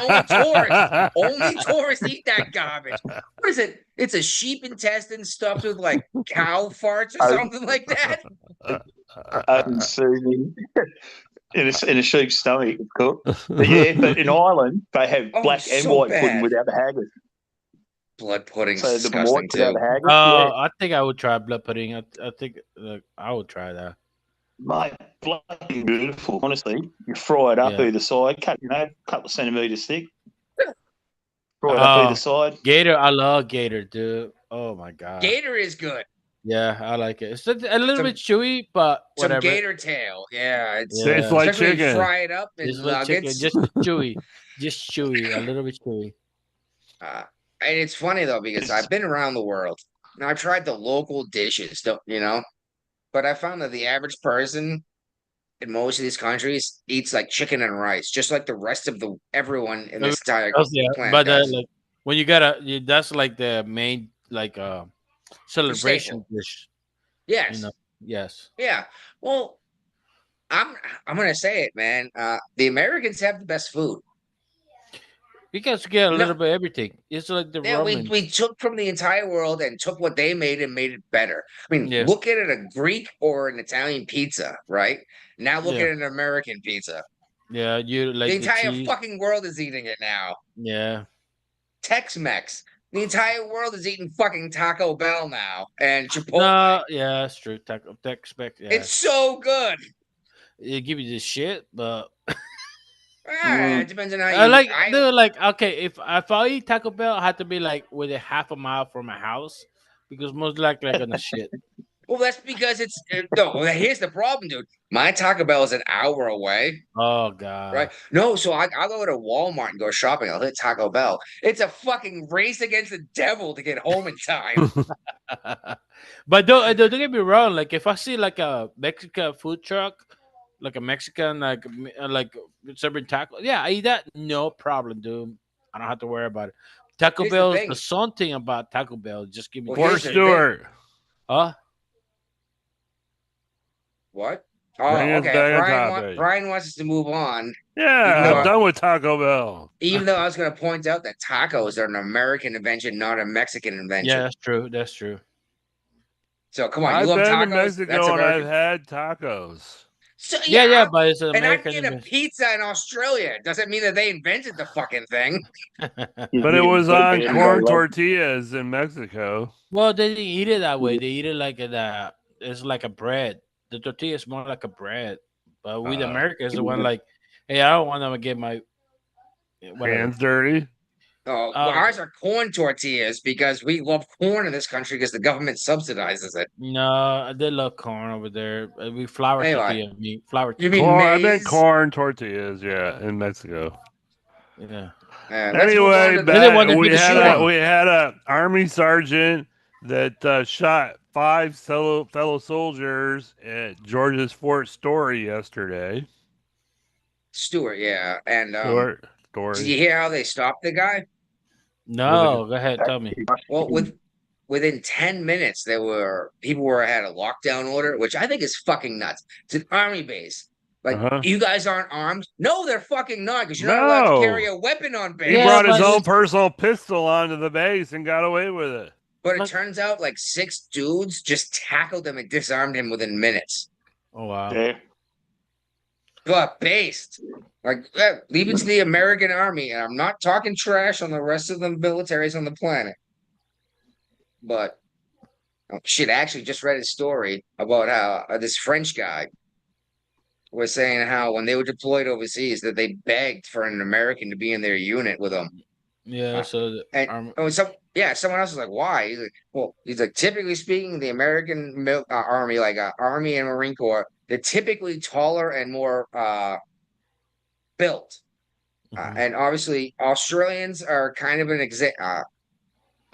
only tourists eat that garbage. What is it? It's a sheep intestine stuffed with like cow farts or something like that. in a sheep's stomach. It's cool. But in Ireland they have black and so white bad. pudding without the haggis. Blood pudding's So the disgusting white without too. the haggis. I think I would try blood pudding. I think I would try that. Mate, bloody beautiful. Honestly, you fry it up either side. Cut, a couple of centimeters thick. Fry it up either side. Gator, I love gator, dude. Oh my god. Gator is good. Yeah, I like it. It's a little bit chewy, but whatever. Some gator tail. Yeah, it's tastes like chicken. Fry it up in nuggets. Just chewy, a little bit chewy. And it's funny though because I've been around the world. Now I've tried the local dishes, but I found that the average person in most of these countries eats like chicken and rice, just like the rest of everyone in this entire planet. But like when you that's like the main celebration dish. Yes. Yes. Yeah. Well, I'm gonna say it, man. The Americans have the best food. Because you get a little bit of everything. It's like the Roman. We took from the entire world and took what they made and made it better. I mean, look at it, a Greek or an Italian pizza, right? Now look at an American pizza. Yeah, you like the entire fucking world is eating it now. Yeah. Tex-Mex. The entire world is eating fucking Taco Bell now and Chipotle. Yeah, that's true. Tex-Mex. Yeah. It's so good. It give you this shit, but it depends on how you okay, if I eat Taco Bell, I have to be like within half a mile from my house because most likely I'm gonna shit. Well, that's because it's no. Here's the problem, dude. My Taco Bell is an hour away. Oh god. Right? No, so I'll go to Walmart and go shopping. I'll hit Taco Bell. It's a fucking race against the devil to get home in time. But don't get me wrong. Like if I see like a Mexican food truck, like a Mexican like serving taco, yeah, I eat that, no problem, dude. I don't have to worry about it. Taco Bell, the something about Taco Bell, just give me. Poor Stewart. Huh? What? Oh, okay. Brian wants us to move on. Yeah, I'm done with Taco Bell. Even though I was going to point out that tacos are an American invention, not a Mexican invention. Yeah, that's true. That's true. So come on, I've you love been tacos? to Mexico and I've had tacos. So, yeah, but it's an American. And I'm getting a pizza in Australia. Doesn't mean that they invented the fucking thing. But it was on corn tortillas in Mexico. Well, they didn't eat it that way. They eat it like it's like a bread. The tortilla is more like a bread. But we, the Americans, the one like, hey, I don't want them to get my hands dirty. Oh, well, ours are corn tortillas because we love corn in this country because the government subsidizes it. No, they love corn over there. We flour tortilla. Flour. You mean corn, maize? I meant corn tortillas. Yeah, in Mexico. Yeah. Anyway, we had a army sergeant that shot 5 fellow soldiers at Georgia's Fort Story yesterday. Stuart, yeah, and Story. Did you hear how they stopped the guy? No, go ahead, tell me. Well, within 10 minutes, people had a lockdown order, which I think is fucking nuts. It's an army base. Like, you guys aren't armed? No, they're fucking not, because you're not allowed to carry a weapon on base. He brought his own personal pistol onto the base and got away with it. But it turns out like 6 dudes just tackled him and disarmed him within minutes. Oh, wow. Yeah. But based. Like, leave it to the American army. And I'm not talking trash on the rest of the militaries on the planet. But, actually just read a story about how this French guy was saying how when they were deployed overseas that they begged for an American to be in their unit with them. Yeah, someone else was like, why? He's like, typically speaking, the American army, like Army and Marine Corps, they're typically taller and more built. And obviously, Australians are kind of an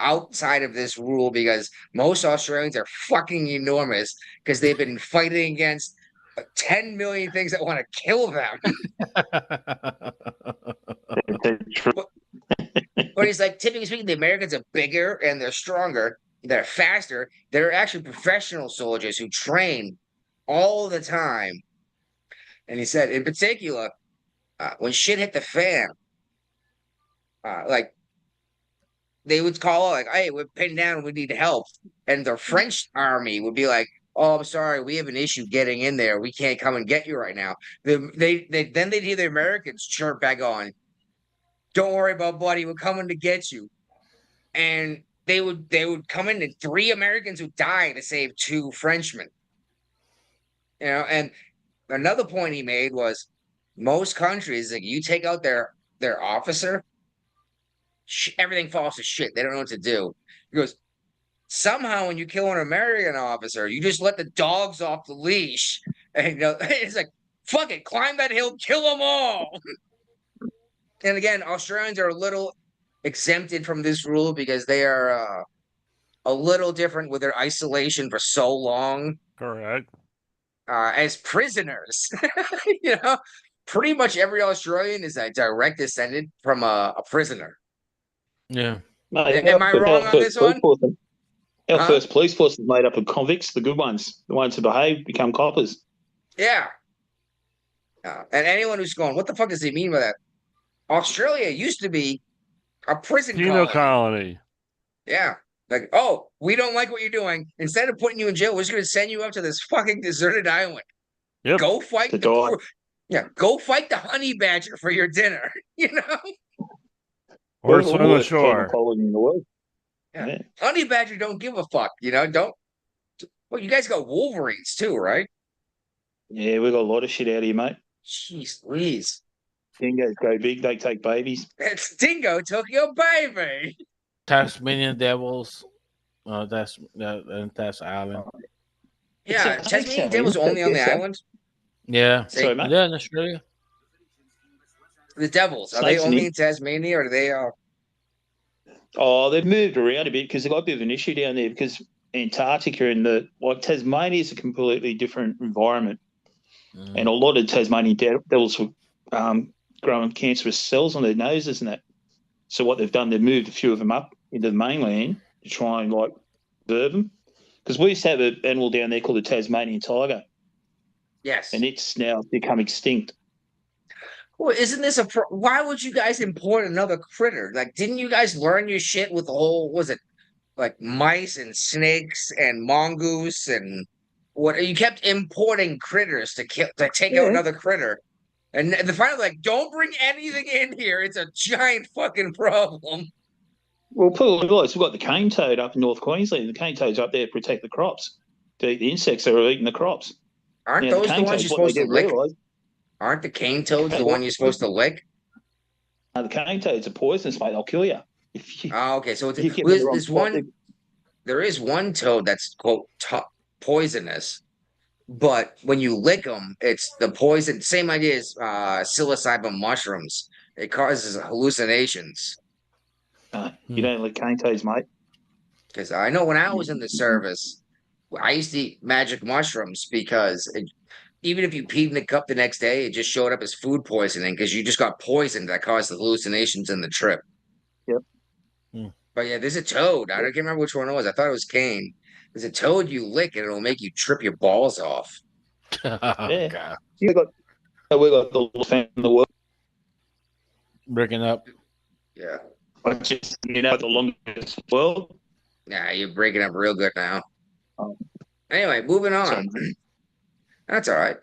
outside of this rule because most Australians are fucking enormous because they've been fighting against 10 million things that want to kill them. But he's like, typically speaking, the Americans are bigger and they're stronger, they're faster. They're actually professional soldiers who train all the time. And he said, in particular, when shit hit the fan, like they would call like, hey, we're pinned down, we need help. And the French army would be like, "Oh, I'm sorry, we have an issue getting in there. We can't come and get you right now." Then they'd hear the Americans chirp back on, "Don't worry about buddy, we're coming to get you." And they would come in, and 3 Americans would die to save 2 Frenchmen. You know, and another point he made was most countries, like you take out their officer, everything falls to shit. They don't know what to do. He goes, somehow when you kill an American officer, you just let the dogs off the leash, and it's like, fuck it, climb that hill, kill them all. And again, Australians are a little exempted from this rule because they are a little different with their isolation for so long. Correct. As prisoners, pretty much every Australian is a direct descendant from a prisoner. Yeah. Am I wrong on this one? Our first police force is made up of convicts, the good ones, the ones who behave, become coppers. Yeah. And anyone who's going, what the fuck does he mean by that? Australia used to be a prison Penal colony. Yeah. Like, oh, we don't like what you're doing. Instead of putting you in jail, we're just going to send you up to this fucking deserted island. Yep. Go fight go fight the honey badger for your dinner. Or swim ashore. In the world. Yeah. Honey badger don't give a fuck. Don't. Well, you guys got wolverines too, right? Yeah, we got a lot of shit out here, mate. Jeez Louise. Dingoes go big, they take babies. It's Dingo took your baby. Tasmanian devils. That's island. Yeah, Tasmanian devils only on the island. Yeah. Sorry, mate. Yeah, in Australia. The devils, are they only in Tasmania, or are they? Oh, they've moved around a bit because they've got a bit of an issue down there because Antarctica and Tasmania is a completely different environment, and a lot of Tasmanian devils were growing cancerous cells on their noses and that. So what they've done, they've moved a few of them up into the mainland to try and verb them, because we used to have an animal down there called the Tasmanian tiger. Yes, and it's now become extinct. Well, isn't this why would you guys import another critter? Like, didn't you guys learn your shit with the whole, was it like mice and snakes and mongoose and what? You kept importing critters to take out another critter. And the final, like, don't bring anything in here. It's a giant fucking problem. Well, people realise we've got the cane toad up in North Queensland. The cane toad's up there to protect the crops, to eat the insects that are eating the crops. Aren't those the ones you're supposed to lick? Aren't the cane toads the one you're supposed to lick? No, the cane toads are poisonous, mate. They'll kill you. Okay. So there is one toad that's quote poisonous, but when you lick them, it's the poison. Same idea as psilocybin mushrooms. It causes hallucinations. You don't lick cane toads, mate. Because I know when I was in the service, I used to eat magic mushrooms because even if you peed in the cup the next day, it just showed up as food poisoning because you just got poisoned that caused the hallucinations in the trip. Yep. But yeah, there's a toad. I can't remember which one it was. I thought it was cane. There's a toad you lick and it'll make you trip your balls off. Yeah. God. We got the little fan in the world. Breaking up. Yeah. The longest world. Nah, you're breaking up real good now. Anyway, moving on. Sorry. That's all right.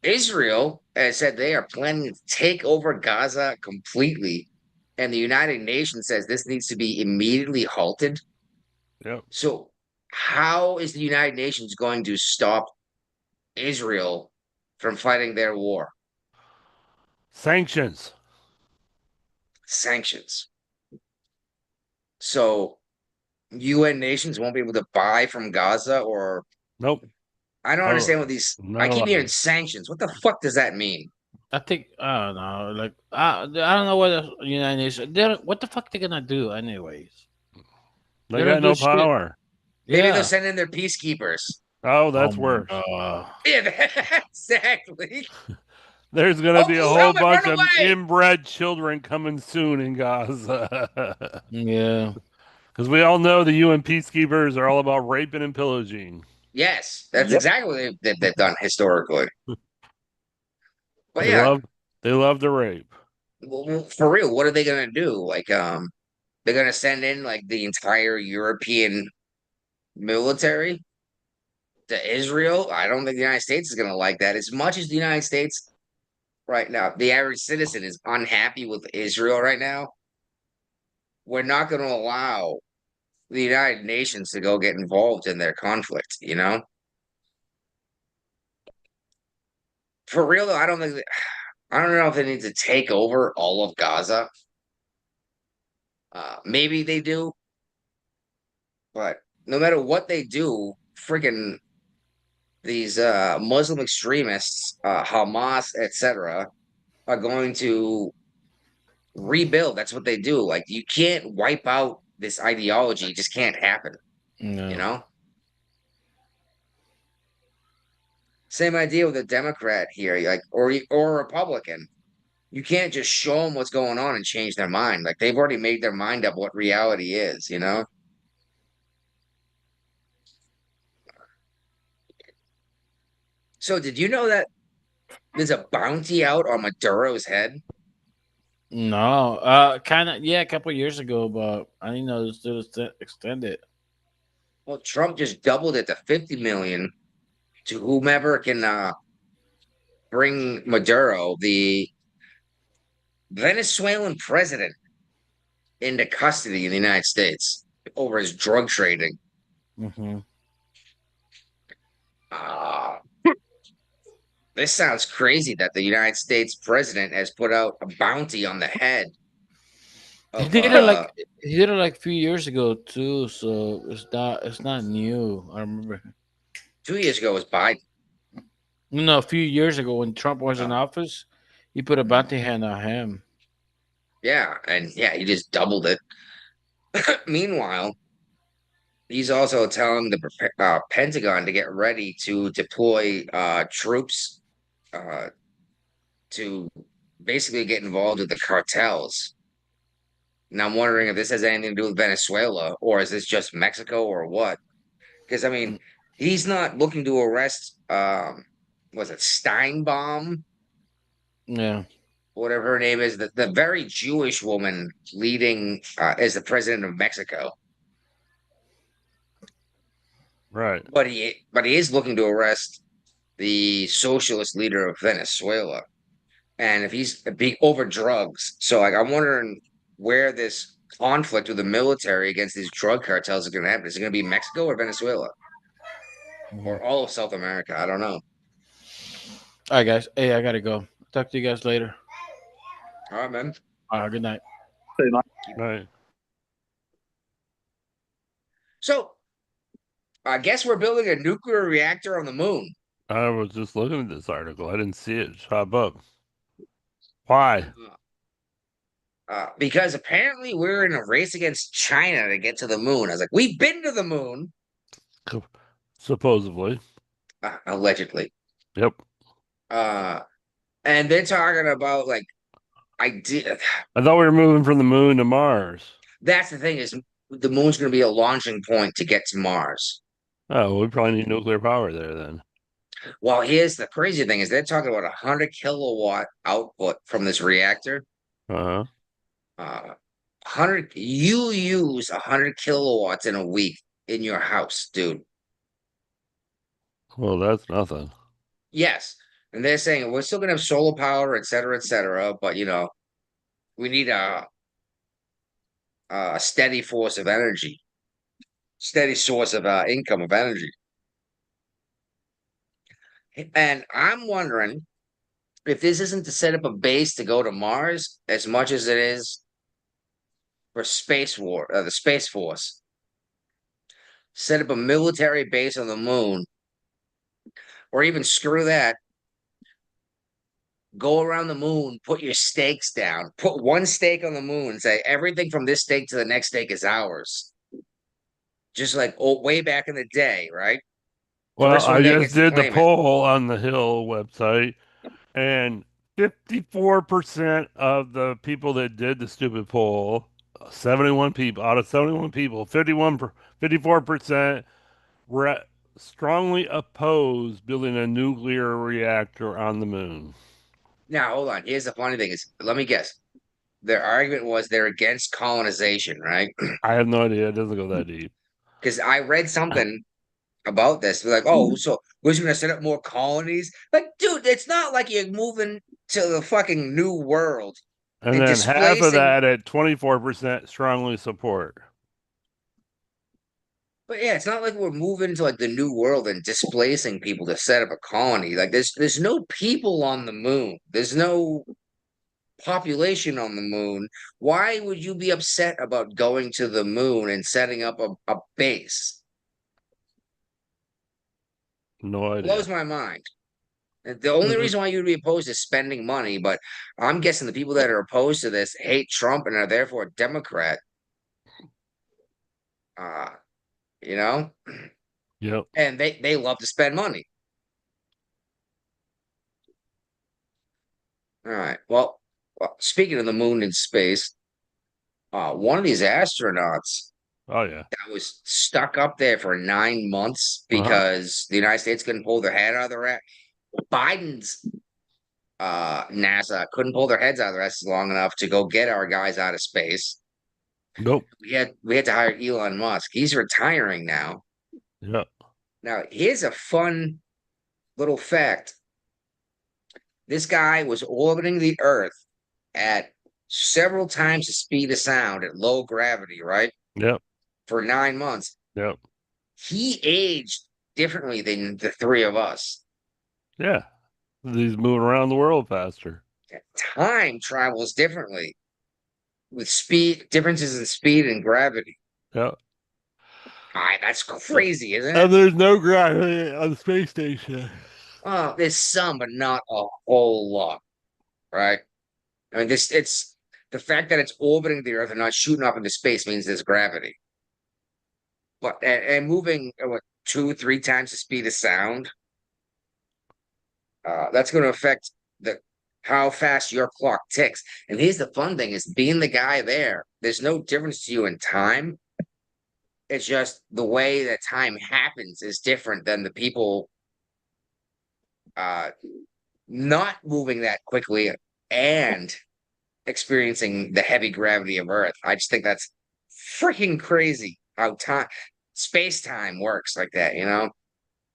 Israel has said they are planning to take over Gaza completely, and the United Nations says this needs to be immediately halted. Yep. So how is the United Nations going to stop Israel from fighting their war? Sanctions. So UN nations won't be able to buy from Gaza or... Nope. I don't understand what these... I keep hearing sanctions. What the fuck does that mean? I think, I don't know. Like, I don't know what the United Nations... What the fuck they gonna do anyways? They got no power. Maybe they'll send in their peacekeepers. Oh, that's worse. Yeah, exactly. There's going to be a whole bunch of inbred children coming soon in Gaza. Yeah. Because we all know the UN peacekeepers are all about raping and pillaging. Yes, that's exactly what they've done historically. But they love to rape. Well, for real, what are they going to do? Like, they're going to send in like the entire European military to Israel, I don't think the United States is going to like that. As much as the United States right now, the average citizen is unhappy with Israel right now, we're not going to allow the United Nations to go get involved in their conflict, you know? For real, though, I don't know if they need to take over all of Gaza. Maybe they do, but no matter what they do, freaking these Muslim extremists, Hamas, etc., are going to rebuild. That's what they do. Like, you can't wipe out this ideology; it just can't happen. No. You know. Same idea with a Democrat here, like, or a Republican. You can't just show them what's going on and change their mind. Like, they've already made their mind up what reality is. You know. So, did you know that there's a bounty out on Maduro's head? No, kind of, yeah, a couple years ago, but I didn't know it was still extended. Well, Trump just doubled it to 50 million to whomever can bring Maduro, the Venezuelan president, into custody in the United States over his drug trading. Mm-hmm. This sounds crazy that the United States president has put out a bounty on the head. He did it like a few years ago too, so it's not new. I remember 2 years ago was Biden. No, a few years ago when Trump was in office, he put a bounty hand on him. Yeah, and yeah, he just doubled it. Meanwhile, he's also telling the Pentagon to get ready to deploy troops to basically get involved with the cartels. Now I'm wondering if this has anything to do with Venezuela, or is this just Mexico, or what? Because I mean, he's not looking to arrest was it Steinbaum? Yeah. Whatever her name is, the very Jewish woman leading as the president of Mexico. Right. But he is looking to arrest the socialist leader of Venezuela. And if he's being over drugs, so like I'm wondering where this conflict with the military against these drug cartels is going to happen. Is it going to be Mexico or Venezuela? Or all of South America? I don't know. All right, guys. Hey, I gotta go. Talk to you guys later. All right, man. Good night. Right. So, I guess we're building a nuclear reactor on the moon. I was just looking at this article. I didn't see it pop up. Why? Because apparently we're in a race against China to get to the moon. I was like, we've been to the moon. Supposedly. Allegedly. Yep. And they're talking about like I thought we were moving from the moon to Mars. That's the thing, is the moon's going to be a launching point to get to Mars. Oh, we probably need nuclear power there then. Well, here's the crazy thing, is they're talking about 100 kilowatt output from this reactor. 100, you use 100 kilowatts in a week in your house, dude. Well, that's nothing. Yes. And they're saying we're still going to have solar power, et cetera, but you know, we need a steady force of energy, steady source of income of energy. And I'm wondering if this isn't to set up a base to go to Mars as much as it is for the Space Force. Set up a military base on the moon, or even screw that. Go around the moon, put your stakes down, put one stake on the moon, and say everything from this stake to the next stake is ours. Just like way back in the day, right? Well, I just did the poll on the Hill website, and 54% of the people that did the stupid poll, 71 people out of 71 people, 54% strongly oppose building a nuclear reactor on the moon. Now, hold on. Here's the funny thing is, let me guess. Their argument was they're against colonization, right? I have no idea. It doesn't go that deep. Because I read something about this. We're like, oh, so we're just gonna set up more colonies. Like, dude, it's not like you're moving to the fucking new world And then half of displacing. that at 24% strongly support. But yeah, it's not like we're moving to like the new world and displacing people to set up a colony. Like there's no people on the moon. There's no population on the moon. Why would you be upset about going to the moon and setting up a base? No idea. Blows my mind. And the only reason why you'd be opposed is spending money, but I'm guessing the people that are opposed to this hate Trump and are therefore a Democrat. You know? Yep. And they love to spend money. All right. Well, speaking of the moon and space, one of these astronauts Oh yeah. that was stuck up there for 9 months because the United States couldn't pull their head out of their ass. Biden's NASA couldn't pull their heads out of their asses long enough to go get our guys out of space. Nope. We had to hire Elon Musk. He's retiring now. Yep. Now, here's a fun little fact. This guy was orbiting the Earth at several times the speed of sound at low gravity, right? Yep. For 9 months. Yep. He aged differently than the three of us. Yeah. He's moving around the world faster. Time travels differently with differences in speed and gravity. Yep. That's crazy, isn't it? And there's no gravity on the space station. Oh, there's some, but not a whole lot, right? I mean, it's the fact that it's orbiting the Earth and not shooting up into space means there's gravity. But and moving 2-3 times the speed of sound, that's going to affect how fast your clock ticks. And here's the fun thing: is being the guy there. There's no difference to you in time. It's just the way that time happens is different than the people not moving that quickly and experiencing the heavy gravity of Earth. I just think that's freaking crazy how space-time works like that, you know?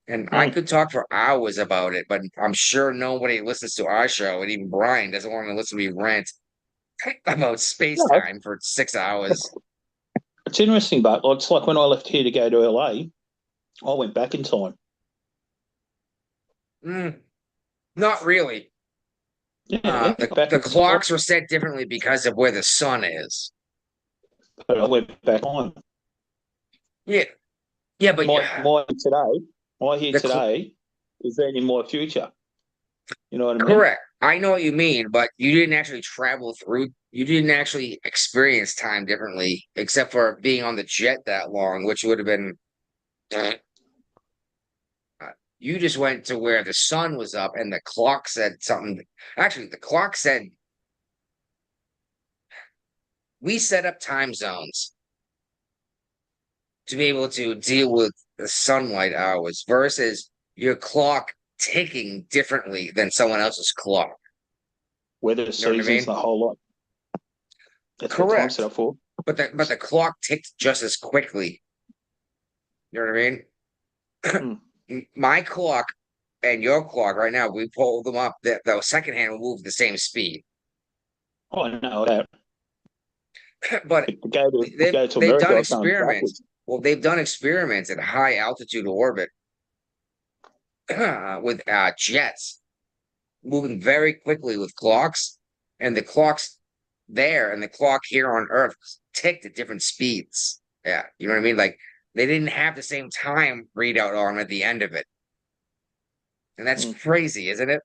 And I could talk for hours about it, but I'm sure nobody listens to our show, and even Brian doesn't want to listen to me rant about space-time for 6 hours. It's interesting, but it's like when I left here to go to LA, I went back in time. Not really. Yeah, the clocks were set differently because of where the sun is. But I went back on. Yeah. Yeah, but my here today is then in my future. You know what I mean? Correct. I know what you mean, but you didn't actually travel through. You didn't actually experience time differently, except for being on the jet that long, which would have been. You just went to where the sun was up and the clock said something. Actually, the clock said we set up time zones to be able to deal with the sunlight hours versus your clock ticking differently than someone else's clock. Weather seasons, the whole lot. That's correct. What time set up for. But the clock ticked just as quickly. You know what I mean? My clock and your clock right now, we pull them up. The second hand will move the same speed. Oh, I know that. But they've done experiments. Well, they've done experiments at high altitude orbit with jets moving very quickly with clocks, and the clocks there and the clock here on Earth ticked at different speeds. Yeah, you know what I mean? Like they didn't have the same time readout on at the end of it, and that's crazy, isn't it?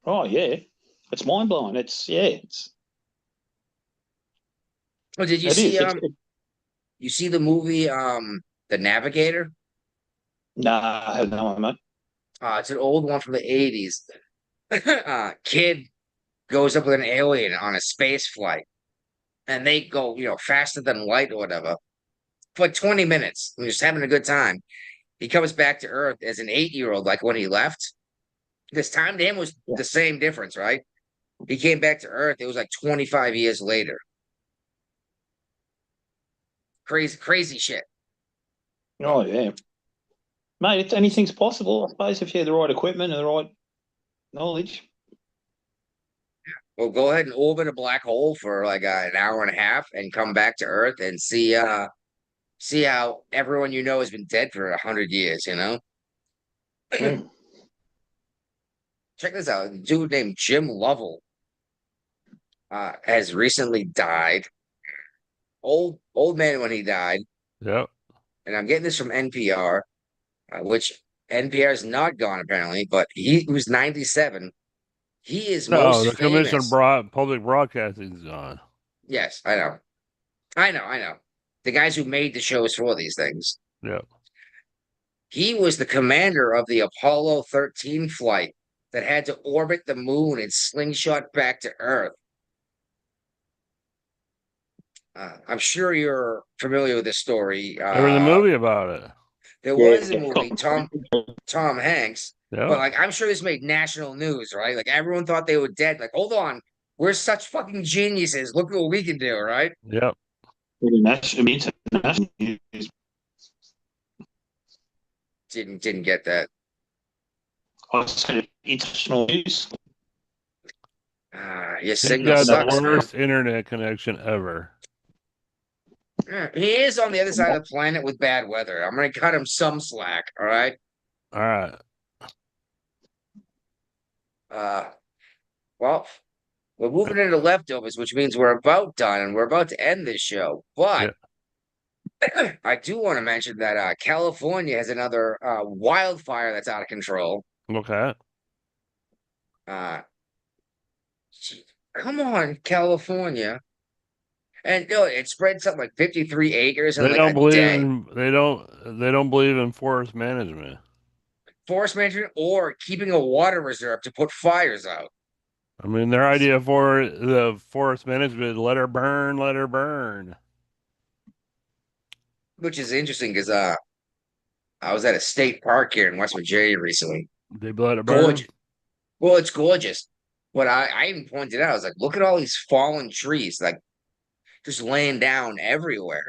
Oh yeah, it's mind blowing. Oh, did you see? You see the movie, The Navigator? Nah, I have no one, mate. It's an old one from the 80s. Kid goes up with an alien on a space flight, and they go, faster than light or whatever. For like 20 minutes, and just having a good time. He comes back to Earth as an 8-year-old, like when he left. This time to him was the same difference, right? He came back to Earth. It was like 25 years later. Crazy shit. Oh yeah. Mate, if anything's possible, I suppose, if you have the right equipment and the right knowledge. Well, go ahead and orbit a black hole for like an hour and a half and come back to Earth and see how everyone you know has been dead for 100 years, you know? Check this out. A dude named Jim Lovell has recently died. Old man when he died. Yep. And I'm getting this from NPR, which NPR is not gone apparently, but he was 97. He is No, most the Commission famous. Public Broadcasting is gone. Yes, I know. The guys who made the shows for these things. Yeah. He was the commander of the Apollo 13 flight that had to orbit the moon and slingshot back to Earth. I'm sure you're familiar with this story. There was a movie about it. There was a movie, Tom Hanks. Yeah. But like, I'm sure this made national news, right? Like everyone thought they were dead. Like, hold on, we're such fucking geniuses. Look at what we can do, right? Yep. International news. Didn't get that. I said international news. Your He signal got sucks. the worst internet connection ever. He is on the other side of the planet with bad weather. I'm gonna cut him some slack. All right. All right. Well, we're moving into leftovers, which means we're about done and we're about to end this show. But I do want to mention that California has another wildfire that's out of control. Okay. Come on, California. And it spread something like 53 acres in They like don't a believe day. they don't believe in forest management. Forest management or keeping a water reserve to put fires out. I mean, their idea for the forest management, let her burn, let her burn. Which is interesting because I was at a state park here in West Virginia recently. They let it burn. Gorgeous. Well, it's gorgeous. But I even pointed out, I was like, look at all these fallen trees, like just laying down everywhere.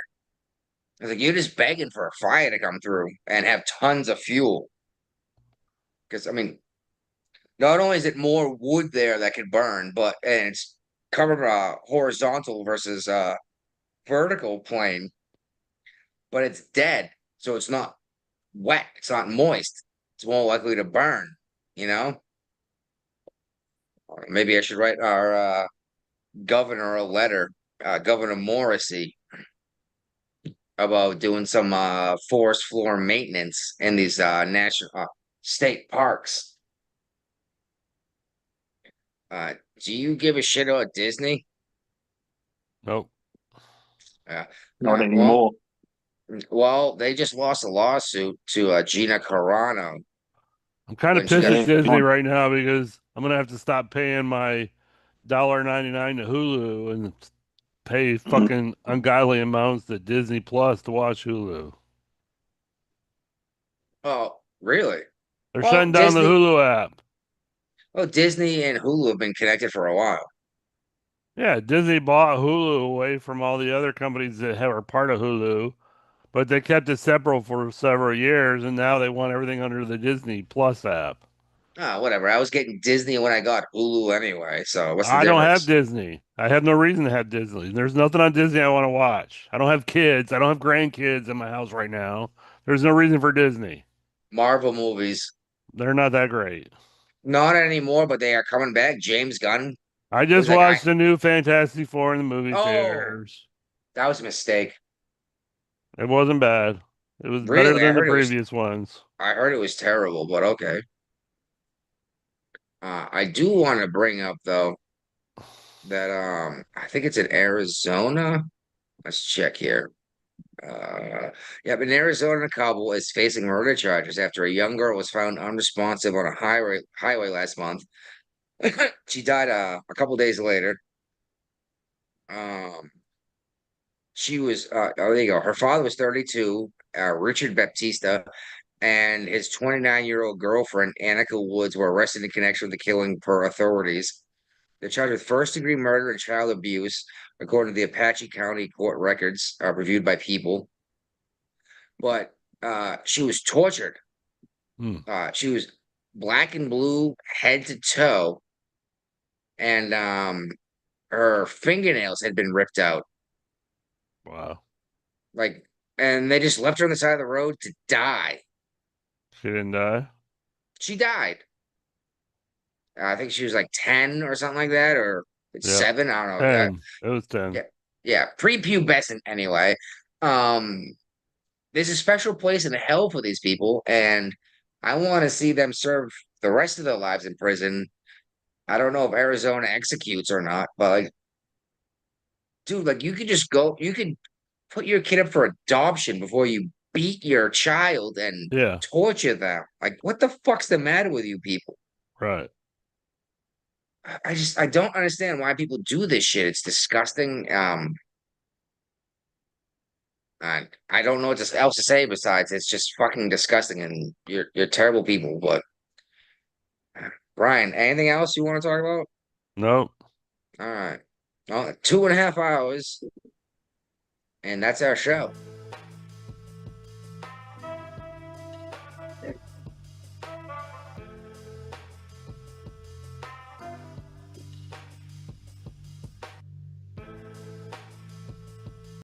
I was like, you're just begging for a fire to come through and have tons of fuel. Because I mean, not only is it more wood there that can burn, but and it's covered horizontal versus vertical plane, but it's dead, so it's not wet, it's not moist. It's more likely to burn, you know? Maybe I should write our governor a letter, Governor Morrissey, about doing some forest floor maintenance in these national state parks. Do you give a shit about Disney? Nope. Not anymore. Well, they just lost a lawsuit to Gina Carano. I'm kind of When she pissed got- at Disney right now because I'm gonna have to stop paying my $1.99 to Hulu and pay fucking ungodly amounts to Disney Plus to watch Hulu. Oh, really? They're Well, shutting down the Disney- Hulu app. Oh, Disney and Hulu have been connected for a while. Yeah, Disney bought Hulu away from all the other companies that are part of Hulu, but they kept it separate for several years, and now they want everything under the Disney Plus app. Whatever. I was getting Disney when I got Hulu anyway, so what's the I don't have difference? Disney. I have no reason to have Disney. There's nothing on Disney I want to watch. I don't have kids. I don't have grandkids in my house right now. There's no reason for Disney. Marvel movies. They're not that great. Not anymore, but they are coming back. James Gunn. I just Was that watched guy- the new Fantastic Four in the movie Oh. theaters. That was a mistake. It wasn't bad. It was better Really? I than the heard it was- previous ones. I heard it was terrible, but okay. I do want to bring up though that I think it's in Arizona. Let's check here. In Arizona, a couple is facing murder charges after a young girl was found unresponsive on a highway last month. She died a couple days later. She was there you go. Her father was 32, Richard Baptista, and his 29-year-old girlfriend, Annika Woods, were arrested in connection with the killing per authorities. They're charged with first-degree murder and child abuse, according to the Apache County court records reviewed by People. But she was tortured She was black and blue head to toe, and her fingernails had been ripped out. Wow. Like, and they just left her on the side of the road to die. She didn't die? She died. I think she was like 10 or something like that, or 7. I don't know. 10. It was 10. Yeah, prepubescent anyway. There's a special place in hell for these people, and I want to see them serve the rest of their lives in prison. I don't know if Arizona executes or not, but like, dude, like you could just go, you could put your kid up for adoption before you beat your child and torture them. Like, what the fuck's the matter with you people? Right. I don't understand why people do this shit. It's disgusting. I don't know what else to say besides it's just fucking disgusting, and you're terrible people. But Brian, anything else you want to talk about? Nope. All right. Well, 2.5 hours, and that's our show.